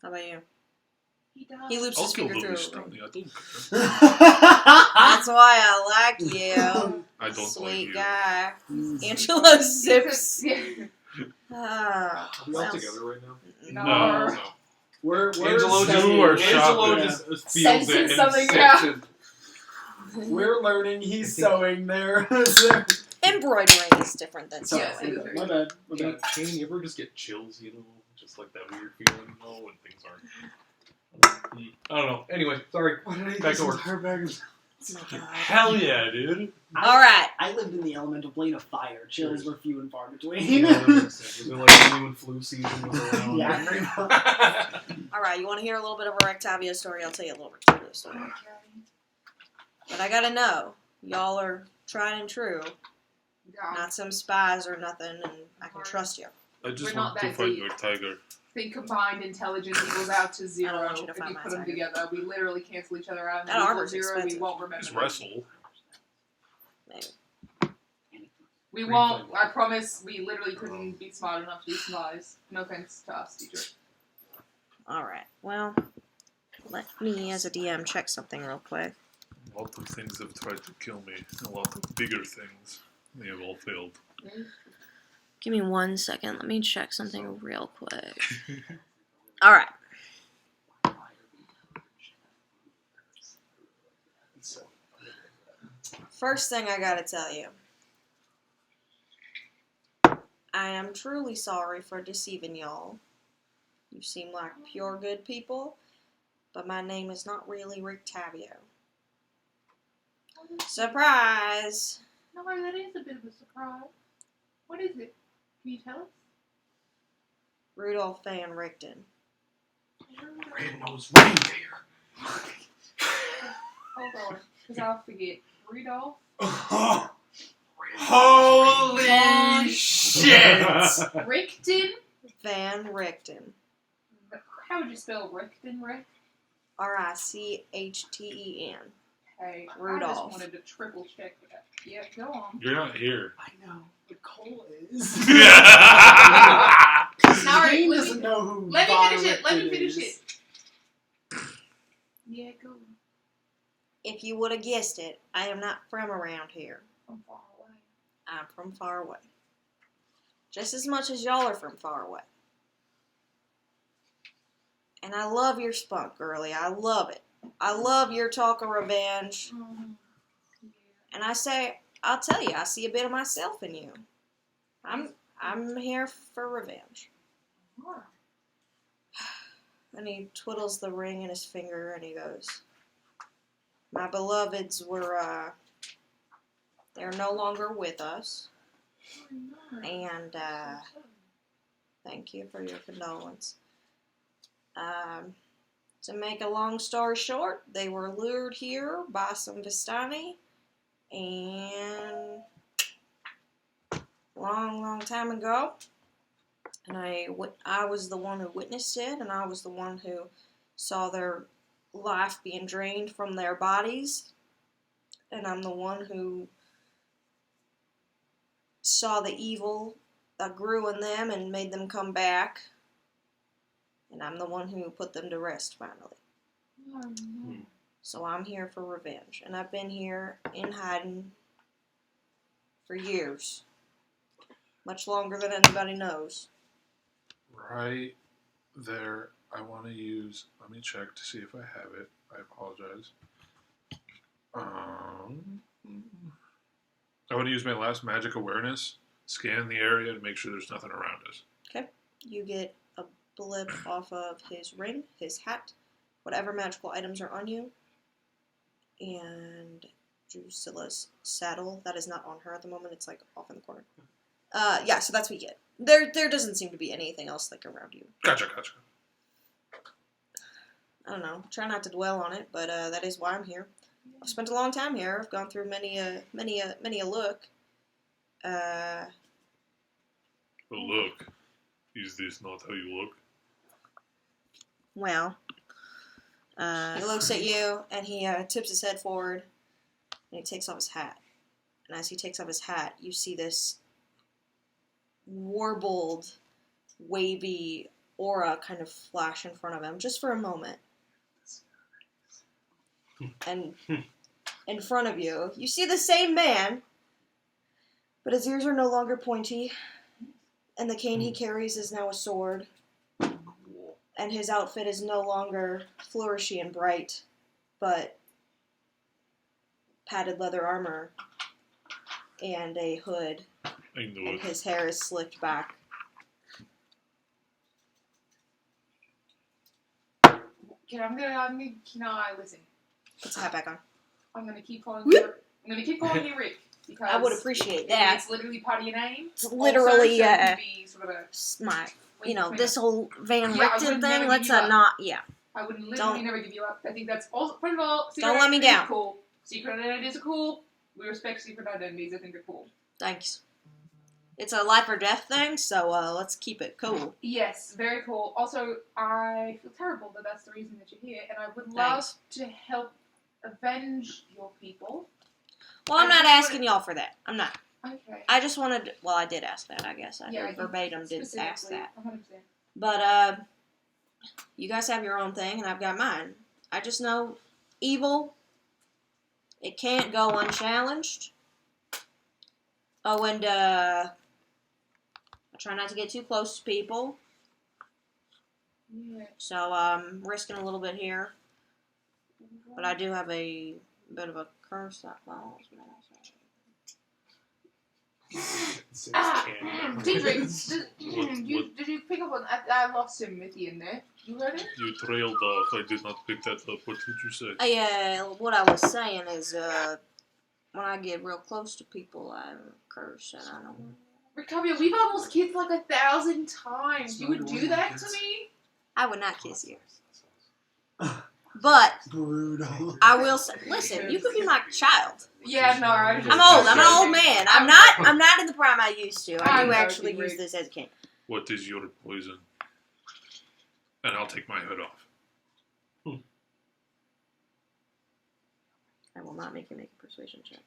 How about you? He does. He loops I'll his kill finger through. Louis a ring. Strahd. I That's why I like you. don't like Sweet you. guy. Mm. Angelo zips. Yeah. Are we all Well, together right now? No. We're Angelo just, studying. You are Angelo Yeah. just feels Sensing it and something, senses We're learning. He's sewing there. Embroidering is different than Sorry, Yes, it is sewing. very my bad. My Kane, bad. Kane, you ever just get chills, just like that weird feeling, when things aren't. I don't know. Anyway, sorry. Why did I eat Back this to work. entire bag of... Oh my god. Hell yeah, dude. Alright. I lived in the elemental plane of fire. Chills were few and far between. Yeah, that makes sense. Was it like only when flu season was around? Yeah, pretty much. Alright, you want to hear a little bit of a Rectavia story? I'll tell you a little Rectavia story. But I gotta know, y'all are tried and true. Yeah. Not some spies or nothing, and I can trust you. I just We're not want to that fight deep. your tiger. I think combined intelligence equals out to I zero. don't want you to If find you my put them tiger. together, we literally cancel each other out. And That we equal armor's zero. expensive. We won't remember. Just them. wrestle. Maybe. We won't. I promise. We literally couldn't be smart enough to be spies. No offense to us, teacher. Alright, well, let me, as a DM, check something real quick. A lot of things have tried to kill me. A lot of bigger things. They have all failed. Give me 1 second. Let me check something real quick. Alright. First thing I gotta tell you. I am truly sorry for deceiving y'all. You seem like pure good people, but my name is not really Rictavio. Surprise! No, that is a bit of a surprise. What is it? Can you tell us? Rudolph Van Richten. Red-nosed reindeer. Hold on, because I'll forget. Rudolph? Holy shit! Richten? Van Richten. How would you spell Richten, Rick? Richten. Hey, I Rudolph. just wanted to triple check that. Yeah, go on. You're not here. I know, but Cole is. Alright, Kane let doesn't me- know who Let me Von finish it. Let me Richten finish is. it. Yeah, go. If you would have guessed it, I am not from around here. From far away. I'm from far away. Just as much as y'all are from far away. And I love your spunk, girly. I love it. I love your talk of revenge. Yeah. And I'll tell you, I see a bit of myself in you. I'm here for revenge. Alright. And he twiddles the ring in his finger and he goes, my beloveds were, they're no longer with us. And, thank you for your condolence. To make a long story short, they were lured here by some Vistani, and long time ago, and I was the one who witnessed it, and I was the one who saw their life being drained from their bodies, and I'm the one who saw the evil that grew in them and made them come back. And I'm the one who put them to rest, finally. So I'm here for revenge. And I've been here in hiding for years. Much longer than anybody knows. Right there. I want to use... Let me check to see if I have it. I apologize. I want to use my last magic awareness. Scan the area to make sure there's nothing around us. Okay. You get a blip off of his ring, his hat, whatever magical items are on you, and Drusilla's saddle. That is not on her at the moment. It's like off in the corner. Yeah, so that's what you get. There doesn't seem to be anything else like around you. Gotcha. I don't know. Try not to dwell on it, but that is why I'm here. I've spent a long time here. I've gone through many a look. But look, is this not how you look? Well, he looks at you, and he tips his head forward, and he takes off his hat. And as he takes off his hat, you see this warbled, wavy aura kind of flash in front of him, just for a moment. And in front of you, you see the same man, but his ears are no longer pointy, and the cane he carries is now a sword, and his outfit is no longer flourishy and bright, but padded leather armor and a hood, I knew and it. his hair is slicked back. Can I listen? Puts the hat back on. I'm gonna keep calling you. I'm gonna keep calling you Rick because I would appreciate that. It's literally part of your name. It's literally, also, so it could be sort of a my, link between this whole Van Yeah, I Richten would never thing, give let's you up. not, yeah. I would literally Don't- never give you up. I think that's also, first of all, secret Don't let me identities down. are cool. Secret identities are cool. We respect secret identities. I think they're cool. Thanks. It's a life or death thing, so let's keep it cool. Yes, very cool. Also, I feel terrible that that's the reason that you're here, and I would love Thanks. to help avenge your people. Well, I'm I not just asking y'all for that. I'm not. Okay. I just wanted, well, I did ask that, I guess. I Yeah, verbatim did ask specifically, that. 100%. But, you guys have your own thing, and I've got mine. I just know evil, it can't go unchallenged. Oh, and, I try not to get too close to people, Yeah. so I'm risking a little bit here. But I do have a bit of a curse that follows me. Did you pick up on? I lost him at the end there. You heard it? You trailed off. I did not pick that up. What did you say? Yeah, what I was saying is, when I get real close to people, I curse, and I don't. Ricovia, we've almost kissed like 1,000 times. It's You not would one do of that my to kids. me? I would not kiss you. But Brutal. I will say, listen, you could be my child. Yeah, no, I'm just. I'm old. I'm an old man. I'm not in the prime I used to. I do I'm actually joking, use Rick. this as a cane. What is your poison? And I'll take my hood off. I will not make you make a persuasion check.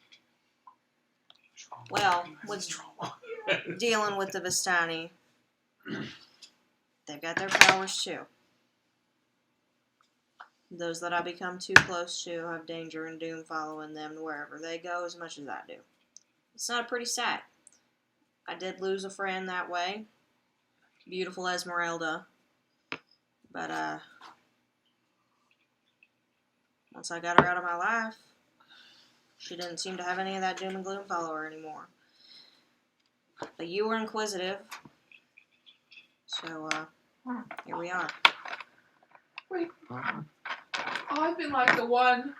Well, with dealing with the Vistani, they've got their powers too. Those that I become too close to have danger and doom following them wherever they go as much as I do. It's not a pretty sight. I did lose a friend that way. Beautiful Esmeralda. But, once I got her out of my life, she didn't seem to have any of that doom and gloom follow her anymore. But you were inquisitive. So, here we are. Wait. I've been like the one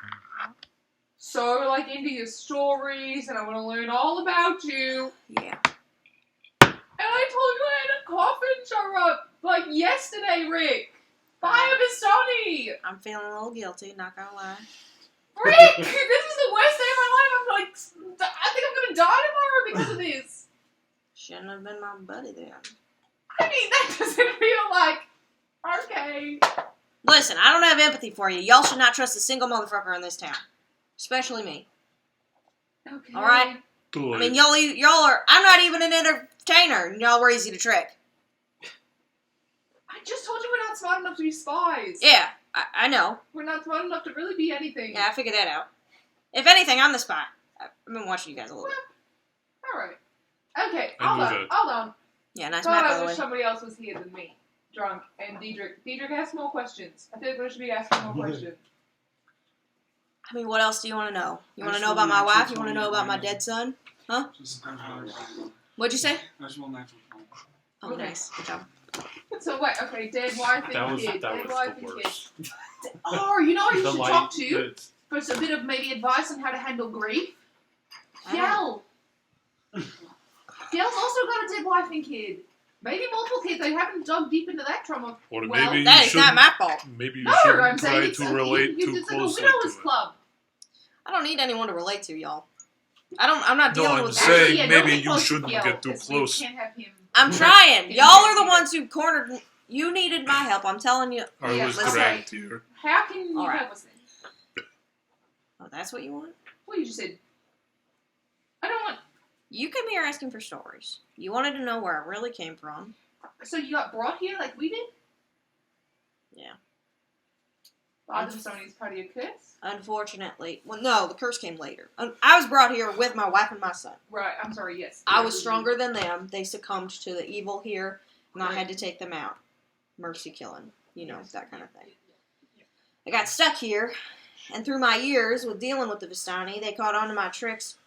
so like into your stories, and I want to learn all about you. Yeah. And I told you I had a coffin show up like yesterday, Rick. By a Vistani. I'm feeling a little guilty, not gonna lie. Rick, this is the worst day of my life. I'm like, I think I'm gonna die tomorrow because of this. Shouldn't have been my buddy then. I mean, that doesn't feel like okay. Listen, I don't have empathy for you. Y'all should not trust a single motherfucker in this town. Especially me. Okay. Alright? Good. I mean, y'all are, I'm not even an entertainer, and y'all were easy to trick. I just told you we're not smart enough to be spies. Yeah, I know. We're not smart enough to really be anything. Yeah, I figured that out. If anything, I'm the spy. I've been watching you guys a little bit. Alright. Okay, I hold knew on, that. hold on. Yeah, nice Thought map, by I the way. wish somebody else was here than me. Drunk and Diedrich. Diedrich, ask more questions. I feel like we should be asking more questions. I mean, what else do you want to know? You I want to just know about wanna my actually wife? You tell want to you know about my my dead son? Just I What'd you say? just want natural phone. Oh, Okay. nice. Good job. So wait, okay, dead wife and That was kid. Dead wife the and worst. kid. Oh, you know who you The should light- talk to the- for a bit of maybe advice on how to handle grief? I Yell. Yell's also got a dead wife and kid. Maybe multiple kids. They haven't dug deep into that trauma. Or well. maybe That you is not should. my fault. Maybe you No, should I'm try saying it's to relate too it's like a closely widow's to it. club. I don't need anyone to relate to, y'all. I'm not No, dealing I'm with saying Actually, yeah, don't maybe get you close to shouldn't Yell, get too 'cause we close. can't have him. I'm trying. Yeah, Y'all are the yeah. ones who cornered. You needed my help. I'm telling you. I Yeah, was let's dragged here. How can you All right. help us then? Oh, that's what you want? Well, you just said. I don't want. You came here asking for stories. You wanted to know where I really came from. So you got brought here like we did? Father Sony's part of your curse? Unfortunately. Well, no, the curse came later. I was brought here with my wife and my son. Right, I'm sorry, yes. I was stronger than them. They succumbed to the evil here, and I Right. had to take them out. Mercy killing. You know, that kind of thing. I got stuck here, and through my years with dealing with the Vistani, they caught on to my tricks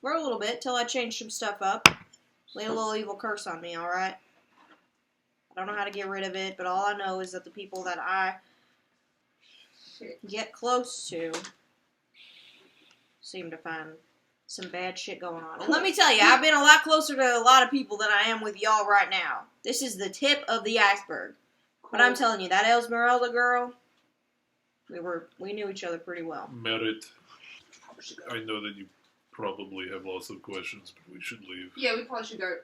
for a little bit till I changed some stuff up. Laid a little evil curse on me, alright? I don't know how to get rid of it, but all I know is that the people that I Shit. get close to seem to find some bad shit going on. And let me tell you, I've been a lot closer to a lot of people than I am with y'all right now. This is the tip of the iceberg. But I'm telling you, that Esmeralda girl, we knew each other pretty well. Merit, I know that you probably have lots of questions, but we should leave. Yeah, we probably should go.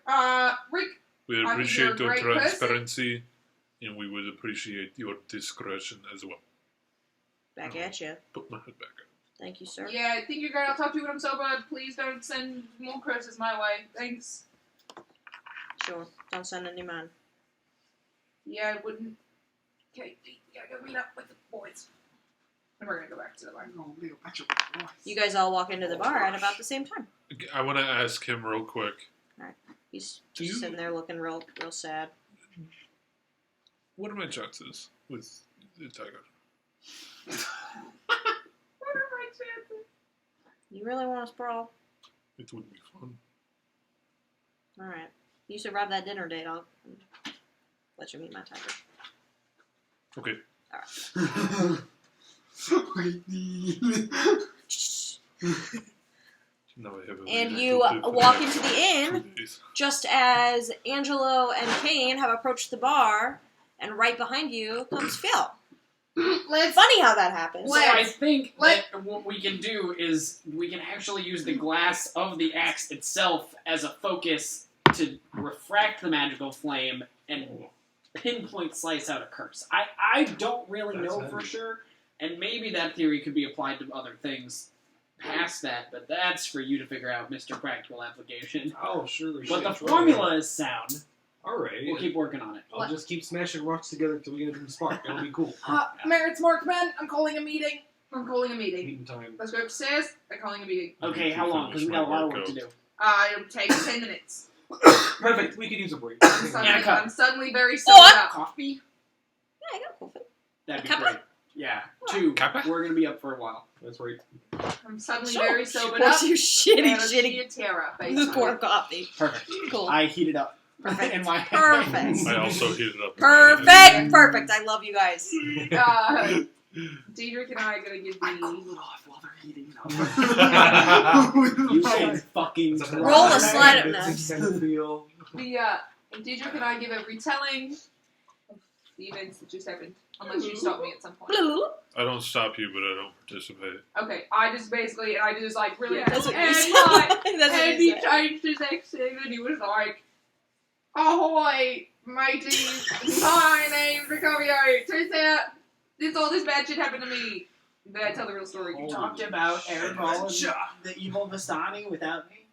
Rick, We you're appreciate a your great person. transparency, and we would appreciate your discretion as well. Back at you. Put my head back up. Thank you, sir. yeah, I think you're great. I'll talk to you when I'm sober. Please don't send more curses my way. Thanks. Sure. Don't send any mine. Yeah, I wouldn't. Okay, we gotta go meet up with the boys. And we're gonna go back to the bar. You guys all walk into the bar at about the same time. I want to ask him real quick. He's Do just you- sitting there looking real sad. What are my chances with the tiger? What are my chances? You really want to sprawl? It would be fun. Alright. You survive that dinner date, I'll let you meet my tiger. Okay. Now I have a And reason you to live for the walk next into the inn 2 days. just as Angelo and Kane have approached the bar, and right behind you comes Phil. Let's. Funny how that happens. So I think Let- that what we can do is we can actually use the glass of the axe itself as a focus to refract the magical flame and pinpoint slice out a curse. I don't really That's know heavy. for sure, and maybe that theory could be applied to other things past that, but that's for you to figure out, Mr. Practical Application. Oh, sure. But the formula is sound. Alright. We'll keep working on it. I'll just keep smashing rocks together until we get a spark. That'll be cool. Merritt's Markman, I'm calling a meeting. Meeting time. Let's go upstairs. I'm calling a meeting. Okay, how long? Because we got a lot of work to do. It'll take 10 minutes. Perfect. We could use a break. I'm suddenly very Oh, sobered up. Coffee? Yeah, I got coffee. That'd be Kappa? great. Yeah, 2. Kappa? We're gonna be up for a while. That's right. I'm suddenly Sure. very sobered Of up. course, you shitty, And a shitty sheer terror, basically. lukewarm coffee. Perfect. Cool. I heat it up Perfect. in my Perfect. I also heated up. Perfect. Perfect. I love you guys. Diedrich and I are gonna give the. cool it off while they're heating it up. You can fucking Roll a slide up next. Feel. Diedrich and I give a retelling of the events that just happened. Unless you stop me at some point. I don't stop you, but I don't participate. Okay, I just like really. Yeah, that's what you and said. like, That's what and you he said. changed his accent and he was like, "Ahoy, mateys! My name's Ricovio. Turns out all this bad shit happened to me." Then I tell the real story. You talked about Aragorn and the evil Vistani without me.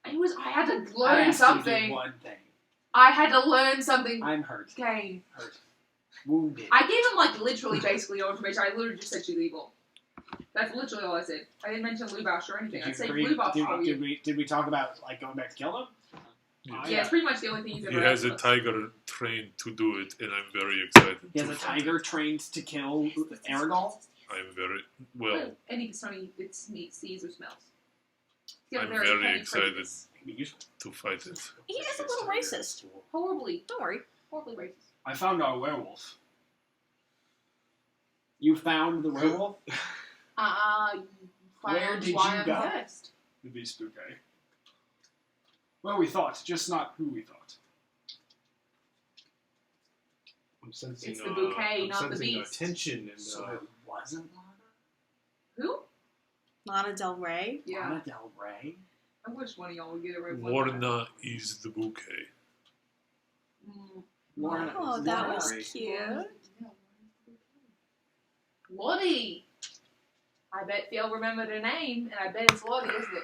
I had to I learn asked you to do something. one thing. I had to learn something. I'm hurt. Kane. Wounded. I gave him like literally basically no information. I literally just said she's evil. That's literally all I said. I didn't mention Lubosh or anything. I said Lubosh for you. Did we talk about like going back to kill him? Yeah, it's pretty much the only thing he's ever He has asked a us. tiger trained to do it, and I'm very excited. He has to a find tiger it. trained to kill Aragorn. I'm very well. Any Sony it's sees or smells. He's got a I'm very very heavy excited. prejudice. Can be useful. To fight it. He is a little racist. Horribly. Don't worry. Horribly racist. I found our werewolf. You found the werewolf. Where did why you I'm go? cursed. The beast bouquet. Well, we thought, just not who we thought. I'm sensing. It's the bouquet, I'm not the sensing beast. tension and. So it wasn't Lana. Who? Lana Del Rey. Yeah. Lana Del Rey. I wish one of y'all would get a red one. Lorna is the bouquet. Lana. Oh, that was Great. cute. Lottie! I bet Phil remembered her name, and I bet it's Lottie, isn't it?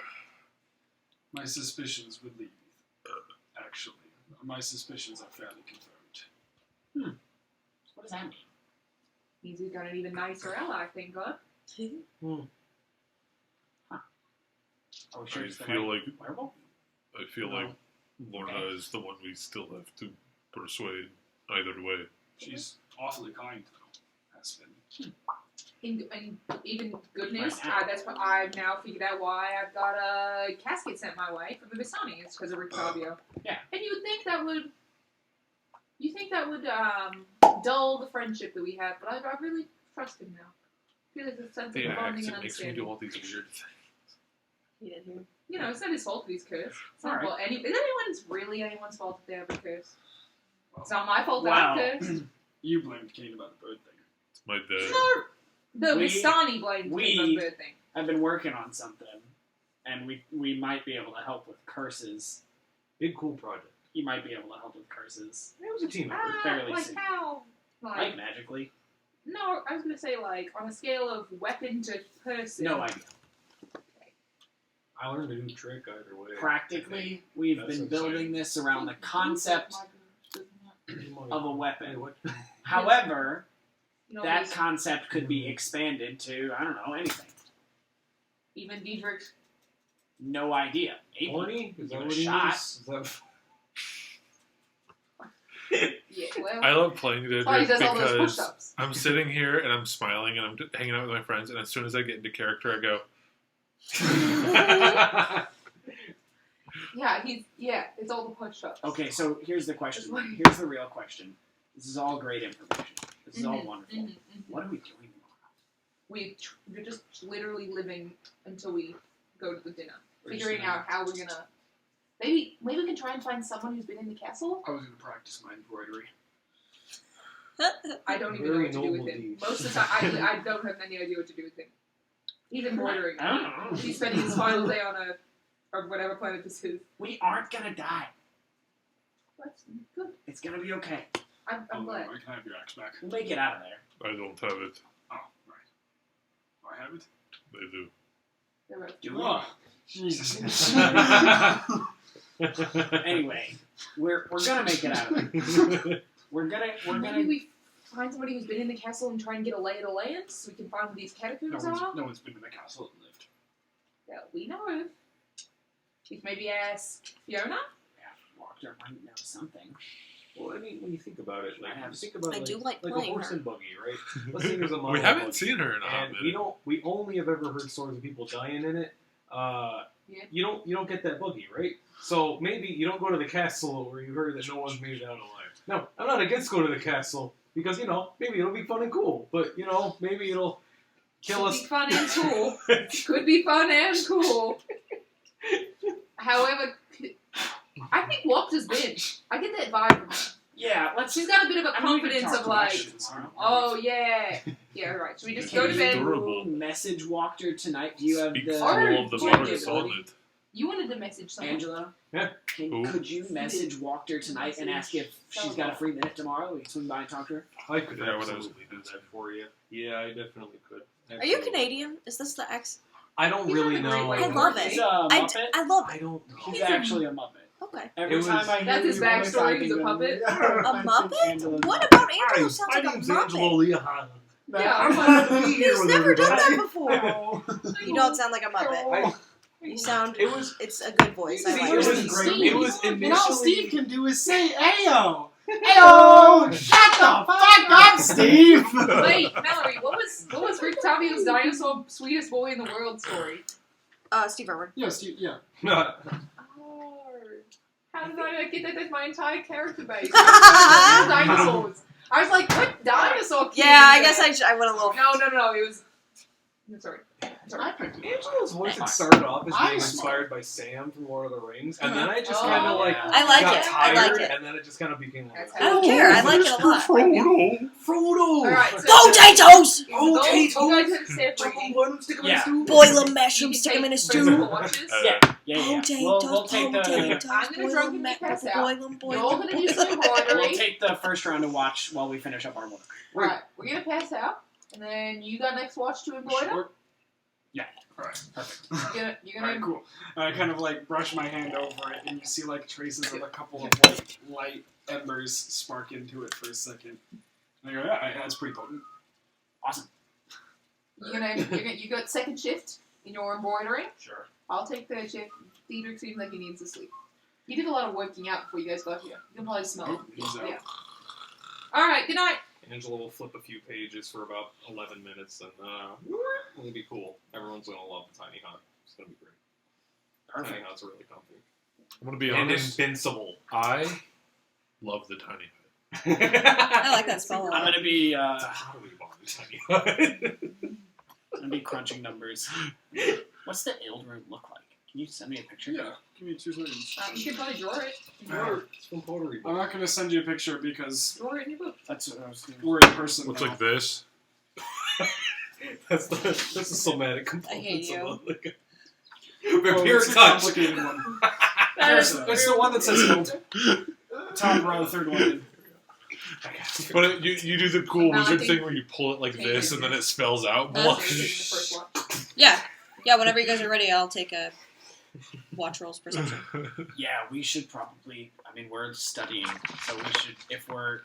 My suspicions would lead me. Actually, my suspicions are fairly confirmed. What does that mean? Means we've got an even nicer ally, thank God. Are we sure I it's the feel right like werewolf? Lorna is the one we still have to persuade either way. She's awfully kind, though. Has been. And even good news, Right now. that's what I've now figured out why I've got a casket sent my way from the Vistani. It's because of Rictavio. Yeah. And you would think that would dull the friendship that we have, but I really trust him now. I feel like there's a sense They of act, bonding and it makes me understanding. do all these weird things. You know, it's not his fault that he's cursed. It's not Alright. fault. Is really anyone's fault that they have a curse? It's not my fault that Wow. I'm cursed. You blamed Kane about the bird thing. It's my dad. The We- Vistani blamed me for the bird thing. I've been working on something, and we might be able to help with curses. Big cool project. You might be able to help with curses. It was a team effort. fairly Like soon. how? Like magically. No, I was gonna say like on a scale of weapon to person. No idea. I learned a new trick either way. Practically, we've That's been exciting. building this around the concept of a Hey, weapon. what? However, You know, that these- concept could be expanded to, I don't know, anything. even Diedrich. No idea. Maybe. Horny? Is that Give it what a he shot. is? Is that... Yeah, well, I love playing that's why he Diedrich does all those because push-ups. I'm sitting here and I'm smiling and I'm hanging out with my friends, and as soon as I get into character, I go, Yeah, it's all the push-ups. Okay, so here's the question. That's why- Here's the real question. This is all great information. This is all Mhm, wonderful. mhm, mhm. What are we doing tomorrow? We're just literally living until we go to the dinner, We're just figuring gonna- out how we're gonna. Maybe we can try and find someone who's been in the castle. I was going to practice my embroidery. I don't even know Very what to do with noble him. deed. Most of the time, I don't have any idea what to do with him. He's embroidering. I don't know. He's spending his final day on or whatever planet this is. We aren't gonna die. That's good. It's gonna be okay. I'm glad. I can have your axe back. We'll make it out of there. I don't have it. Oh, right. I have it? They do. They're right. Do we? Oh, Jesus. Anyway, we're gonna make it out of there. We're Maybe gonna. we find somebody who's been in the castle and try and get a lay of the land, so we can find where these catacombs are. no one's been in the castle and lived. That we know of. We can maybe ask Fiona. Yeah, Walker might know something. Well, I mean, when you think about it, like, I have- you think about I like, do like a playing horse her. and buggy, right? Let's say there's a model We haven't buggy, seen her in a hot and minute. we only have ever heard stories of people dying in it. Yeah. You don't get that buggy, right? So maybe you don't go to the castle where you heard that no one's made it out alive. No, I'm not against going to the castle because maybe it'll be fun and cool, but maybe it'll kill Could us. be fun and cool. Could be fun and cool. However, I think Walter's been. I get that vibe from her. Yeah, let's. She's got a bit of a I mean, we can confidence talk of to like, Ashley tomorrow. oh yeah, yeah, right. Should we just Can go to you bed? do- Adorable. Message Walker tonight. Do you have Speak the full of the Alright, marks yeah, on it. You wanted to message someone. Angela? Yeah. Who? Could you message Walker tonight and ask if she's got a free minute tomorrow? We can swing by and talk to her. I could Yeah, what else absolutely we do do? that for you. Yeah, I definitely could. Are you Absolutely. Canadian? Is this the accent? I don't He's really not a great know. white I love it. He's a I Muppet. love I it. don't know. He's He's a- actually a Muppet. Okay. Every It was- time I hear That's his you on this, backstory, I he's think a of- puppet? A I think Muppet? Angela- What about Angelo Hi, sounds my like a name's Muppet? Angelo Leon. Yeah, I'm I'm gonna be here He's with never done everybody. that before. You don't sound like a Muppet. You sound. It was. It's a good voice. I It like was it. great. It was And all Steve initially. can do is say, Ayo! Ayo! Shut the fuck up, Steve! Wait, Mallory, what was Rick Tavio's dinosaur sweetest boy in the world story? Steve Irwin. Yeah, Steve, yeah. Oh, how did I not get that? That's my entire character base. Dinosaurs. I was like, what dinosaur? kid Yeah, is I guess that? I went a little. No. It was. I'm sorry. I picked it. Angelo's voice had started off as being I'm inspired by Sam from Lord of the Rings, and then I just Oh, kind of like yeah. I like got it. I tired, like it. and then it just kind of became like, That's I don't care. I like it a lot. Frodo. Alright, so Potatoes! Potatoes! You guys have said Chop reading. one, stick 'em in Yeah. a stew. Boil them, mash You them, can stick them in a take stew. multiple watches. Yeah. We'll take the. Potatoes, I'm gonna boil drunkenly them, pass out. boil them, boil You're all them. gonna do some We'll embroidery. take the first round to watch while we finish up our work. Right, we're gonna pass out, and then you got next watch to embroider. Sure. Yeah. Alright. Perfect. You're gonna Alright, cool. I kind of like brush my hand over it, and you see like traces of a couple of like light embers spark into it for a second. And I go, yeah, that's pretty potent. Awesome. You got second shift in your embroidering. Sure. I'll take third shift. Diedrich seems like he needs to sleep. He did a lot of working out before you guys got here. You can probably smell it. He's out. Yeah. All right. Good night. Angela will flip a few pages for about 11 minutes, and it'll be cool. Everyone's gonna love the tiny hut. It's gonna be great. Perfect. Tiny huts are really comfy. I'm gonna be And honest. invincible. I love the tiny hut. I like that spell a I'm lot. gonna be How do we bought the tiny hut? I'm gonna be crunching numbers. What's the ild room look like? Can you send me a picture? Yeah, give me 2 seconds. You can probably draw it. It's from pottery. I'm not going to send you a picture because Draw it in your book. That's what I was doing. we're in person Looks now. like this. That's the somatic I hate components you. of it. Oh, Pure it's a touch. complicated one. That It's is- the one that says hilt. Top row, third one. But you do the cool No, I wizard think- thing where you pull it like Take this it. and then it spells out. That's Blush. the first one. Yeah. Yeah, whenever you guys are ready, I'll take a watch rolls perception. Yeah, we should probably. I mean, we're studying, so we should. If we're,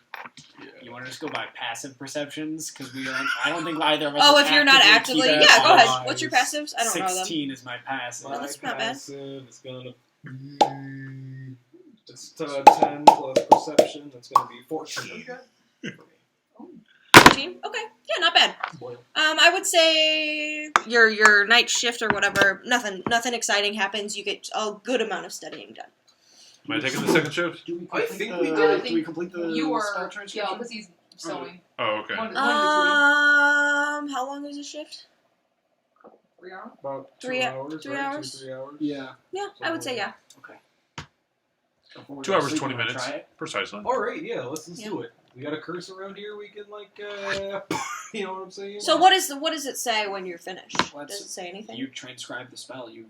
you want to just go by passive perceptions because we aren't. I don't think either of us. Oh, are if you're not actively, keeping yeah, go ahead. eyes. What's your passives? I don't know them. 16 is my passive. Oh, that's not bad. Passive, it's gonna be just 10 plus perception. That's gonna be 14. 14? Okay. Yeah, not bad. Spoil. I would say your night shift or whatever, nothing exciting happens. You get a good amount of studying done. Am I taking the second shift? Do we I complete think the, we did. Do we complete the You spell are, yeah, transcription? because he's sewing. Oh, okay. One of the How long is a shift? 3 hours. About 3 hours, 3 right? hours? 2-3 hours. Yeah. Yeah, I would say yeah. Before we 2 go to hours, sleep, 20 you wanna minutes. try it? Precisely. Alright, yeah, let's Yeah. do it. We got a curse around here we can, like, you know what I'm saying? So what does it say when you're finished? Well, Does it say anything? You transcribe the spell. You've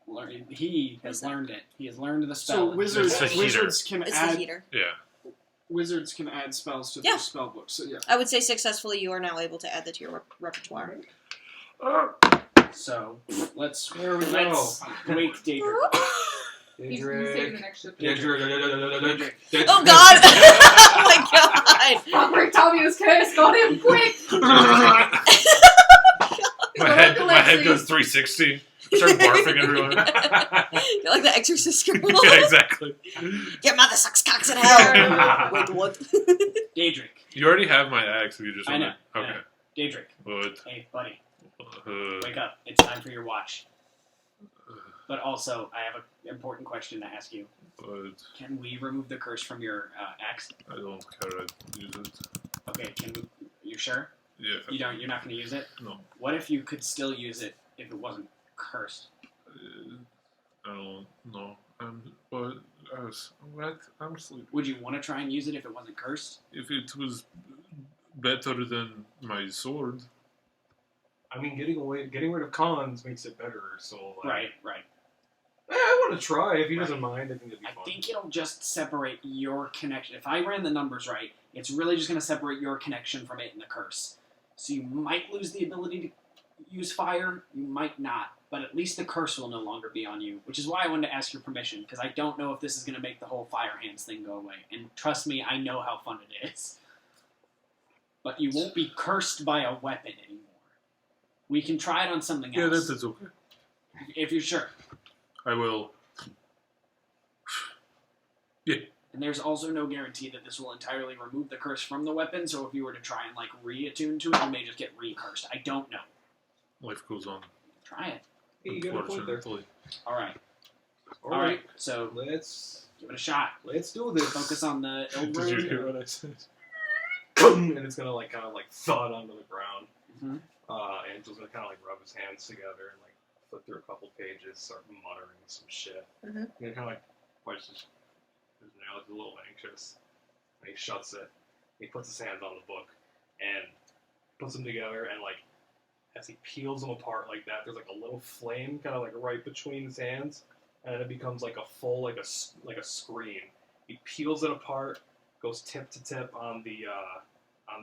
learned. He has learned it. He has learned the So spell. wizards It's a heater. wizards can It's the add heater. Yeah. wizards can add spells to Yeah. the spell book. So yeah. I would say successfully you are now able to add that to your repertoire. So let's There we go. wake Daedric. He's saving the next shift. Oh god! Oh my god! Robert told me this curse got him quick. My head goes 360. Start barfing everywhere. You're like the Exorcist girl. Yeah, exactly. Your mother sucks cocks in hell. Wait, what? Daedric. You already have my axe if you just I want know. to. I Okay. know. Daedric. But, Hey, buddy. uh, Wake up. It's time for your watch. But also, I have an important question to ask you. but Can we remove the curse from your axe? I don't care to use it. Okay, can we? You sure? Yeah. You're not going to use it? No. What if you could still use it if it wasn't cursed? I don't know. But I was wet. I'm sleeping. Would you want to try and use it if it wasn't cursed? If it was better than my sword, I mean, getting rid of cons makes it better, so, like... Right. I want to try. If he doesn't mind, I think it'd be I fun. think it'll just separate your connection. If I ran the numbers right, it's really just going to separate your connection from it and the curse. So you might lose the ability to use fire, you might not, but at least the curse will no longer be on you, which is why I wanted to ask your permission, because I don't know if this is going to make the whole fire hands thing go away. And trust me, I know how fun it is. But you won't be cursed by a weapon anymore. We can try it on something yeah, else. that's okay. If you're sure. I will. Yeah. And there's also no guarantee that this will entirely remove the curse from the weapon, so if you were to try and, like, re-attune to it, you may just get re-cursed. I don't know. Life goes on. Try it. Hey, you got a point there. Unfortunately. Alright. Alright, So, let's give it a shot. do this. Focus on the ill Did you room. hear what I said? And it's gonna, like, kind of, like, thud onto the ground. Mhm. Angel's gonna kind of, like, rub his hands together and, like, flip through a couple pages, start muttering some shit. Mhm. And then kind of, like, wipes his now he's a little anxious. And he shuts it. He puts his hands on the book and puts them together, and, like, as he peels them apart like that, there's, like, a little flame kind of, like, right between his hands, and then it becomes, like, a full, like a screen. He peels it apart, goes tip to tip on the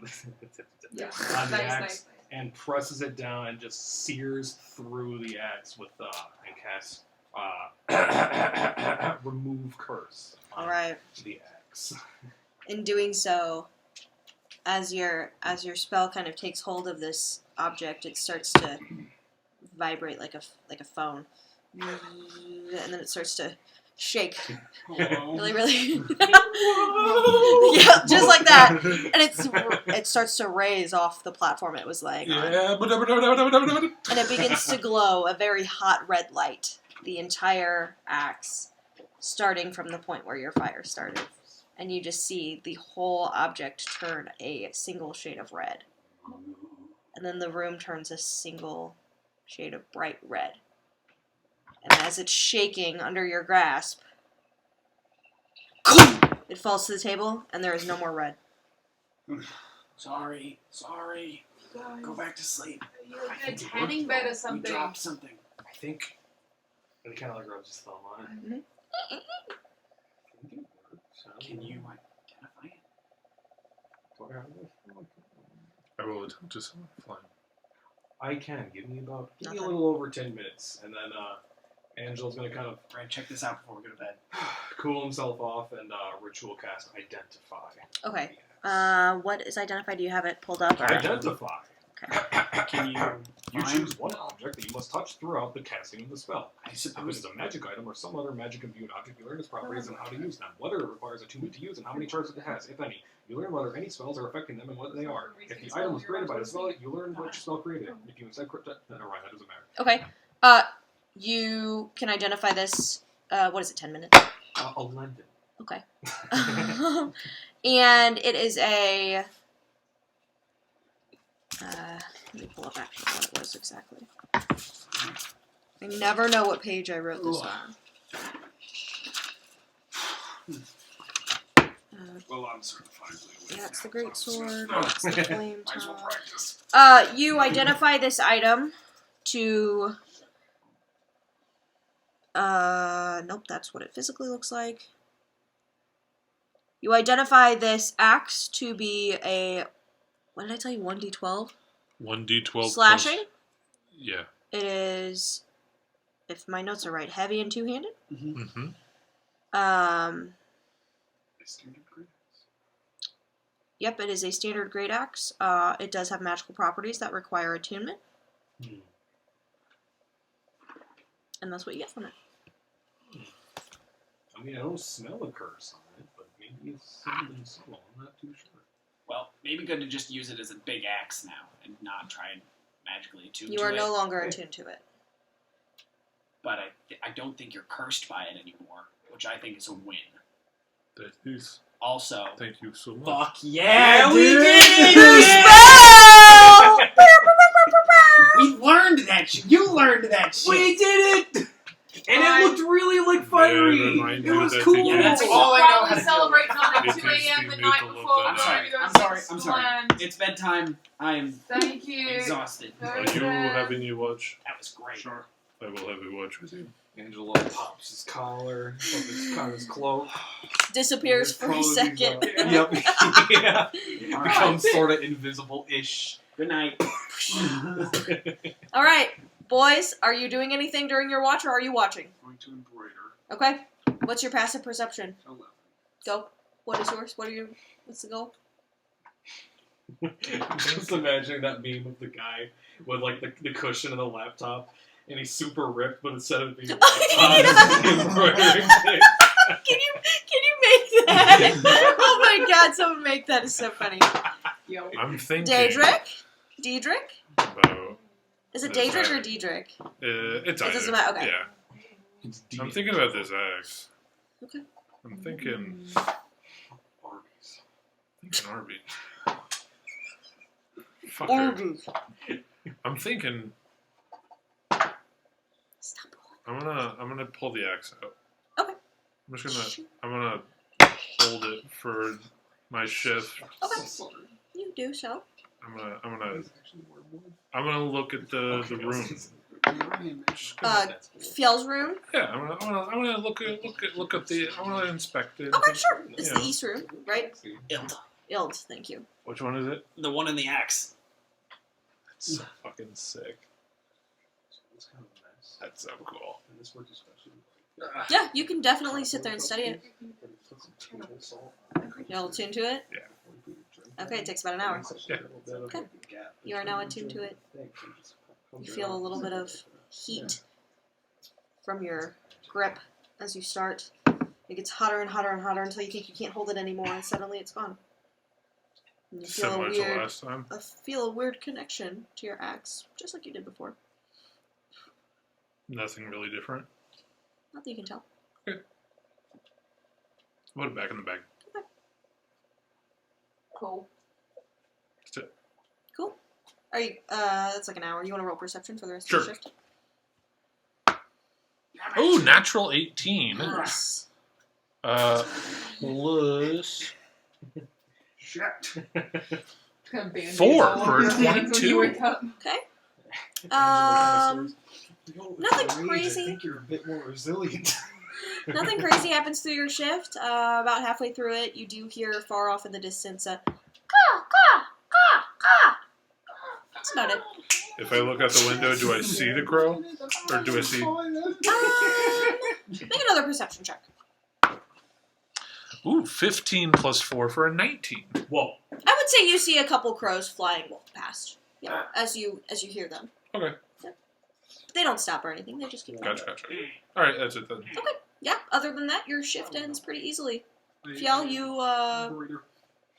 tip to tip Yeah. on the Nice, axe, nice. and presses it down and just sears through the axe with and casts remove curse on Alright. the axe. In doing so, as your spell kind of takes hold of this object, it starts to vibrate like a phone, and then it starts to shake really, really. Yeah, just like that, and it starts to raise off the platform it was laying on, and it begins to glow a very hot red light. The entire axe, starting from the point where your fire started, and you just see the whole object turn a single shade of red, and then the room turns a single shade of bright red. And as it's shaking under your grasp, it falls to the table, and there is no more red. Sorry. Go back to sleep. You're like in a tanning bed or We something. dropped something. I think. And he kind of like rubs his thumb on it. Can you identify it? I will attempt to summon flying. I can. Give me a Nothing. little over 10 minutes, and then Angela's gonna kind of Brad, check this out before we go to bed. cool himself off and ritual cast Identify. Okay. What is identified? Do you have it pulled up? Or? Identify. Can you? You find- choose one object that you must touch throughout the casting of the spell. I If it suppose. is a magic item or some other magic imbued object, you learn its properties and how to use them, whether it requires attunement to use and how many charges it has, if any. You learn whether any spells are affecting them and what they are. If the item was created by the spell, you learn which spell created it. If you instead never mind, that doesn't matter. Okay. You can identify this. What is it? 10 minutes. A London. Okay. And it is a. Let me pull up actually what it was exactly. I never know what page I wrote this on. Well, I'm certified. Yeah, it's the great sword. It's the flame Might as well tongue. practice. You identify this item to. Nope, that's what it physically looks like. You identify this axe to be a. What did I tell you? 1d12? 1d12 Slashing? Yeah. It is, if my notes are right, heavy and two-handed. Mm-hmm. Standard grade. Yep, it is a standard great axe. It does have magical properties that require attunement, and that's what you get from it. I mean, I don't smell a curse on it, but maybe it's something subtle. I'm not too sure. Well, maybe good to just use it as a big axe now and not try and magically attune You to are it. no longer attuned to it. But I don't think you're cursed by it anymore, which I think is a win. That is. Also, Thank you so much. fuck yeah, we dude! did New it! spell! We learned that shit. You learned that shit. We did it! And it looked really like fiery. remind It you was that cool. the- Yeah, that's We should all I know how probably to do. celebrate on at It 2 needs to a.m. be the made night to look before. better. I'm sorry. Maybe I'm those sorry. things I'm sorry. planned. It's bedtime. I am Thank you. exhausted. Are you having you watch? That was great. Sure. I will have you watch with you. Angelo pops his collar, his cloak. Disappears His for a clothes, second. Yep. Yeah. All Becomes right. sort of invisible-ish. Good night. All right, boys, are you doing anything during your watch, or are you watching? Going to embroider. Okay. What's your passive perception? 11. Go. What is yours? What's the goal? Just imagining that meme of the guy with like the cushion and the laptop, and he's super ripped, but instead of being embroidering things. Can you make that? Oh my god, someone make that. It's so funny. Yo. I'm thinking. Diedrich? About, Is it That's Daedric or right. Diedrich? it's It doesn't either. matter, okay. Yeah. It's I'm deep. thinking about this axe. Okay. I'm thinking Arby's. Fucker. I'm thinking Stop. I'm gonna pull the axe out. Okay. I'm gonna hold it for my shift. Okay. You do so. I'm gonna look at the room. Fjell's room? Yeah, I'm gonna look at the. I'm gonna inspect it. Okay, sure. It's Yeah. the east room, right? Ild, thank you. Which one is it? The one in the axe. That's so fucking sick. It's kind of nice. That's so cool. And this works especially. Yeah, you can definitely sit there and study it. Put some table salt. You'll tune to it? Yeah. Okay, it takes about an hour. Yeah. Okay. You are now attuned to it. You feel a little bit of heat from your grip as you start. It gets hotter and hotter and hotter until you think you can't hold it anymore, and suddenly it's gone. And you feel Similar a to weird, last time. feel a weird connection to your axe, just like you did before. Nothing really different. Not that you can tell. Put it back in the bag. Cool. That's it. Cool. Are you? That's like an hour. You want to roll perception for the rest of the Sure. shift? Oh, natural 18. Nice. Plus Shit. Kind of Band-Aids 4 all over for your hands when you 22. wake up. Okay. Yo, Nothing it's rage. crazy. I think you're a bit more resilient. Nothing crazy happens through your shift. About halfway through it, you do hear far off in the distance a caw, caw, caw, caw. That's about it. If I look out the window, do I see the crow? Or do I see... Make another perception check. Ooh, 15 plus 4 for a 19. Whoa. I would say you see a couple crows flying past. Yeah, as you hear them. Okay. But they don't stop or anything. They just keep going. Gotcha. Alright, that's it then. Yeah. Other than that, your shift ends pretty easily. Fiel, you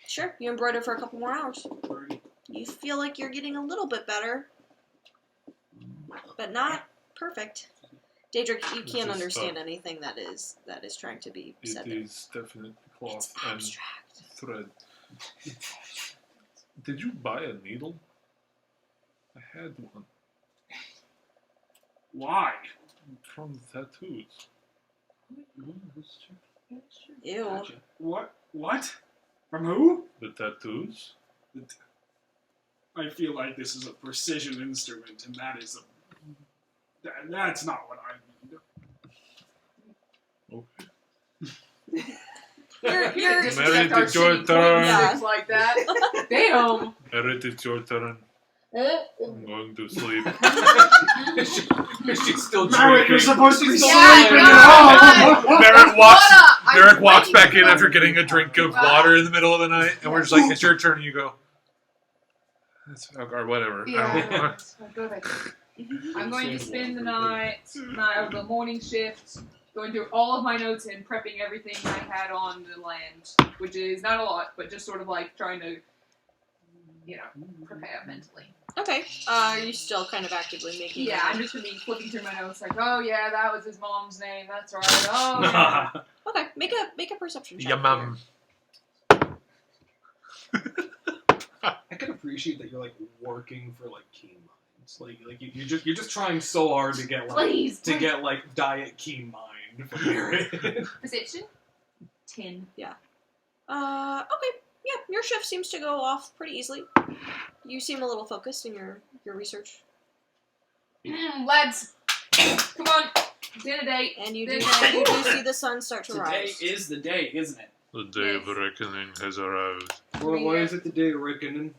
sure you embroider for a couple more hours. You feel like you're getting a little bit better, but not perfect. Daedric, you It's can't just understand anything that is trying to be said It there. is definitely It's cloth and abstract. thread. Did you buy a needle? I had one. Why? From tattoos. Ew. Gotcha. What? From who? The tattoos? I feel like this is a precision instrument, and that is that's not what I need. Okay. You're Disrespect Mary, our it's your shitty turn. acquaintances like that. Damn. Eret, it's your turn. I'm going to sleep. She's still Merrick, drinking. you're supposed to be Yeah, sleeping. God. Merrick walks. What up? I'm Merrick walks waiting back in for after you. getting a drink of water in the middle of the night, and we're just like, "It's your turn." And you go, "That's or whatever." Yeah. Go ahead. I'm going to spend the morning shift, going through all of my notes and prepping everything I had on the land, which is not a lot, but just sort of like trying to, prepare mentally. okay. Are you still kind of actively making? Yeah, I'm just gonna be flipping through my notes like, oh yeah, that was his mom's name. That's right. Oh yeah. Okay. Make a perception check. Yeah, mum. I can appreciate that you're like working for like key mines. Like you're just trying so hard to get like Please. get like diet key mine from Merrick. Perception. 10. Okay. Yeah, your shift seems to go off pretty easily. You seem a little focused in your research. Lads, come on, dinner date. And you do Dinner date. see the sun start to Today rise. is the day, isn't it? The day of Yes. reckoning has arrived. Why is it the day of reckoning?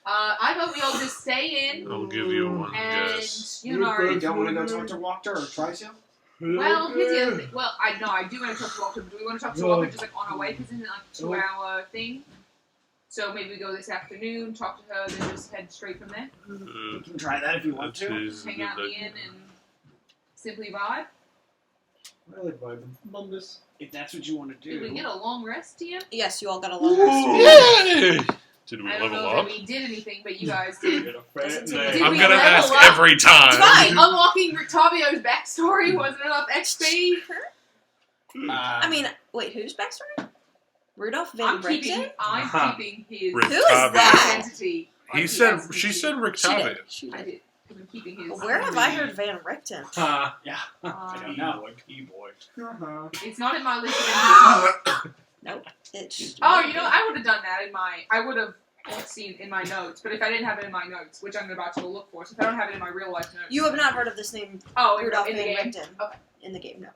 I thought we all just stay in I'll give you one and guess. You don't want to go talk to Walker or try to? well, here's the other thing. Well, I do want to talk to Walker. But do we want to talk to Walker just like on our way? Because it's like a 2-hour thing. So maybe we go this afternoon, talk to her, then just head straight from there. You can try that if you want to. Hang out in the inn and simply vibe. I like vibing. Mumbus. If that's what you want to Did we do. get a long rest, TM? Yes, you all got a long rest. Yay! Did we I don't level know up? that we did anything, but you guys did. Doesn't seem Did I'm we gonna level ask up? every time. It's fine. Unlocking Rictavio's backstory wasn't enough XP. I mean, wait, whose backstory? Rudolph Van Richten? I'm keeping his Rick Who is that? identity. He said. She said Rick She did. Tavius. She I did. did. I'm keeping his. Where have I heard Van Richten? Yeah. I don't know. Boy. It's not in my list of NPCs. It's Oh, you know, I would have done that in my. I would have seen in my notes, but if I didn't have it in my notes, which I'm about to go look for, so if I don't have it in my real life notes, You have not heard of this name, Oh, Rudolph in the Van game. Richten. Okay. In the game, no.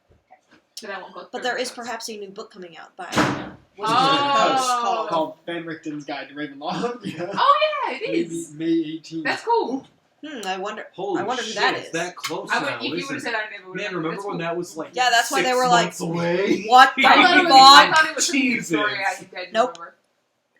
Then I won't go. But through there the is notes. perhaps a new book coming out by Oh. called Called Van Richten's Guide to Ravenloft. Yeah. Oh yeah, it is. Maybe May 18th. That's cool. I wonder. Holy I wonder who shit, that it's is. that close I now, would, if you would isn't have it? said, I never would have. Man, remember when that was like Yeah, that's why 6 they were like, months away? What the I thought it was. I fuck? thought it was a new Jesus. story. I didn't Nope. remember.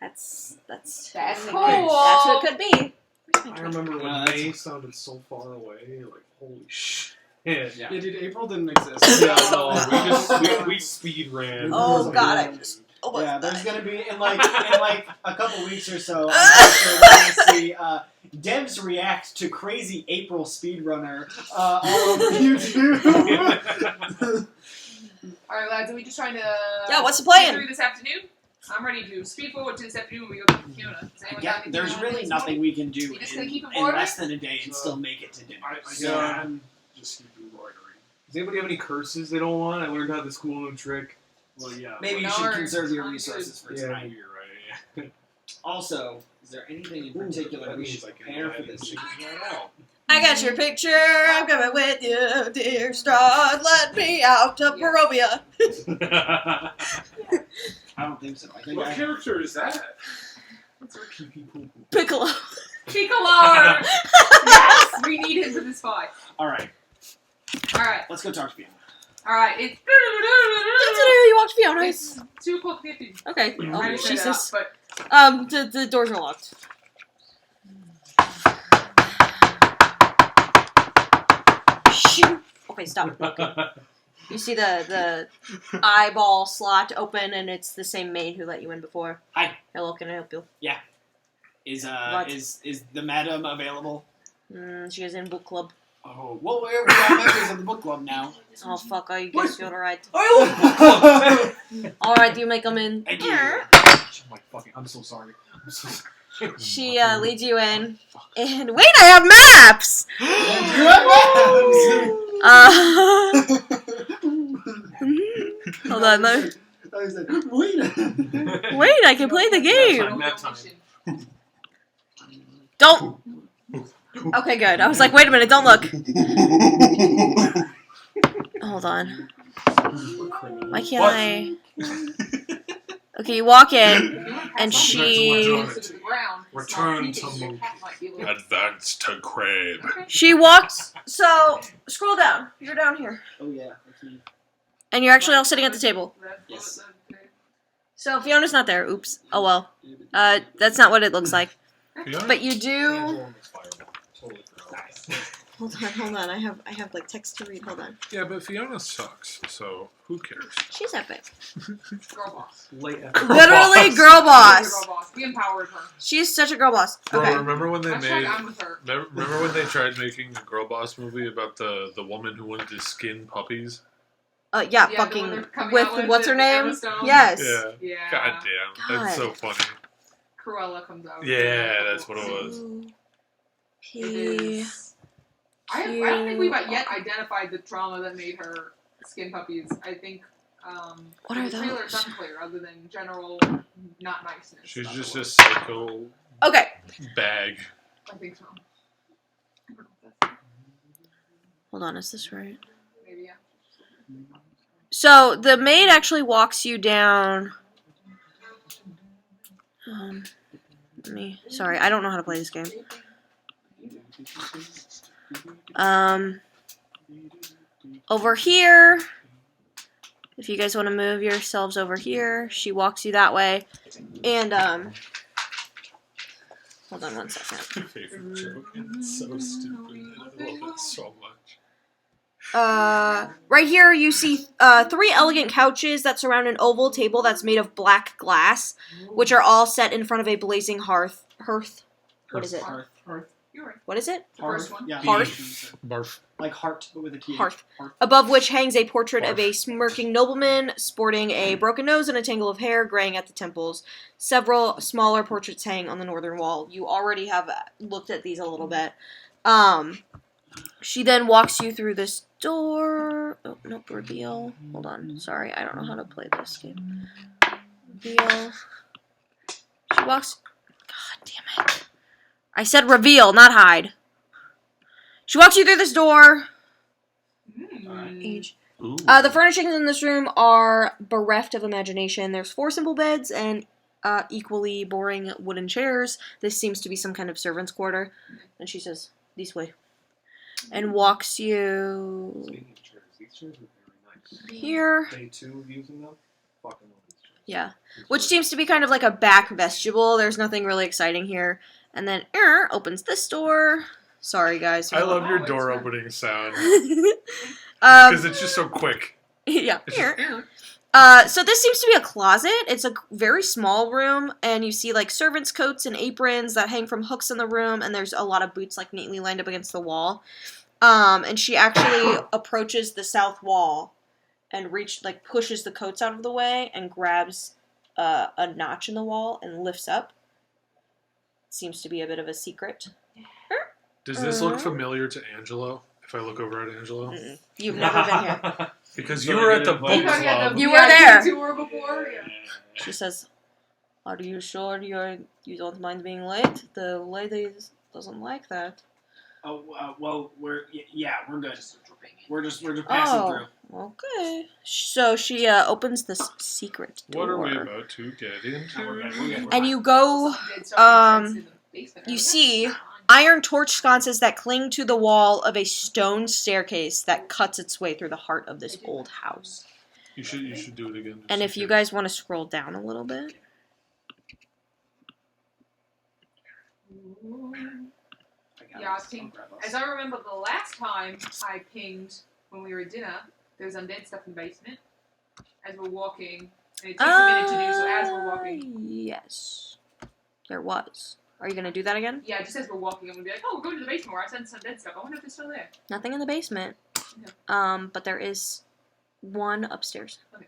That's That's cool. cool. That's what it could be. I remember when that's- May sounded so far away. Like, holy shit. Yeah. Yeah, dude, April didn't exist. Yeah, no, we speed ran. Oh, God, I just almost Yeah, there's died. gonna be in like a couple weeks or so. I'm pretty sure we're gonna see devs react to crazy April speedrunner all over YouTube. Alright, lads, are we just trying to Yeah, what's the get plan? through this afternoon? I'm ready to speed forward to this afternoon when we go to Fiona. Does anyone got Yeah, anything there's on really this nothing morning? we can do You just gonna in, keep it in boring? less than a day and still make it to dinner. Yeah, I'm just keep embroidering. Does anybody have any curses they don't want? I learned how this cool new trick. Well, yeah. Maybe you No, should or- conserve your I'm resources for Yeah, tonight. you're right. Also, is there anything in particular we should prepare for this? I got your picture. I'm coming with you, dear Strahd. Let me out to Barovia. I don't think so. I think What character is that? Piccolo. Piccolo! Yes! We need him for this fight. Alright, Alright. let's go talk to Fiona. Alright, it's You walked Fiona. It's 2:50. Okay. I Oh, already said that, Jesus. but The doors are locked. Shoot. Okay, stop. You see the eyeball slot open, and it's the same maid who let you in before. Hi. Hello, can I help you? Is What? is the madam available? She is in book club. Oh, well, we are members of the book club now. Oh fuck! I guess you're alright. Oh, Alright, you may come in. Thank you. I'm so sorry. I'm so sorry. She leads you in, and wait, I have maps. Hold on, let me- I was like, wait. wait, I can play the game. Nap time. Don't. Okay, good. I was like, wait a minute, don't look. Hold on. Why can't I? Okay, you walk in, and she Return to monkey. Advance to crab. she walks. So scroll down. You're down here, Oh yeah, that's me. and you're actually all sitting at the table. Yes. So Fiona's not there. Oops. Oh well. That's not what it looks like. Fiona? But you do. Totally forgot. Hold on. I have like text to read. Hold on. Yeah, but Fiona sucks, so who cares? She's epic. Girl boss. Late after. Literally, girl boss. Girl boss. We empowered her. She's such a girl boss. Bro, Okay. remember when they Hashtag made? I'm with her. Remember when they tried making a girl boss movie about the woman who wanted to skin puppies? Yeah, Yeah, the one fucking they're coming with out with what's her the name? Emma Stone. Yes. Yeah. Yeah. God damn, that's so funny. Cruella comes out. Yeah, that's what it was. It P. is. I don't think we've yet identified the trauma that made her skin puppies. I think What are the trailer is those? unclear other than general not niceness. She's about just the a world. psycho Okay. bag. I think so. Hold on. Is this right? Maybe, yeah. So the maid actually walks you down. Sorry, I don't know how to play this game. Over here. If you guys want to move yourselves over here, she walks you that way. And hold on one second. My favorite joke, and it's so stupid, and I love it so much. Right here you see 3 elegant couches that surround an oval table that's made of black glass, which are all set in front of a blazing hearth. What is it? Hearth. You're right. What is it? The first one. Yeah. Hearth. Barf. Like heart, but with a T. Hearth. Above which hangs a portrait of a smirking nobleman sporting a broken nose and a tangle of hair graying at the temples. Several smaller portraits hang on the northern wall. You already have looked at these a little bit. She then walks you through this door. Oh, nope, reveal. Hold on. Sorry, I don't know how to play this game. Reveal. She walks... God damn it. I said reveal, not hide. She walks you through this door. Age. Ooh. The furnishings in this room are bereft of imagination. There's 4 simple beds and equally boring wooden chairs. This seems to be some kind of servant's quarter. And she says, this way. And walks you Speaking of chairs, these chairs are very nice. here. Day 2 of using them. Fucking love these chairs. Yeah. Which seems to be kind of like a back vestibule. There's nothing really exciting here. And then opens this door. Sorry, guys. I love your Oh, door it's fun. opening sound um, because it's just so quick. yeah. It's just, So this seems to be a closet. It's a very small room, and you see like servants' coats and aprons that hang from hooks in the room, and there's a lot of boots like neatly lined up against the wall. And she actually approaches the south wall and pushes the coats out of the way and grabs a notch in the wall and lifts up. Seems to be a bit of a secret. Does this look familiar to Angelo? If I look over at Angelo, You've never been here. because So you were I at the didn't book invite You had club. the You were VIP there. tour before? Yeah. She says, "Are you sure you don't mind being late? The lady doesn't like that." Oh, well, we're good. We're just passing through. Okay. So she opens this secret door. What are we about to get No, we're good. into? And you go, Dead stuff in the basement, you right? see iron torch sconces that cling to the wall of a stone staircase that cuts its way through the heart of this old house. You should do it again. And if you guys want to scroll down a little bit. Yeah, I think, as I remember the last time I pinged when we were at dinner, there was undead stuff in the basement. As we're walking, and it takes a minute to do, so as we're walking. Yes. There was. Are you going to do that again? Yeah, just as we're walking, I'm going to be like, oh, we're going to the basement where I sent some dead stuff. I wonder if they're still there. Nothing in the basement. No. But there is one upstairs. Okay.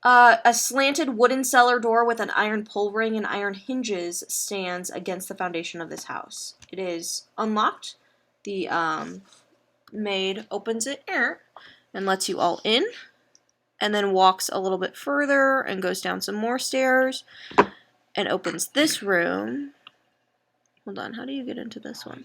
A slanted wooden cellar door with an iron pull ring and iron hinges stands against the foundation of this house. It is unlocked. The maid opens it and lets you all in, and then walks a little bit further and goes down some more stairs and opens this room. Hold on, how do you get into this one?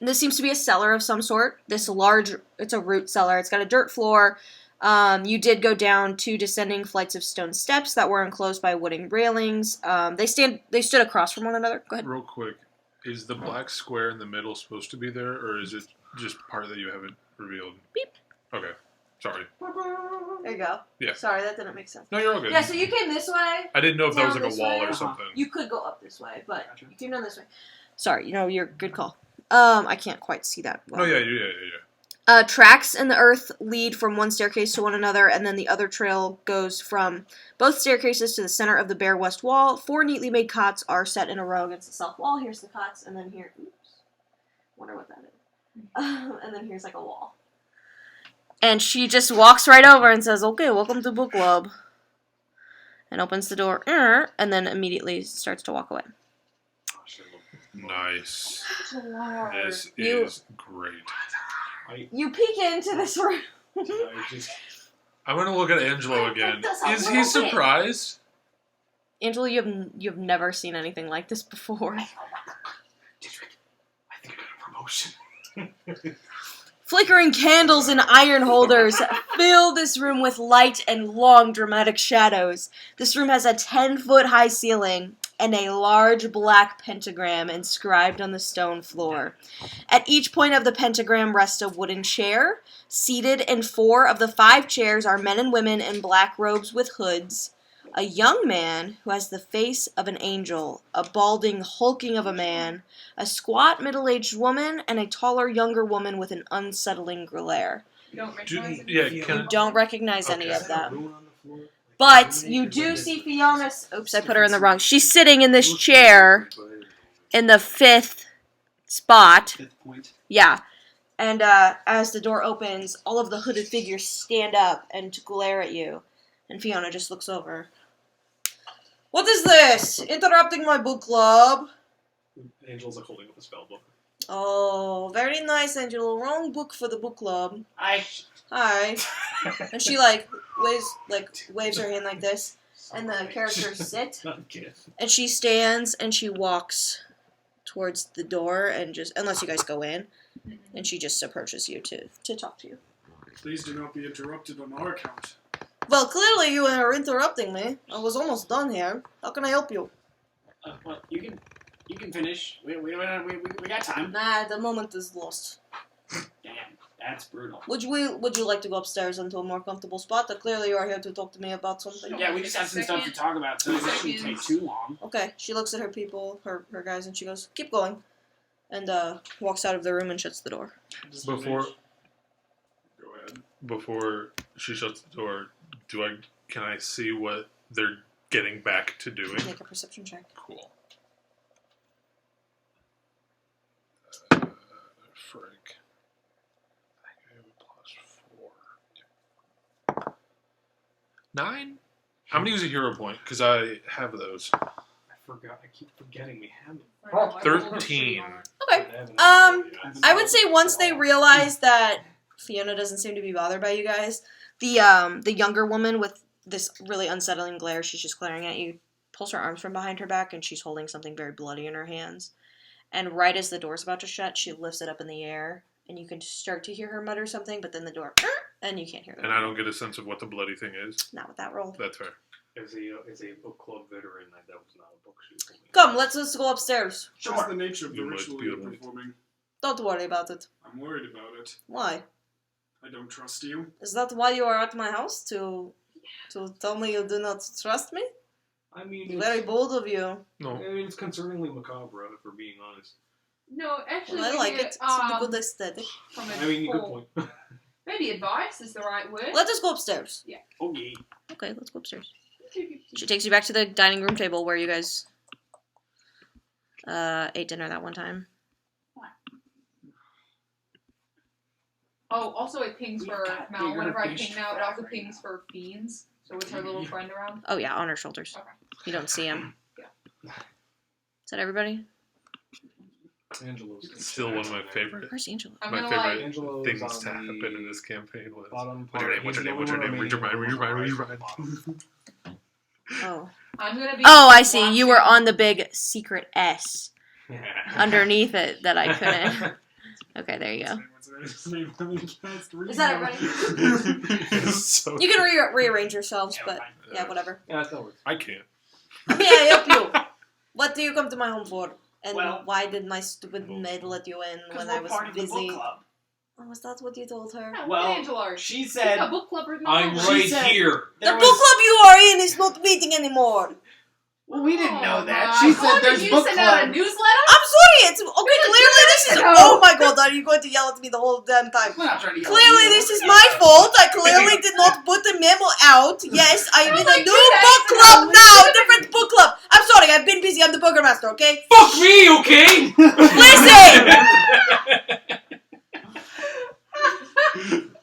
This seems to be a cellar of some sort. It's a root cellar. It's got a dirt floor. You did go down 2 descending flights of stone steps that were enclosed by wooden railings. They stood across from one another. Go ahead. Real quick, is the black square in the middle supposed to be there, or is it just part that you haven't revealed? Beep. Okay, sorry. There you go. Yeah. Sorry, that didn't make sense. No, you're all good. Yeah, so you came this way. I didn't know if that was down like a this wall way. or something. You could go up this way, but Gotcha. you came down this way. Sorry, you're good call. I can't quite see that well. Oh yeah. Tracks in the earth lead from one staircase to one another, and then the other trail goes from both staircases to the center of the bare west wall. 4 neatly made cots are set in a row against the south wall. Here's the cots, and then here, wonder what that is. And then here's like a wall. And she just walks right over and says, "Okay, welcome to book club," and opens the door, and then immediately starts to walk away. Nice. You- This is great. You peek into this room. I'm gonna look at Angelo again. Just a Is he little bit. surprised? Angela, you've never seen anything like this before. I think I got a promotion. Flickering candles and iron holders fill this room with light and long dramatic shadows. This room has a 10-foot high ceiling and a large black pentagram inscribed on the stone floor. At each point of the pentagram rests a wooden chair. Seated in 4 of the 5 chairs are men and women in black robes with hoods. A young man who has the face of an angel, a balding hulking of a man, a squat middle-aged woman, and a taller younger woman with an unsettling glare. You don't recognize it? Yeah, You can don't recognize any Okay. of them. But you do see Fiona's... Oops, I put her in the wrong... She's sitting in this chair in the 5th spot. 5th point. Yeah. And as the door opens, all of the hooded figures stand up and glare at you. And Fiona just looks over. "What is this? Interrupting my book club." Angel's like holding up a spell book. "Oh, very nice, Angela. Wrong book for the book club. I Hi." And she waves her hand like this, and the characters sit. And she stands and she walks towards the door and just, unless you guys go in, and she just approaches you to talk to you. Please do not be interrupted on our account. "Well, clearly you are interrupting me. I was almost done here. How can I help you?" well, you can finish. We got time. Nah, the moment is lost. Damn. That's brutal. Would you like to go upstairs into a more comfortable spot? Clearly you are here to talk to me about something. Yeah, we just have some stuff to talk about, so it shouldn't take too long. Okay. She looks at her people, her guys, and she goes, "Keep going," and walks out of the room and shuts the door. Before Go ahead. before she shuts the door, can I see what they're getting back to doing? Make a perception check. Cool. Frick. I think I have a +4. 9? I'm gonna use a hero point because I have those. I forgot. I keep forgetting we have it. 13. Okay. I would say once they realize that Fiona doesn't seem to be bothered by you guys, the younger woman with this really unsettling glare, she's just glaring at you, pulls her arms from behind her back, and she's holding something very bloody in her hands. And right as the door's about to shut, she lifts it up in the air, and you can start to hear her mutter something, but then the door, and you can't hear it. And I don't get a sense of what the bloody thing is. Not with that roll. That's fair. As a book club veteran, that was not a book she was holding. Come, let's go upstairs. What's the nature of the You might ritual be you're able to- performing? Don't worry about it. I'm worried about it. Why? I don't trust you. Is that why you are at my house? To tell me you do not trust me? I mean, Very bold of you. No. I mean, it's concerningly macabre, if we're being honest. No, actually, Well, I we like get, it. It's a good aesthetic. from a I mean, good full- point. Maybe advice is the right word. Let us go upstairs. Okay. Okay, let's go upstairs. She takes you back to the dining room table where you guys ate dinner that one time. Oh, also it pings We've for got Mal. bigger Whenever I fish ping to now, it fry also right pings for Fiends. So it's her little friend around. Oh yeah, on her shoulders. Okay. You don't see him. Yeah. Is that everybody? Angelo's Still one of my favorite Where's Angela? I'm My gonna favorite like. Angelo's things on to happen the in this campaign was. bottom What's your part. name? What's your He's name? the What's your only name? one Read your mind. Read your mind. Read your remaining mind. on the bottom. Oh. I'm gonna be. Oh, I see. You were watching- on the big secret S underneath it that I couldn't. Okay, there you go. What's his name? Is that everybody? So You can rearrange yourselves, Yeah, but fine. yeah, whatever. Yeah, that works. I can't. May I help you? What do you come to my home for? And Well- why did my stupid maid let you in when I was part of the busy? book club. Oh, was that what you told her? Yeah, Well, Angela. She She's said got book club written I'm all over. right said- here. The there book was. club you are in is not meeting anymore. Well, we didn't know Oh that. my She God, said did there's you book send out a club. newsletter? I'm sorry, it's okay. Clearly, this is. No. Oh my god, are you going to yell at me the whole damn time? We're not trying to yell at Clearly, you. this is my fault. I clearly did not put the memo out. Yes, I'm in a like new 2 days book ago. club We now. should've Different book club. I'm sorry, I've been busy. I'm the burgermaster, okay? Fuck me, okay? Listen!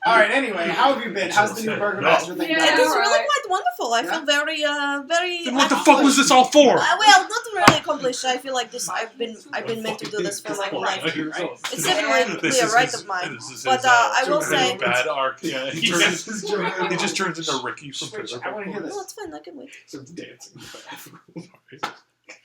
Alright, anyway, how have you been? How's the new burgermaster thing Yeah. It going? is really Alright. quite wonderful. I feel very, very. Then what the fuck was this all for? Well, not really accomplished. I feel like this. I've been meant to do this for my whole life. It's definitely This a is right his- of mine. this is But his, I will his say, bad arc. Yeah, he just turns into Ricky from Switch, Twitter. I want to hear no, this. it's fine. I can wait. Dancing.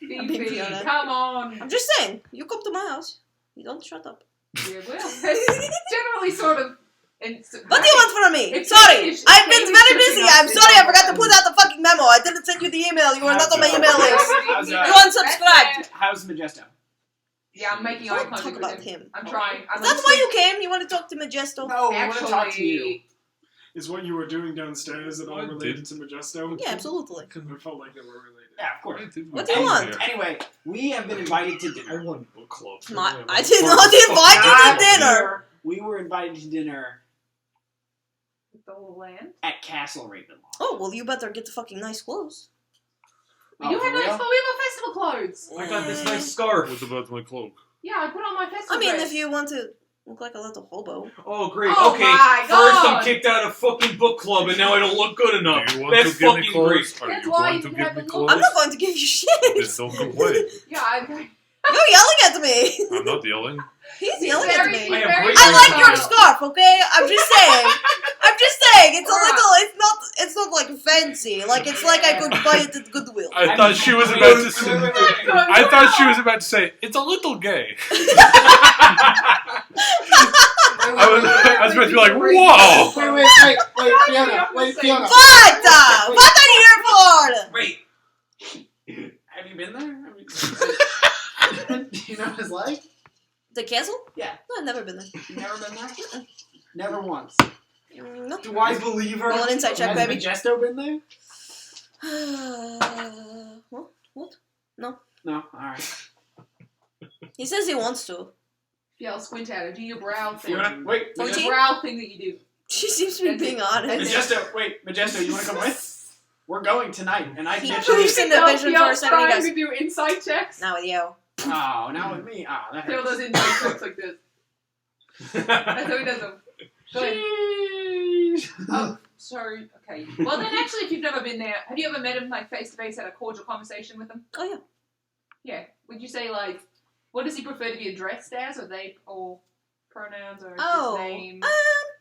I'm being Fifi, Fiona. come on. I'm just saying. You come to my house. You don't shut up. Yeah, well, it's generally sort of. What do you want from me? It's Sorry, it's- I've been it's very shipping busy. us I'm this sorry, I over. forgot to put out the fucking memo. I didn't send you the email. You were not on my email list. How's You that? unsubscribed. How's Majesto? Yeah, I'm making eye Don't contact talk with about him. him. I'm trying. I'm Is that why you came? You want to talk to Majesto? No, we want to talk to you. Is what you were doing downstairs at all I related did. to Majesto? Yeah, absolutely. I felt like they were related. Yeah, of course. What do you want? Anyway, we have been invited to I dinner. won book club. I did not invite you to dinner. We were invited to dinner The whole land. at Castle Ravenloft. Oh, well, you better get the fucking nice clothes. Oh, You for had nice real? clothes. We have festival clothes. I got this nice scarf. What about my cloak? Yeah, I put on my festival I mean, dress. if you want to look like a little hobo. Oh, great. Oh okay, my first God. I'm kicked out of fucking book club, and now I don't look good enough. Do you want That's to give me fucking clothes? great. Are That's you why going you to can give have me a clothes? I'm not going to give you shit. Just don't go away. Yeah, You're yelling at me. I'm not yelling. He's yelling at me. I am very great. I like your nice. scarf, okay? I'm just saying. It's a little. It's not like fancy. Like it's like I could buy it at Goodwill. I thought she was about to say. I thought she was about to say it's a little gay. I was about to be like, whoa. Wait, Fiona. What? What are you here for? Wait. Have you been there? Do you know what it's like? The castle? Yeah. No, I've never been there. You've never been there? Never once. No. Do I believe her? Roll an insight check, Has baby. Majesto been there? What? No. No. All right. He says he wants to. Yeah, I'll squint at her. Do your brow thing. You wanna wait? The 14? brow thing that you do. She seems to be being honest. Majesto, wait, Majesto, you wanna come with? We're going tonight, and I He can proves in the vision for a second. He trying goes, to do insight checks. "Not with you." Oh, not with me. Oh, that Phil does hurts. insight checks like this. That's how he does them. Go ahead. Oh, sorry. Okay. Well, then, actually, if you've never been there, have you ever met him like face to face, had a cordial conversation with him? Oh yeah. Yeah. Would you say like, what does he prefer to be addressed as, or they, or pronouns, or Oh. his name?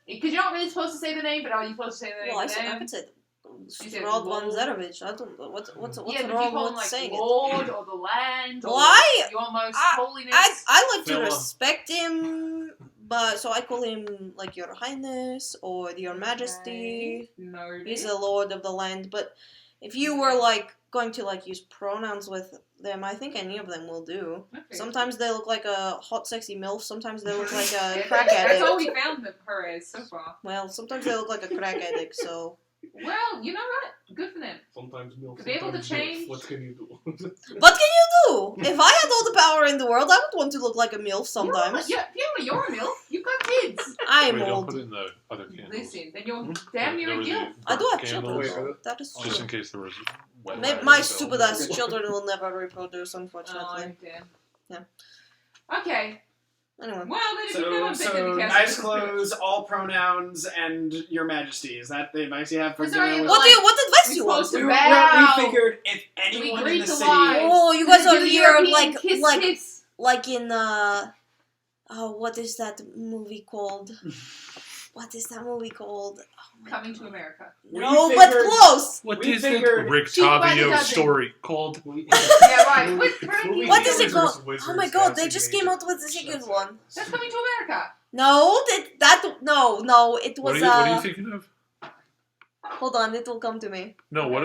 Because you're not really supposed to say the name, but are you supposed to say the name? Well, I to said I them? could say You said Strahd Lord. von Zerovich. I don't know what's Yeah, but if you wrong call with him like saying it. Lord or the land, or Why? your most I- holiness. I like to Fella. respect him, but so I call him like Your Highness or Your Majesty. No. He's a lord of the land, but if you were like going to like use pronouns with them, I think any of them will do. Okay. Sometimes they look like a hot, sexy MILF. Sometimes they look like a Yeah, crack that's all addict. we found her as so far. Well, sometimes they look like a crack addict. So Well, you know what? Good for them. Sometimes milk. To be able to sometimes milk. change- What can you do? what can you do? If I had all the power in the world, I would want to look like a MILF sometimes. Yeah, Fiona, you're a MILF. You've got kids. I'm Wait, don't old. put in the other candles. Listen, then you're damn near There a was guilt. I do have candles, children. That is just true. in case there was. wet My, light my or so. stupid ass children will never reproduce, Oh, unfortunately. damn. Yeah. Okay. Anyway. Well, then if you've never been to So the castle, nice this is pretty- clothes, all pronouns, and Your Majesty. Is that the advice you have for Is there dinner? any- with- What advice do you want? supposed to We bow. figured if We anyone in greet the the city. wives. Oh, you guys Do are the here European kiss. like in oh, what is that movie called? What is that movie called? Oh my Coming to God. America. We No, but figured- close. What We is the figured- Rick Cheap by the Tavio dozen. story called? Yeah, right. What is it Wizards, called? wizards, Oh my God, they casting just came agents. out with the second one. That's Coming to America. No, no, it What was are you thinking of? hold on, it will come to me. No, what?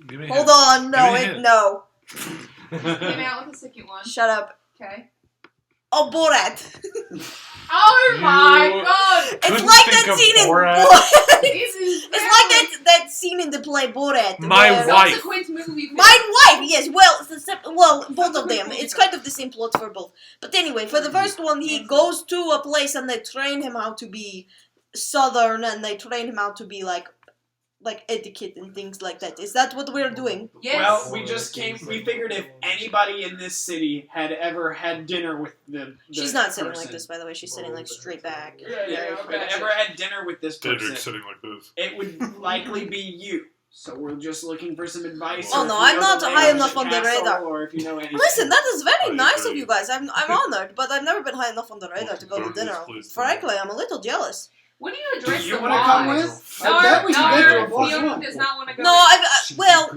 Give me. a Hold hint. on, no, Give me a it hint. no. Came out with the second one. Shut up. Okay. Oh, Borat. Oh my You- god! It's Couldn't like think that of scene in Borat. Borat. This is It's like that scene in the play Borat. My where- wife. subsequent movie. My wife, yes. Well, both of them. It's kind of the same plot for both. But anyway, for the first one, he goes to a place and they train him how to be Southern, and they train him how to be like etiquette and things like that. Is that what we're doing? Yes. Well, we figured if anybody in this city had ever had dinner with the She's not sitting person, like this, by the way. She's sitting like straight back. Yeah, okay. had ever had dinner with this Cedric person, sitting like this. it would likely be you. So we're just looking for some advice. Oh, or if no, you I'm know not the high layout of enough on the castle, radar. Or if you know anything. Listen, that is very I nice of agree. you guys. I'm honored, but I've never been high enough on the radar to go to Don't dinner. please. Frankly, I'm a little jealous. What do you address Do you the want to come wives? with? No, I bet we can get you a no, plus Fiona one. does not want to go. No, well,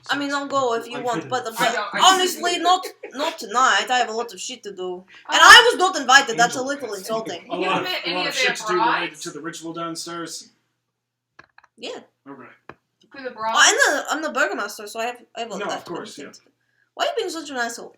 I mean, I I'll go if you want, but I don't. I honestly, not tonight. I have a lot of shit to do, and Oh. I was not invited. That's a little insulting. A You lot, met a any lot of of shit their to do related brides? to the ritual downstairs. Yeah, Okay. For the well, bride. I'm the burgomaster, so I have a No, lot of course, things. Why are you being such an asshole?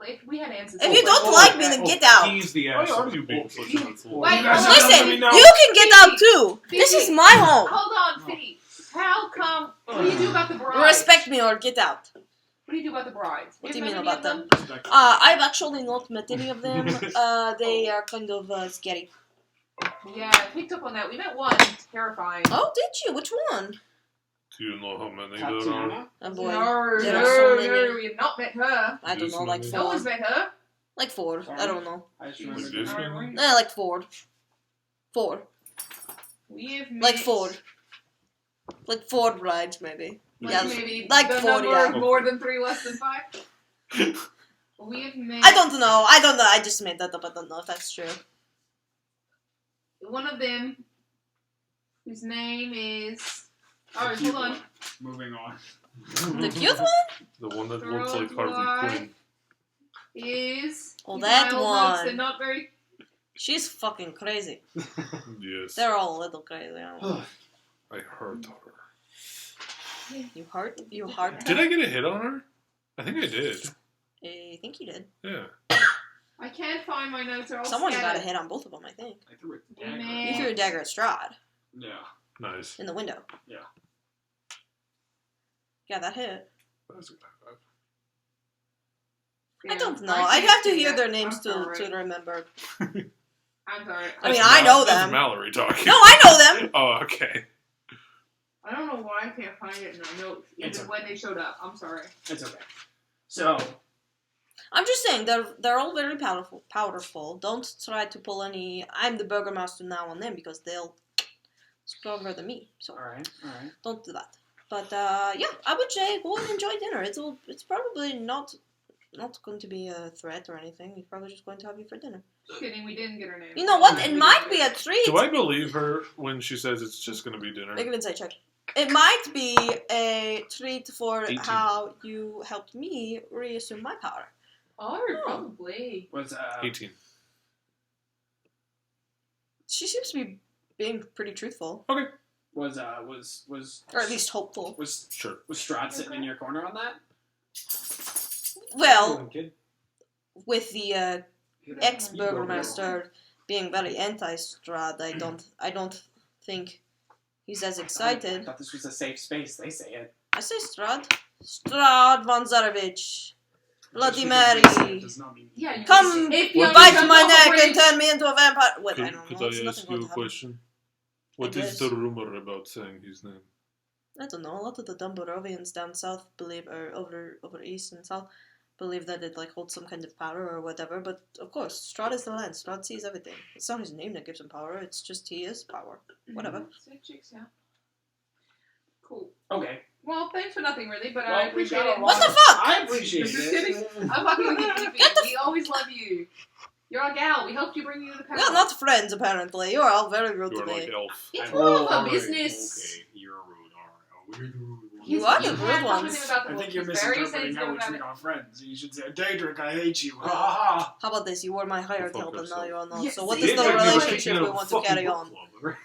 If we had answers. If you don't like me, then get out. He's the Oh, asshole. you being such a fool. Wait, You guys hold are on. Listen, telling me no. you can get out too. This is my home. Hold on, Fee. How come? What do you do about the bride? Respect me or get out. What do you do about the brides? What do You you mean have met about any them? of I've actually not met any of them. They are kind of scary. Yeah, I picked up on that. We met one. Terrifying. Oh, did you? Which one? Do you know how many there are? Tatiana? Oh boy, No, there no, are so no, many. we have not met her. I don't know, like Yes, No four. one's met her. Like four. I don't know. I just Like remembered. this one? Like four. Four. We have met Like four. Like four brides, maybe. Like Yeah, maybe like the 40, number yeah. of more than 3, less than 5. We have met. I don't know. I just made that up. I don't know if that's true. One of them, whose name is. Oh, hold on. Moving on. The cute one? The one that looks like Throne Harley wife. Quinn. Is. Oh, these that are my old notes, one. They're not very. She's fucking crazy. Yes. They're all a little crazy. I don't know. I hurt her. You heart? You heart? Did I get a hit on her? I think I did. I think you did. Yeah. I can't find my notes. They're all Someone got a scattered. hit on both of them, I think. I threw it Damn dagger. it. You threw a dagger at Strahd Yeah. Nice. in the window. Yeah. Yeah, that hit. That was a good high five. I Yeah, don't know. I I'd can't have to see hear that. their names I'm to sorry. remember. I'm sorry. I mean, That's I know That's them. Mallory talking. No, I know them. Oh, okay. I don't know why I can't find it in the notes, even It's okay. when they showed up. I'm sorry. It's okay. So, I'm just saying they're all very powerful. Don't try to pull any I'm the Burgermaster now on them because they'll stronger than me. So alright. don't do that. But yeah, I would say go and enjoy dinner. It's probably not going to be a threat or anything. He's probably just going to have you for dinner. Kidding, we didn't get her name. You know what? It We might didn't be get a treat. Do I believe her when she says it's just going to be dinner? Make an insight check. It might be a treat for 18. how you helped me reassume my power. Oh, probably. Was 18. She seems to be being pretty truthful, was or at least hopeful. was Sure. was Strahd sitting in your corner on that? Well, Kid. with the ex-burgermaster being very anti-Strahd, I don't think he's as I excited. thought this was a safe space. They say it. I say Strahd. Strahd von Zarevich. Bloody Just Mary. because they say it does not mean Yeah, you Come if you bite jump my off a neck bridge- and turn me into a vampire. What? I Could, don't could know. I It's ask nothing you a going to happen. question? What I is guess. the rumor about saying his name? I don't know. A lot of the Dumborovians down south believe, or over east and south, believe that it like holds some kind of power or whatever. But of course, Strahd is the land. Strahd sees everything. It's not his name that gives him power. It's just he is power. Whatever. So it checks out. Cool. Okay. Well, thanks for nothing, really, but Well, I we appreciate got a it. lot What the of- fuck? I appreciate Just it. kidding. I'm fucking with you, Fifi. We always love you. You're our gal. We helped you bring you to the We palace. are not friends, apparently. You are all very rude You to are me. like elf. It's Oh, more of a alright, business. Okay, you're rude. Alright, we're the rude ones. You are the can't rude talk ones. with him about the I book. think you're He's very misinterpreting how sensitive we about treat it. our friends. You should say, Daedric, I hate you. Ha ha ha. How about this? You were my hired Fuck help, and now yourself. you're all not. Yes, So what see, is the it's like relationship Kicking we out want a to fucking carry book on? club.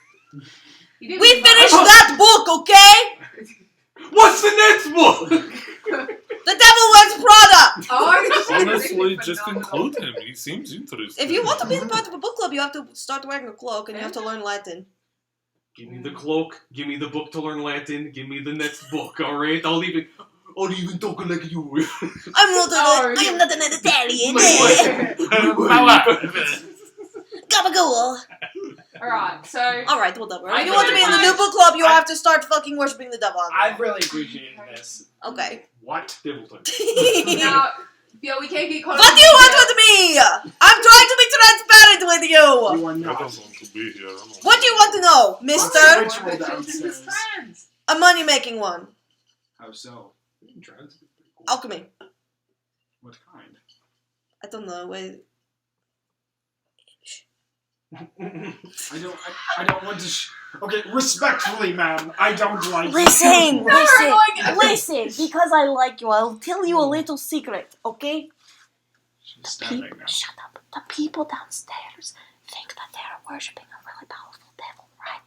You didn't We even- finished that book, okay? What's the next book? The Devil Wears Prada! Oh, Honestly, just phenomenal. include him. He seems interesting. If you want to be part of a book club, you have to start wearing a cloak and you have to learn Latin. Give me the cloak. Give me the book to learn Latin. Give me the next book. All right. I'll even talk like you. I am not an Italian. Gabagool. Alright, so Alright, whatever. I If you want to be in the really- new book club, you have to start fucking worshipping the devil. I really appreciated this. Okay. What? Devil now, yeah, we can't get caught What up do you want with me? I'm trying to be transparent with you. You are I don't not. want to be here. I don't What do you want to know, mister? What's the ritual Children downstairs? as friends. A money-making one. How so? Alchemy. What kind? I don't know. Wait. I don't want to. Okay, respectfully, ma'am. I don't like. Listen, you. listen, because I like you, I'll tell you a little secret, okay? She's standing now. Shut up. The people downstairs think that they're worshipping a really powerful devil, right?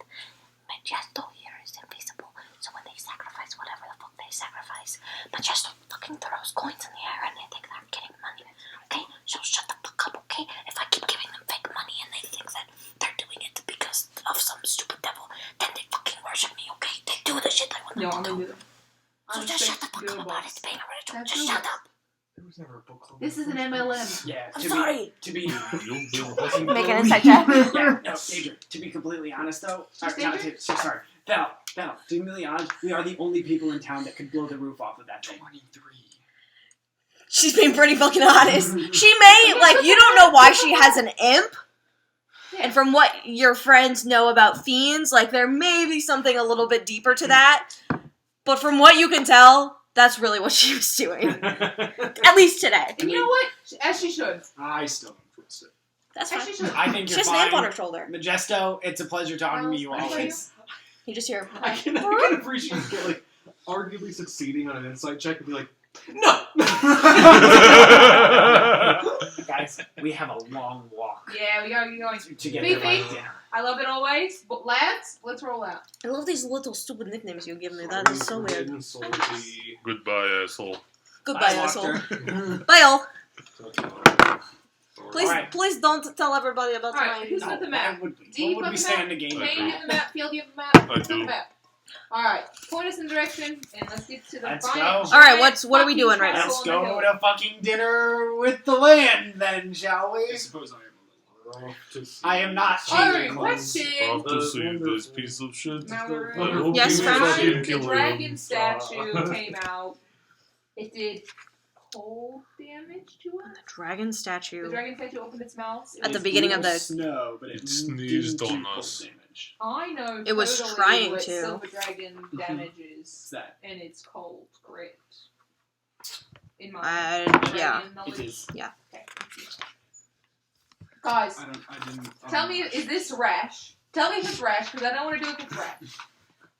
Majesto here is invisible, so when they sacrifice whatever the fuck they sacrifice, Majesto fucking throws coins in the air and they think they're getting money, okay? So shut the fuck up, okay? If I keep giving them fake money and they think that they're doing it because of some stupid devil, then they fucking worship me, okay? They do the shit I want No, them I'm to gonna do. do it. So I'm just shut the expecting fuck to up do a about box. it being a ritual. That's Just doable. shut up. There was never a book club. This is an MLM. Yeah. I'm To sorry. be You'll be Make an insight check. yeah, no, Adrian, to be completely honest though, Just not Adrian? sorry, Val, to be completely honest, we are the only people in town that could blow the roof off of that thing. 23. She's being pretty fucking honest. She may, like, you don't know why she has an imp. And from what your friends know about fiends, like, there may be something a little bit deeper to that. But from what you can tell, that's really what she was doing. At least today. And you know what? As she should. I still don't trust it. That's As fine. she should. I think She you're has an imp on fine. her shoulder. Majesto, it's a pleasure talking to you Well, always. You just hear, I can appreciate you like arguably succeeding on an insight check and be like, no. Guys, we have a long walk Yeah, we gotta get going. to get Fifi? there by dinner. I love it always. But lads, let's roll out. I love these little stupid nicknames you give me. That is so weird. Goodbye, asshole. Goodbye, Bye, asshole. Walker. Bye, all. Please, Alright. please don't tell everybody about Alright, my. who's got the map? Would Do you what would got we the stay map? in the game? I Kane, do. you have the map. Field, you have the map. Who's got do. the map? Alright, point us in the direction, and let's get to the Let's giant, go. Alright, giant what are we fucking doing right now? castle Let's on the go hill. to fucking dinner with the land, then, shall I we? suppose I am a little. I am not Alright, cheating. question. Off to see this piece of shit. Mallory. I hope Yes, you French? fucking The kill dragon him. statue came out. It did cold damage to us. Dragon The statue. dragon statue opened its mouth. It At the was- beginning of blew the- snow, but It it sneezed didn't on do cold us. damage. I know It was totally trying what to. Silver Dragon What's damages, that? and it's cold grit. In my Yeah. dragon knowledge. It is. Yeah. Okay. Guys, I didn't. tell me, is this rash? Tell me if it's rash, because I don't want to do it if it's rash.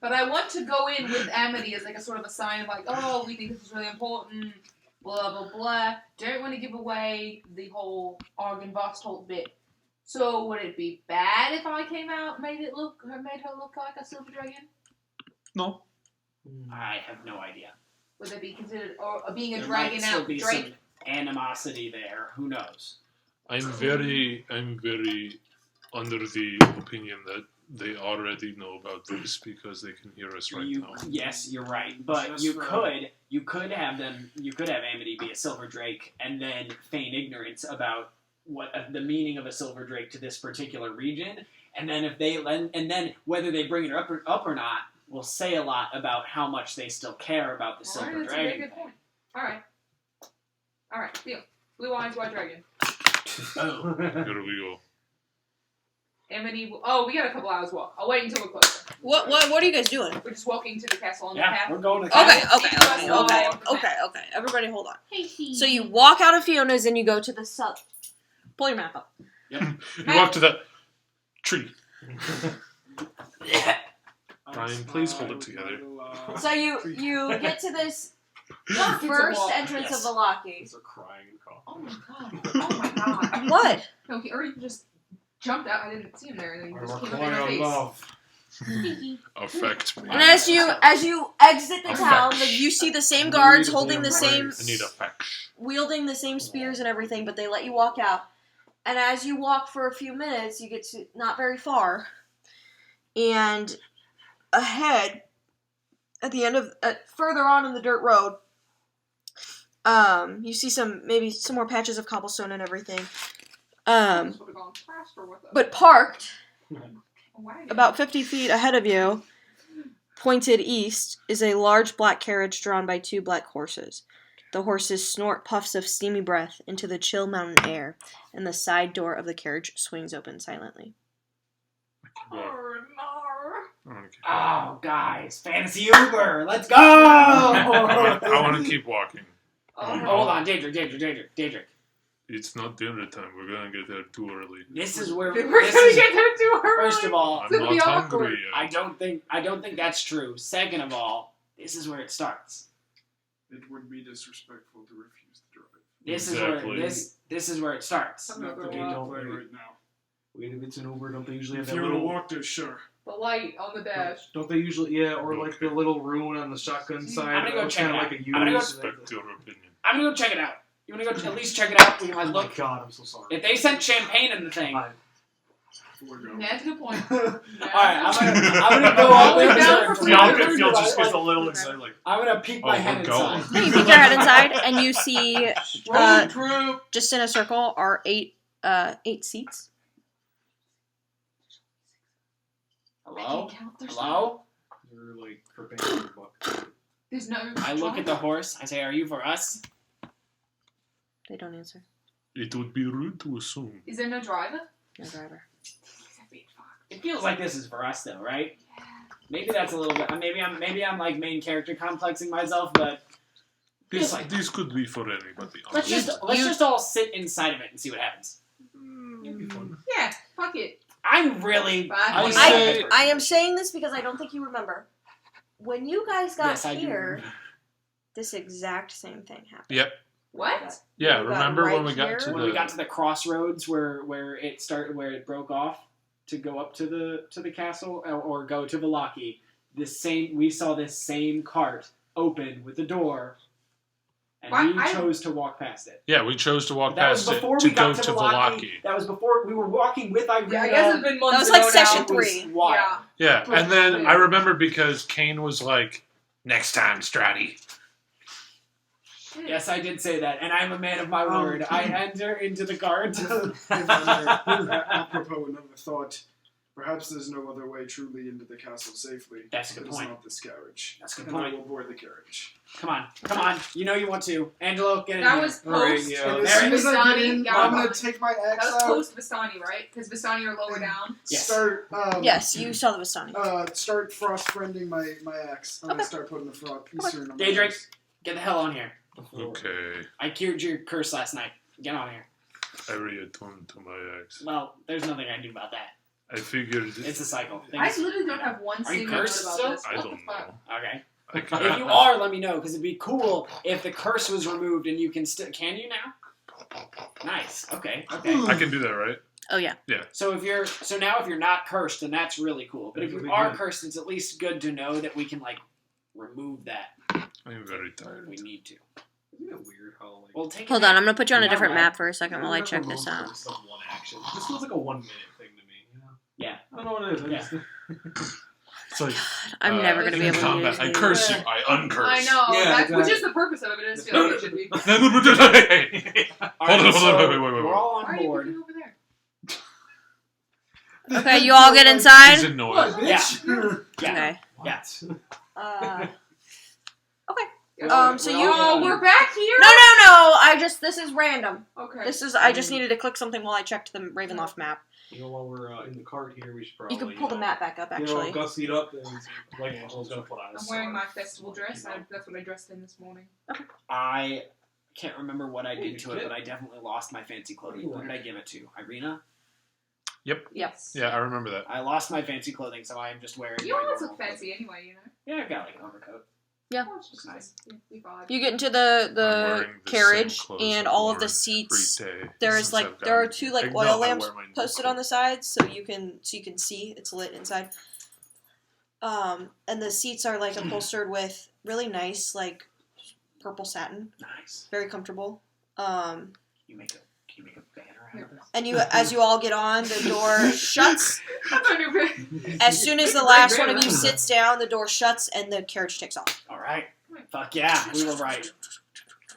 But I want to go in with Amity as like a sort of a sign of like, oh, we think this is really important, blah, blah, blah. Don't want to give away the whole Argon Vostholt bit. So would it be bad if I came out, made her look like a silver dragon? No. I have no idea. Would that be considered, or being a There dragon might still out be Drake? some animosity there. Who knows? I'm very under the opinion that they already know about this because they can hear us right now. Yes, you're right. But Just you right. could have Amity be a silver drake and then feign ignorance about what the meaning of a silver drake to this particular region, and then whether they bring it up or not will say a lot about how much they still care about the silver Alright, that's a very dragon. good point. Alright, deal. Blue eyes, white dragon. Oh. Here we go. Amity. Oh, we got a couple hours walk. I'll wait until we're closer. What are you guys doing? We're just walking to the castle on the Yeah, path. we're going to Okay, castle. okay. Everybody hold on. Hey, So you walk out of Fiona's and you go to the south. Pull your map up. You walk to that tree. Brian, please hold it together. So you get to this It's a first wall. entrance Yes. of the Locky. It's a crying call. Oh my god. Oh my god. What? No, he already just jumped out. I didn't see him there, and then he We're just came up calling in my our face. love. Affect me. And as you exit the town, like, you see the same guards holding the same, I need affect. wielding the same spears and everything, but they let you walk out. And as you walk for a few minutes, you get to not very far, and ahead, at the end of further on in the dirt road, you see some more patches of cobblestone and everything. This would've gone faster with it. But parked A wagon. about 50 feet ahead of you, pointed east, is a large black carriage drawn by two black horses. The horses snort puffs of steamy breath into the chill mountain air, and the side door of the carriage swings open silently. Oh, guys, fantasy Uber, let's go! I want to keep walking. Hold on, Daedric. It's not dinner time. We're gonna get there too early. This is where. We're gonna get there too early. First of all, I'm gonna be not awkward. hungry yet. I don't think that's true. Second of all, this is where it starts. It would be disrespectful to refuse the drive. This Exactly. is this is where it starts. Not the go game out. to play right now. Wait, if it's an Uber, don't they usually have If that you were to little... walk there, sure. The light on the dash. Don't they usually, yeah, or like the little rune on the shotgun side? I'm gonna go that was check kinda it like out. a I'm gonna go use. Respect your opinion. I'm gonna go check it out. You wanna go at least check it out? We can like Oh my look. god, I'm so sorry. If they sent champagne in the thing. I- We're going. That's a good point. Alright, I'm gonna go All up the way there. down for Phil just gets a little like- excited, like, I'm gonna peek my Oh, head we're going. inside. Then you peek your head inside, and you see Road trip! just in a circle are eight seats. Hello? There's Hello? You're like for paying $100. There's no. I look at the horse. I say, "Are you for us?" They don't answer. it would be rude to assume. Is there no driver? No driver. It feels like this is for us, though, right? Maybe that's a little bit. Maybe I'm like main character complexing myself, but This, like- this could be for anybody. let's honestly. just all sit inside of it and see what happens. It'd be fun. Yeah, fuck it. I'm really. Bye. I'm say- I am saying this because I don't think you remember. When you guys got Yes, I do here, remember. this exact same thing happened. Yep. What? Yeah, We got remember right when we got here. to When the... we got to the crossroads where it broke off to go up to the castle or go to Vallaki, we saw this same cart open with the door And Why- we chose to walk past it. Yeah, we chose to walk But that was past it before to we go got to to Valaki. That was before we were walking with Irina. Yeah, I guess it's been months That was like ago session now. It was 3. wild. Yeah. Yeah, and then I remember because Kane was like, "Next time, Stratty." Yes, I did say that, and I'm a man of my word. I enter into the guard. Apropos another thought, perhaps there's no other way truly into the castle safely. That's a good It is point. not this carriage. That's a good And I point. will board the carriage. Come on. You know you want to. Angelo, get in That here. was Alright, post. yeah. And as There soon as I get Vistani, in, yeah, I'm hold gonna on. take my That axe was out. post Vistani, right? Because Vistani are lower down. Yes. Start. Yes, you saw the Vistani. Start frost friending my axe. I'm gonna start putting the frog piece in. Daedric, get the hell on here. Okay, I cured your curse last night. Get on here. I reattuned to my ex. Well, there's nothing I can do about that. I figured. It's a cycle. I literally don't have one Are you single note cursed about still? this. I What the don't fuck? know. Okay. I can, If you are, let me know, because it'd be cool if the curse was removed and you can still. Can you now? Nice. Okay. I can do that, right? Oh, yeah. So if you're not cursed, then that's really cool. But if you are cursed, it's at least good to know that we can like remove that I'm very tired. if we need to. Isn't it weird how like Well, take Hold it on, out. I'm going to put you on a Yeah, different right. map for a second while I check remember this most out. of it's, like one action. It just feels like a 1 minute thing to me. You know? Yeah. I don't know what it is. I Yeah. just- It's like I'm never going to be in able to combat. use I these. curse you. I uncurse. I know. Yeah, That's, which exactly. is the purpose of it, but it doesn't feel like it should be. All Hold right, on, so wait. we're all Why on are you board. looking over there? Okay, you all get He's inside? annoyed. Yeah. Yeah. Okay. Yeah. So you... Oh, we're back here? No, this is random. Okay. I just needed to click something while I checked the Ravenloft map. You know, while we're in the cart here, we should probably. You can pull the map back up, You know, actually. gussy it up and like Angel's gonna put on. I'm wearing my festival dress. That's what I dressed in this morning. I can't remember what I did to it, but I definitely lost my fancy clothing. Who did I give it to? Irina? Yes. Yeah, I remember that. I lost my fancy clothing, so I am just wearing You my don't look so normal fancy anyway, you know? clothing. Yeah, I've got like an overcoat. Oh, it's just nice. Yeah, we vibe. You get into I'm the wearing the carriage, same clothes and I've all of the worn seats... every day There since is like I've there are gotten 2 here. like I know oil I lamps wear my new posted coat. on the sides, so you can see it's lit inside. And the seats are like upholstered with really nice like purple satin, Nice. very comfortable. Can you make a banner out of this? And as you all get on, the door shuts. That's our new pick. As soon as the last one of you sits down, the door shuts and the carriage takes off. All right. Fuck yeah, we were right.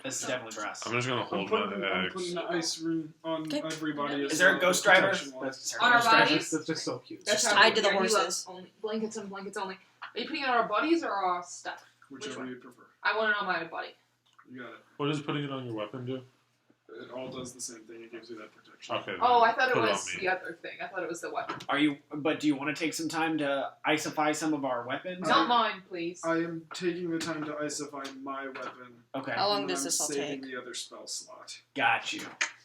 This is definitely for us. I'm just gonna I'm hold putting my the eggs. ice rune on Okay. everybody. Is there a ghost driver? protection wall. That's On our Ghost driver? bodies? That's just so cute. That's Just how tied to the he loves horses. Only. Blankets and blankets only. Are you putting it on our bodies or our stuff? Which Whichever one? you prefer. I want it on my body. You got it. What does putting it on your weapon do? It all does the same thing. It gives you that protection. Okay. Oh, then I thought it put was on me. the other thing. I thought it was the weapon. But do you want to take some time to isify some of our weapons? Not mine, please. I am taking the time to isify my weapon. Okay. How long and does I'm this all saving take? the other spell slot. Got you.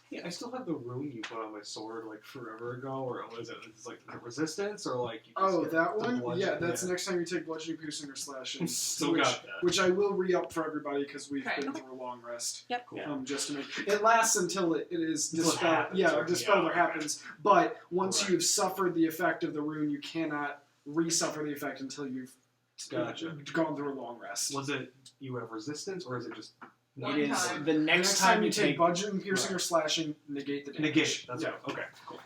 Yeah, I still have the rune you put on my sword like forever ago, or was it? It's like the resistance, or like. You just Oh, get that the one? bludgeon- Yeah, that's next time you take bludgeoning, piercing, or slashing. Still which, got that. Which I will re-up for everybody because we've Okay. been through a long rest. Yep. Cool. Just to make it lasts until it is Until it dispelled. happens, Yeah, or- dispelled yeah, or happens. But once Right. you've suffered the effect of the rune, you cannot re-suffer the effect until you've Gotcha. gone through a long rest. Was it you have resistance, or is it just One It is time. the The next time you take. bludgeoning, piercing, Right. or slashing, negate the damage. negate? That's yeah. right. Okay. Cool.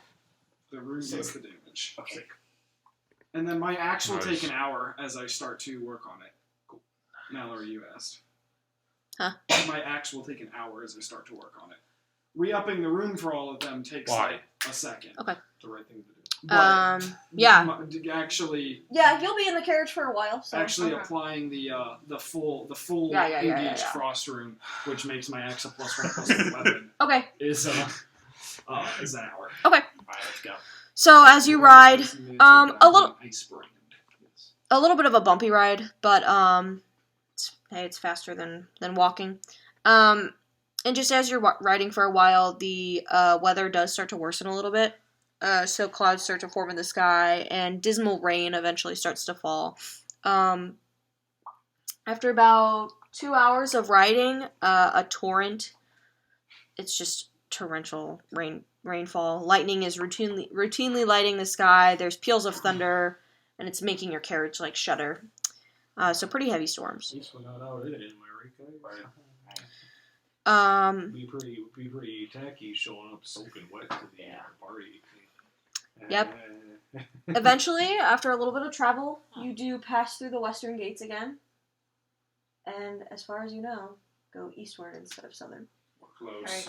The rune Sick. does the damage. Sick. And then my axe will Nice. take an hour as I start to work on it. Cool. Mallory, you asked. Huh? My axe will take an hour as I start to work on it. Re-upping the rune for all of them takes Why? like a second. Okay. The right thing to do. But Yeah. Actually, Yeah, you'll be in the carriage for a while. So. actually Okay. applying the full Yeah, yeah, engaged yeah. frost rune, which makes my axe a +1/+1 weapon, Okay. is an hour. Alright, let's go. So as you ride, a little- Ice brand. Yes. a little bit of a bumpy ride, but it's faster than walking. And just as you're riding for a while, the weather does start to worsen a little bit. So clouds start to form in the sky, and dismal rain eventually starts to fall. After about 2 hours of riding, a torrent. It's just torrential rainfall. Lightning is routinely lighting the sky. There's peals of thunder, and it's making your carriage like shudder. So pretty heavy storms. At least we're not out in it, am I right, guys? Be pretty tacky showing up soaking wet to the party. Yep. Eventually, after a little bit of travel, you do pass through the western gates again. And as far as you know, go eastward instead of southern. We're close.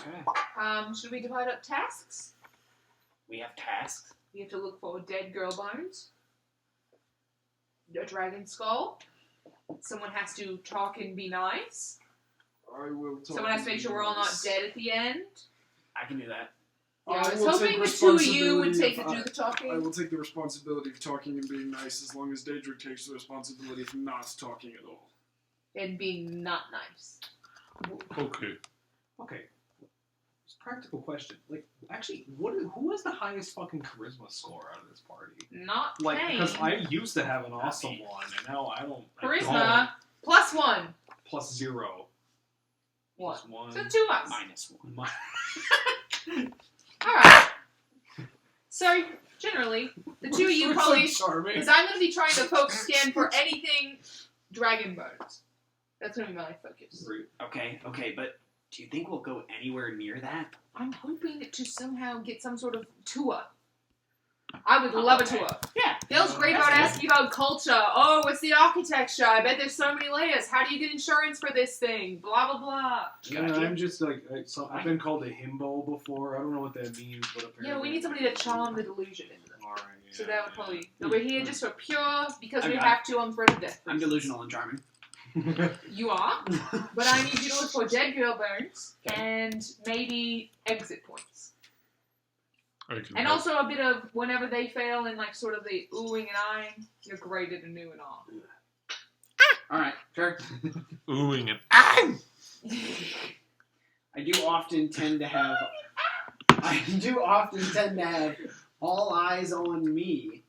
Alright. Should we divide up tasks? We have tasks. We have to look for dead girl bones, a dragon skull. Someone has to talk and be nice. I will talk. Someone has to make sure we're all not dead at the end. I can do that. Yeah, I was will hoping take the two of you would responsibility do the talking. I will take the responsibility of talking and being nice as long as Daedric takes the responsibility of not talking at all. And being not nice. Okay. Okay. Just practical question. Like, actually, who has the highest fucking charisma score out of this party? Not Like, Kane. because I used to have an awesome one, and now I don't. Charisma +1. Plus 0. What? Plus 1. So 2 us. -1. Alright. So, generally, the two of you probably... charming. Because I'm going to be trying to focus scan for anything dragon bones. That's going to be my focus. Okay, but do you think we'll go anywhere near that? I'm hoping to somehow get some sort of tour. I would love a tour. Yeah. Dale's great about asking about culture. Oh, what's the architecture? I bet there's so many layers. How do you get insurance for this thing? Blah, blah, blah. Yeah, I'm just like, I've been called a himbo before. I don't know what that means, but apparently. Yeah, we need somebody to charm the delusion into them. Alright, So that would probably... No, we're here just for pure, because we I'm- have to on threat of death. I'm delusional and charming. You are, but I need you to look for dead girl bones and maybe exit points. And also a bit of whenever they fail in like sort of the oohing and eyeing, you're graded anew and all. Alright, sure. Oohing and ah! I do often tend to have all eyes on me,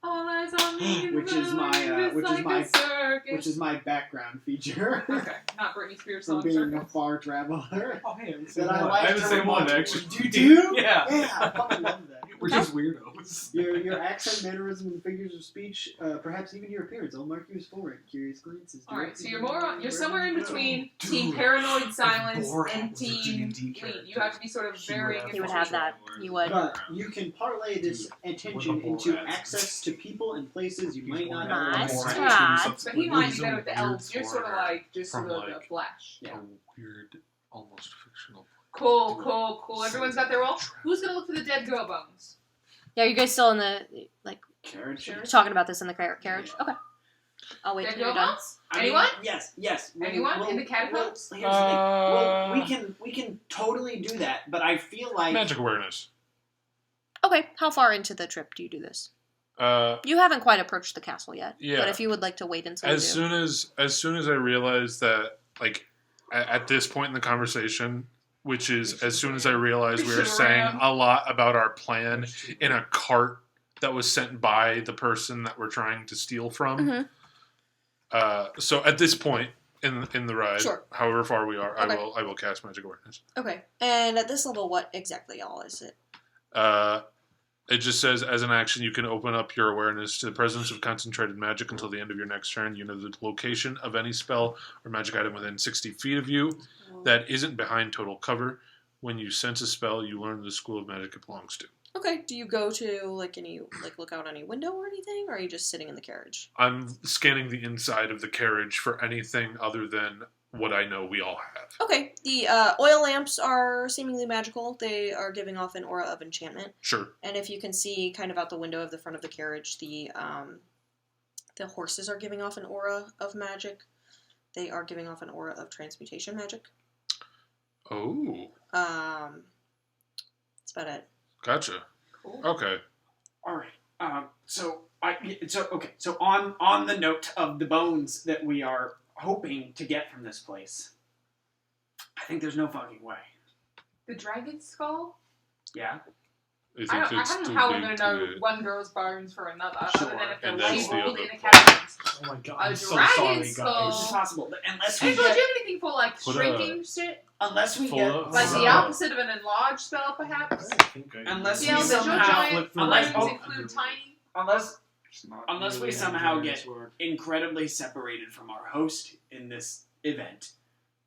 All eyes on me, Which is my, just which is like my- a circus. which is my background feature. Okay, not Britney Spears From song being a circus. far traveler. Oh, hey, That I I like have the to same one, remind- actually. You do? Yeah. Yeah, I fucking love that. We're just weirdos. Your accent, mannerism, and figures of speech, perhaps even your appearance, all mark you as foreign. Curious glances. Alright, so you're somewhere in between Team Paranoid Silence and Team Lean. You have to be sort of varying. He would have that. He would. But you can parlay this attention into access to people and places you might not Nice otherwise. try. But he might be better with the elves. You're sort of like just From, sort of a like, flash. Yeah. A weird, almost fictional. Cool. Everyone's got their role. Who's gonna look for the dead girl bones? Yeah, you guys still in the, like, Carriage. talking about this in the carriage? Okay. I'll wait Dead till you're girl done. bones? I mean, Anyone? Yes. Anyone in the catacombs? Well, here's the thing. Well, we can totally do that, but I feel like Magic awareness. Okay, how far into the trip do you do this? You haven't quite approached the castle yet. Yeah. But if you would like to wait until As soon as I realized that, like, at this point in the conversation, which is as soon as I realized we were saying a lot about our plan in a cart that was sent by the person that we're trying to steal from. So at this point in the ride, Sure. however far we are, Okay. I will cast magic awareness. Okay. And at this level, what exactly all is it? It just says, as an action, you can open up your awareness to the presence of concentrated magic until the end of your next turn. You know the location of any spell or magic item within 60 feet of you that isn't behind total cover. When you sense a spell, you learn the school of magic it belongs to. Okay. Do you go to, like, look out any window or anything, or are you just sitting in the carriage? I'm scanning the inside of the carriage for anything other than what I know we all have. Okay. The oil lamps are seemingly magical. They are giving off an aura of enchantment. Sure. And if you can see kind of out the window of the front of the carriage, the horses are giving off an aura of magic. They are giving off an aura of transmutation magic. Oh. That's about it. Gotcha. Cool. Okay. all right. So on the note of the bones that we are hoping to get from this place, I think there's no fucking way. The dragon skull? Yeah. I don't know how we're going to know one girl's bones for another, Sure. other than if they're And that's the labeled other in the part. catacombs. Oh my god, A I'm so dragon sorry, skull. It's guys. possible, but unless we Angela, do get, you have anything for like Put shrinking shit? unless we Full get, of- Like the Uh, opposite of an enlarged spell, perhaps? I think I Unless Yeah, we does your somehow giant flip through unless- bones oh, include tiny? unless we somehow get incredibly separated from our host in this event,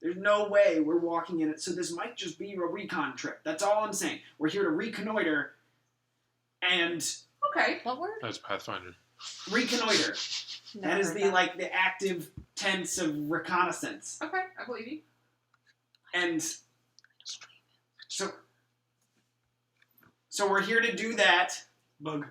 There's no way we're walking in it. So this might just be a recon trip. That's all I'm saying. We're here to reconnoiter and Okay. What word? That's Pathfinder. reconnoiter. Never That is heard the like the active tense of reconnaissance. Okay, I believe you. And so we're here to do that. Bug.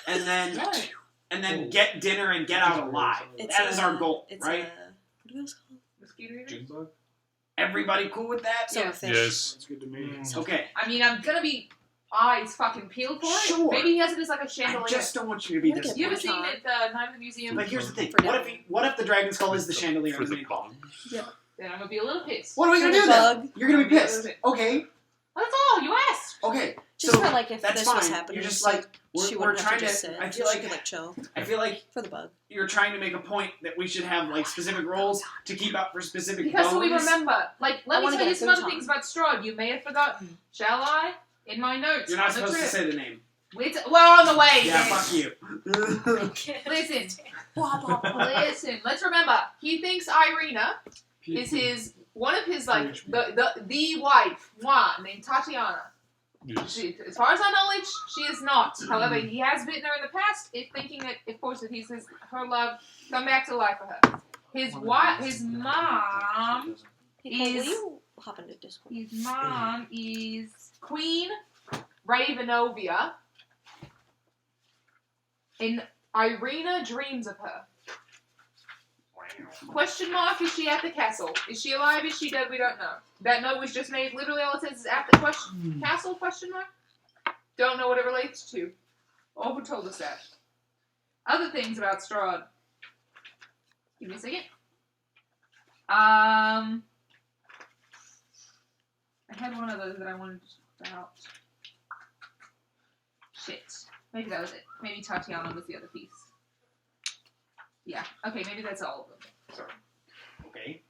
And then Right. get dinner and get out alive. That is our goal, It's right? what are those called? Mosquito eater? June bug? Everybody cool with that? So Yeah. a fish. Yes. That's good to me. Okay. I mean, I'm gonna be eyes fucking peeled for it. Sure. Maybe he has it as like a chandelier. I just don't want you to be Look at this. You ever One seen time. it at the Night of the Museum? But here's the thing. For What if the dragon skull is the chandelier For in the the main hall? bug. Then I'm gonna be a little pissed. What are we For gonna the do then? bug. You're gonna be Yeah, pissed. that's it. Okay. That's all. You asked. Okay. Just So for like if that's this was fine. happening, You're just so like she we're wouldn't have trying to to. just sit. I feel She like could like chill for the bug. you're trying to make a point that we should have like specific roles to keep up for specific Because so we bones. remember. Like, I let me wanna tell get you a some other futon. things about Strahd you may have forgotten. Shall I? In my notes. You're not on the supposed to trip. say the name. We're on the way. Yeah, bitch. fuck you. Listen. Listen. Let's remember. He thinks Irina is his one of his like the wife, one named Tatiana. Yes. As far as I knowledge, she is not. However, he has bitten her in the past, thinking that, of course, that he's her love come back to life for her. His wife, his mom, Hey, Cole, will Is- you hop into Discord? his mom is Queen Ravenovia, and Irina dreams of her. Question mark, is she at the castle? Is she alive? Is she dead? We don't know. That note was just made, literally all it says is at the castle, question mark? Don't know what it relates to. Or who told us that. Other things about Strahd. Give me a second. I had one of those that I wanted about. Shit. Maybe that was it. Maybe Tatiana was the other piece. Yeah. Okay, maybe that's all of them. Sorry. Okay.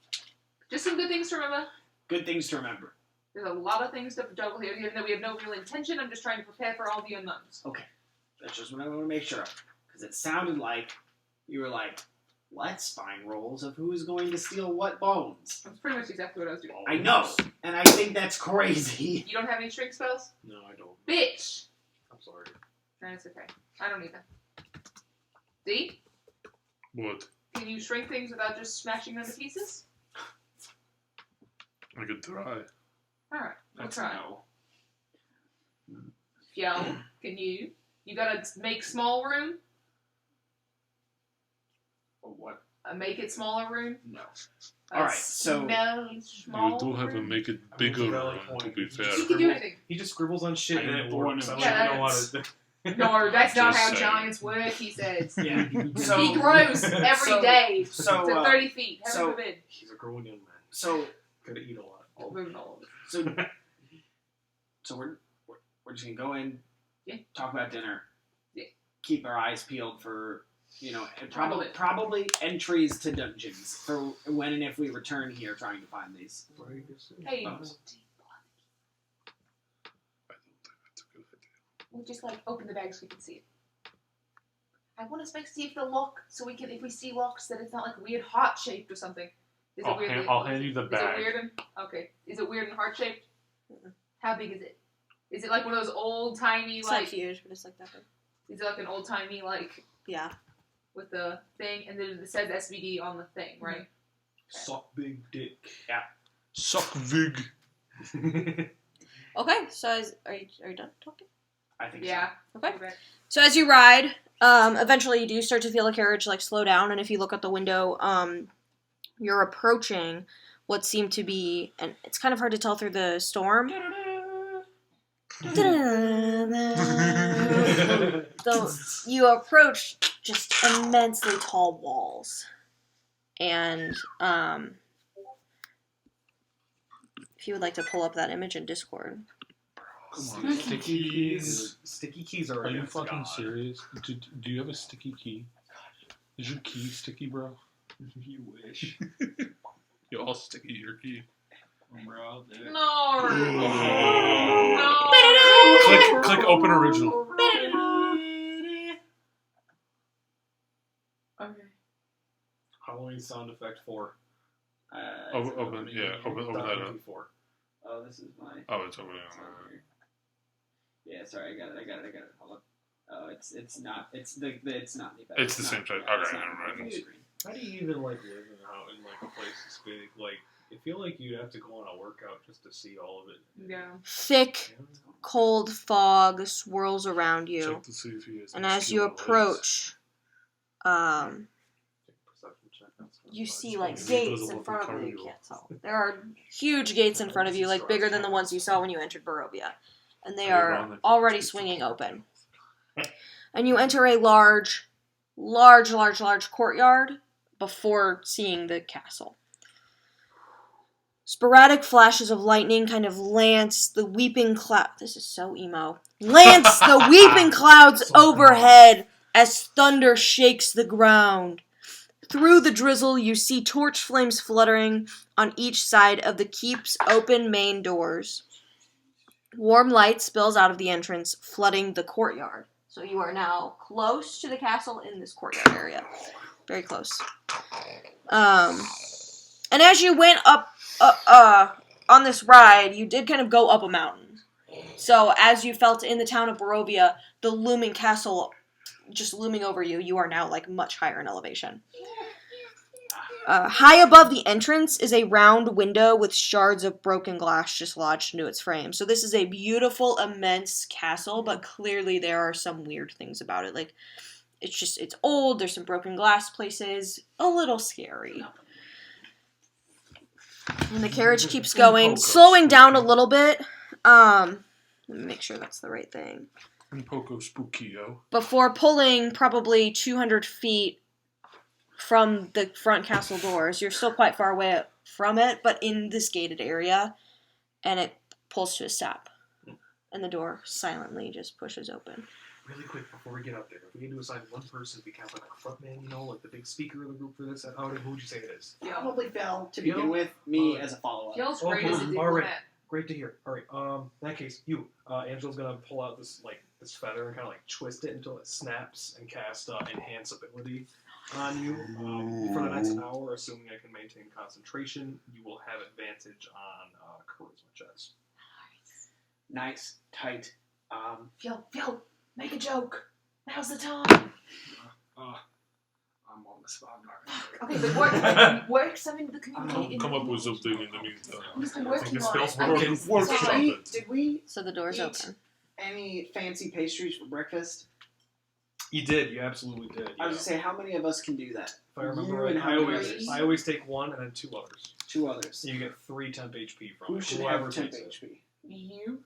Just some good things to remember. Good things to remember. There's a lot of things to juggle here, even though we have no real intention. I'm just trying to prepare for all the unknowns. That's just what I want to make sure of. Because it sounded like you were like, let's find roles of who's going to steal what bones. That's pretty much exactly what I was doing. I know, and I think that's crazy. You don't have any shrink spells? No, I don't. Bitch! I'm sorry. That's okay. I don't either. D? What? Can you shrink things without just smashing them to pieces? I could try. Alright, we'll That's try. no. Fjell, can you? You gotta make small room? Or what? Make it smaller room? No. Alright, so- Small You do have to room? make it I bigger, mean, valid to point. be fair. You can do anything. He just scribbles on shit I and did it the one works. I of- don't Yeah, even know how that's- to. No, that's not Just how saying. giants work, he says. Yeah. So He grows every so- day So to uh, 30 feet. Heaven so- forbid. He's a growing young man. so Gotta eat a lot. Moving all over. so we're just gonna go in, Yeah. talk about dinner, Yeah. keep our eyes peeled for and Probably. probably entries to dungeons for when and if we return here trying to find these. Hey, I don't think that's a good idea. we'll just like open the bag so we can see it. I want to see if the lock, so we can, if we see locks, that it's not like weird heart shaped or something. Is I'll it weird? hand you the Is it bag. weird and okay? Is it weird and heart shaped? How big is it? Is it like one of those old timey It's not like? huge, but it's like that big. Is it like an old timey like Yeah. with the thing, and then it says SVD on the thing, right? Suck big dick. Suck Vig. Okay, so are you done talking? I think Yeah. Okay. So as you ride, eventually you do start to feel the carriage like slow down, and if you look out the window, you're approaching what seemed to be, and it's kind of hard to tell through the storm. So you approach just immensely tall walls, and if you would like to pull up that image in Discord. Come on, sticky keys. Sticky keys are. Are you against fucking God. serious? Do you have a sticky key? Is your key sticky, bro? You wish. You're all sticky, your key. Bro, dude. No. Click open original. Okay. Halloween sound effect 4. Open that up. Before. Oh, this is my. Oh, it's opening. It's on here. Yeah, sorry, I got it. Hold on. Oh, it's not. It's not any better. It's the same size. Yeah, it's Okay, not never mind. full screen. How do you even like live in like a place this big? Like, I feel like you'd have to go on a workout just to see all of it. Yeah. Thick, cold fog swirls around you, Check to see if he has and any as you skill on approach, Perception check, that's what you I'm see doing. like He gates doesn't in want front the of you. You cardio. can't tell. There are huge gates in front of you, like bigger than the ones you saw when you entered Barovia, and they are already swinging open. And you enter a large courtyard before seeing the castle. Sporadic flashes of lightning kind of lance the weeping cloud. This is so emo. Lance the weeping clouds overhead as thunder shakes the ground. Through the drizzle, you see torch flames fluttering on each side of the keep's open main doors. Warm light spills out of the entrance, flooding the courtyard. So you are now close to the castle in this courtyard area. Very close. And as you went up on this ride, you did kind of go up a mountain. So as you felt in the town of Barovia, the looming castle just looming over you, you are now like much higher in elevation. High above the entrance is a round window with shards of broken glass just lodged into its frame. So this is a beautiful, immense castle, but clearly there are some weird things about it. Like, it's old, there's some broken glass places, a little scary. And the carriage keeps going, slowing down a little bit. Let me make sure that's the right thing. And Poco Spookio. Before pulling probably 200 feet from the front castle doors. You're still quite far away from it, but in this gated area, and it pulls to a stop. And the door silently just pushes open. Really quick before we get up there, if we need to assign one person to be kind of like a front man, you know, like the big speaker of the group for this outing, who would you say it is? Probably Phil to Phil? begin with. Me as a follow-up. Feels great as a all right. diplomat. Great to hear. All right. In that case, Angela's gonna pull out this feather and kind of like twist it until it snaps and cast enhance ability on you for the next hour. Assuming I can maintain concentration, you will have advantage on charisma checks. Nice, tight. Phil, make a joke. Now's the time. I'm on the spot. I'm not Okay, but work something to communicate. Come up with something in the meantime. He's been I working think the on spell's it. I working. think- Workshop it. Did we So the door's Eat. open. any fancy pastries for breakfast? You did. You absolutely did. I was gonna say, how many of us can do that? If I remember You right, and how many others? I always take one and then two others. 2 others. So you get 3 temp HP from Who it. should Whoever have temp takes it. HP? You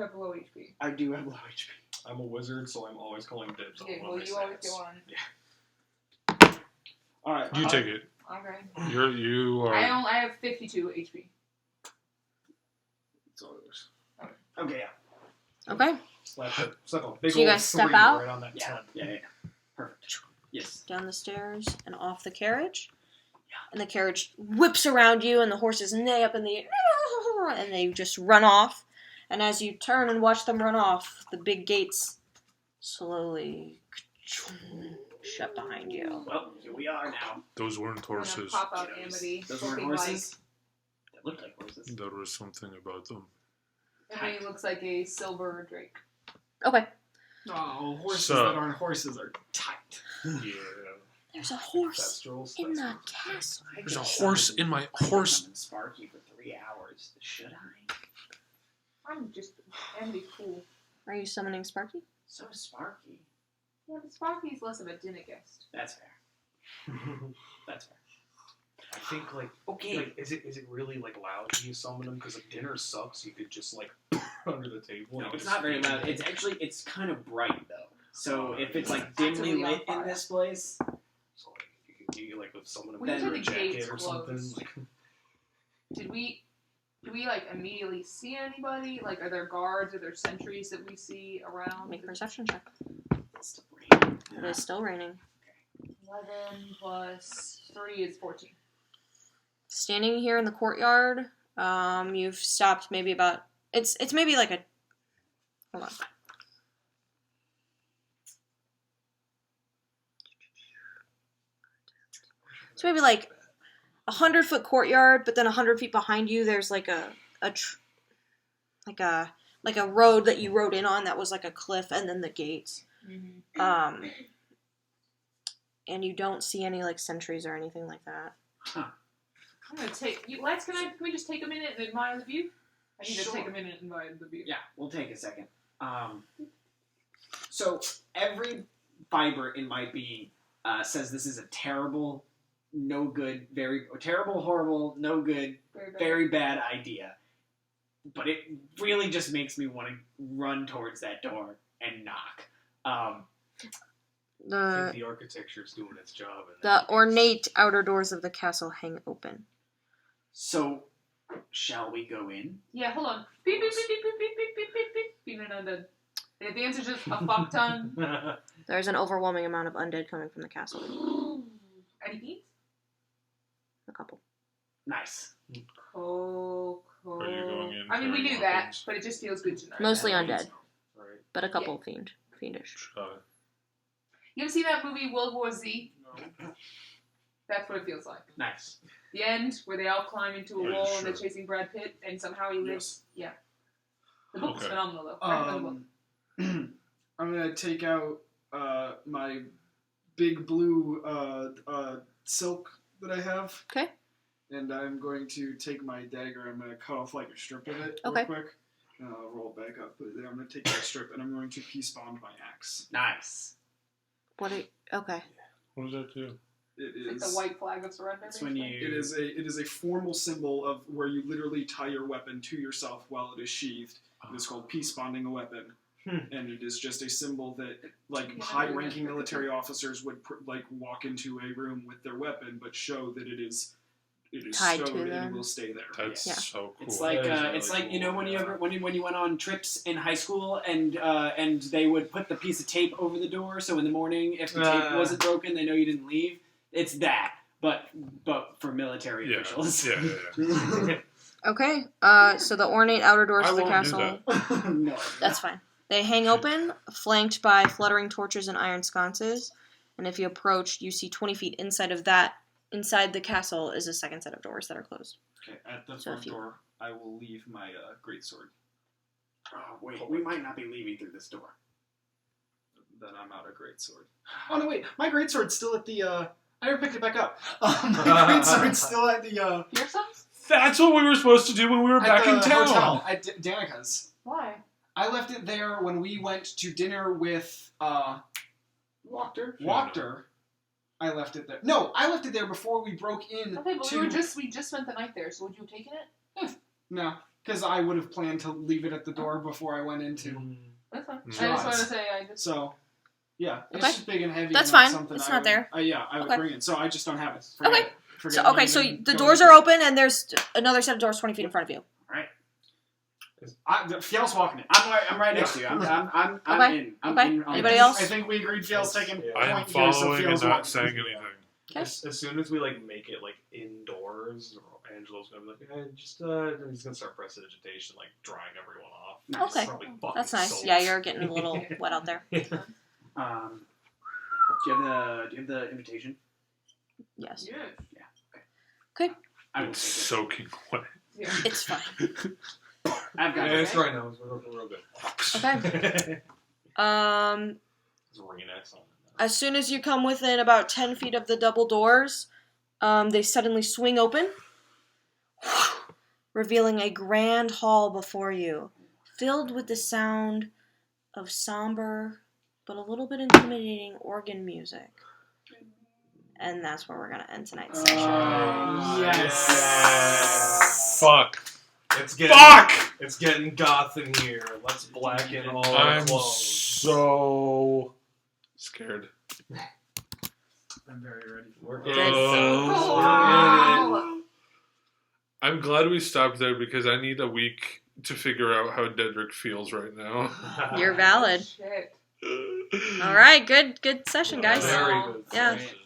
have low HP. I do have low HP. I'm a wizard, so I'm always calling dibs on Okay, one well of you my always stats. get one. All right. You take it. Okay. You are. I have 52 HP. It's all yours. Okay, yeah. Okay. Slap a big So you old guys step 3 out? right on that 10. Yeah. Perfect. Yes. Down the stairs and off the carriage. And the carriage whips around you, and the horses neigh up in the air, and they just run off. And as you turn and watch them run off, the big gates slowly shut behind you. Well, here we are now. Those weren't I'm gonna horses. pop out Amity. Those weren't looking horses. They look like horses. There was something about them. Like, Amity looks like a silver drake. Okay. Oh, horses So- that aren't horses are tight. Yeah. There's a horse Thestrals, in the Thestrals. castle. There's a horse in my horse. And Sparky for 3 hours. Should I? I'm just Amity's cool. Are you summoning Sparky? So Sparky. Yeah, but Sparky's less of a dinner guest. That's fair. That's fair. I think Okay. is it really like loud when you summon them? Because like dinner sucks. You could just like under the table. No, and it's just not very feed loud. them. It's kind of bright though. So if it's like Actively dimly on lit in fire. this place, So like you could like with summon them We under usually a the jacket gates or something. closed. Like, Do we like immediately see anybody? Like, are there guards? Are there sentries that we see around? Make a perception check. it's still raining. It is still raining. 11 plus 3 is 14. Standing here in the courtyard, you've stopped maybe about... It's maybe like a... Hold on. So maybe like 100-foot courtyard, but then 100 feet behind you, there's like a road that you rode in on that was like a cliff, and then the gates. Mm-hmm. And you don't see any like sentries or anything like that. I'm gonna take you. Lex, can we just take a minute and admire the view? I need to Sure. take a minute and admire the view. Yeah, we'll take a second. So every fiber in my being says this is a terrible, no good, very terrible, horrible, no good, very bad idea. But it really just makes me want to run towards that door and knock. I think the architecture's doing its job. The ornate outer doors of the castle hang open. So, shall we go in? Yeah, hold on. Beep, beep, beep, beep, beep, beep, beep, beep, beep, beep. Being an undead. The answer's just a fuck ton. There's an overwhelming amount of undead coming from the castle. Any beans? A couple. Nice. Cool. Are you going in? I mean, we carrying knew that, weapons? but it just feels good to know. Mostly that. undead, Right. but a couple fiendish. You ever see that movie World War Z? That's what it feels like. Nice. The end, where they all climb into a Yeah, wall and they're sure. chasing Brad Pitt, and somehow he lives. Yes. Yeah. The book's Okay. phenomenal, though. Recommend the book. I'm gonna take out my big blue silk that I have. Okay. And I'm going to take my dagger. I'm gonna cut off like a strip of it Okay. real quick. And I'll roll it back up. But then I'm gonna take that strip and I'm going to peace bond my axe. Nice. Okay. What does that do? It It's like is. the white flag of surrender. That's when basically. you. It is a formal symbol of where you literally tie your weapon to yourself while it is sheathed. It is called peace bonding a weapon, and it is just a symbol that like Yeah, high-ranking military officers would like walk into a room with their weapon, but show that it is Tied to stowed and them. it will stay there. That's Yeah. so cool. It's like That is it's really like you know cool, when you yeah. ever when you went on trips in high school and they would put the piece of tape over the door so in the morning if the tape wasn't broken they know you didn't leave. It's that, but for military yeah. officials. Yeah. Okay. So the ornate outer doors I of the won't do castle. that. No. That's fine. They hang open, flanked by fluttering torches and iron sconces. And if you approach, you see 20 feet inside the castle is a second set of doors that are closed. Okay, at the So front if you- door, I will leave my greatsword. Oh, wait, we might not be leaving through this door. Then I'm out of greatsword. Oh no, wait, my greatsword's still at the. I never picked it back up. My greatsword's still at the. Fearsomes? That's what we were supposed to do when we were back in town. Hotel at Danica's. Why? I left it there when we went to dinner with Wachter. I left it there. No, I left it there before we broke in. Okay, but to... we just spent the night there, so would you have taken it? No, because I would have planned to leave it at the door before I went into. That's fine. Mm. I just wanted to say So, yeah, it's Okay. just big and heavy. That's and not fine. Something It's I not would, there. Yeah, I would Okay. bring it. So I just don't have it. Forget Okay. it. Forget So me so even the going doors into are it. open and there's another set of doors 20 feet in front of you. Fiel's walking it. I'm right next to you. I'm Okay. in. I'm Okay. in on Anybody this. else? I think we agreed Fiel's taking Yeah. I am point here, so following and Fiel's not walking. saying anything. Okay. As soon as we make it indoors, Angelo's gonna be like, he's gonna start prestidigitation, drying everyone off. Okay. It's probably fucking That's nice. soaked. Yeah, you're getting a little wet out there. Do you have the invitation? Yes. yeah. I will It's take it. soaking wet. Yeah. It's fine. I've got Yeah, it. it's right now. It's real good. Okay. It's ringing excellent. As soon as you come within about 10 feet of the double doors, they suddenly swing open, revealing a grand hall before you, filled with the sound of somber but a little bit intimidating organ music. And that's where we're going to end tonight's session. Yes. Fuck. It's getting Fuck! It's getting goth in here. Let's blacken all our I'm clothes. so scared. I'm very ready. We're Good. in it. Oh. We're in it. I'm glad we stopped there because I need a week to figure out how Dedrick feels right now. You're valid. Shit. All right, good session, guys. Very good. Yeah. session.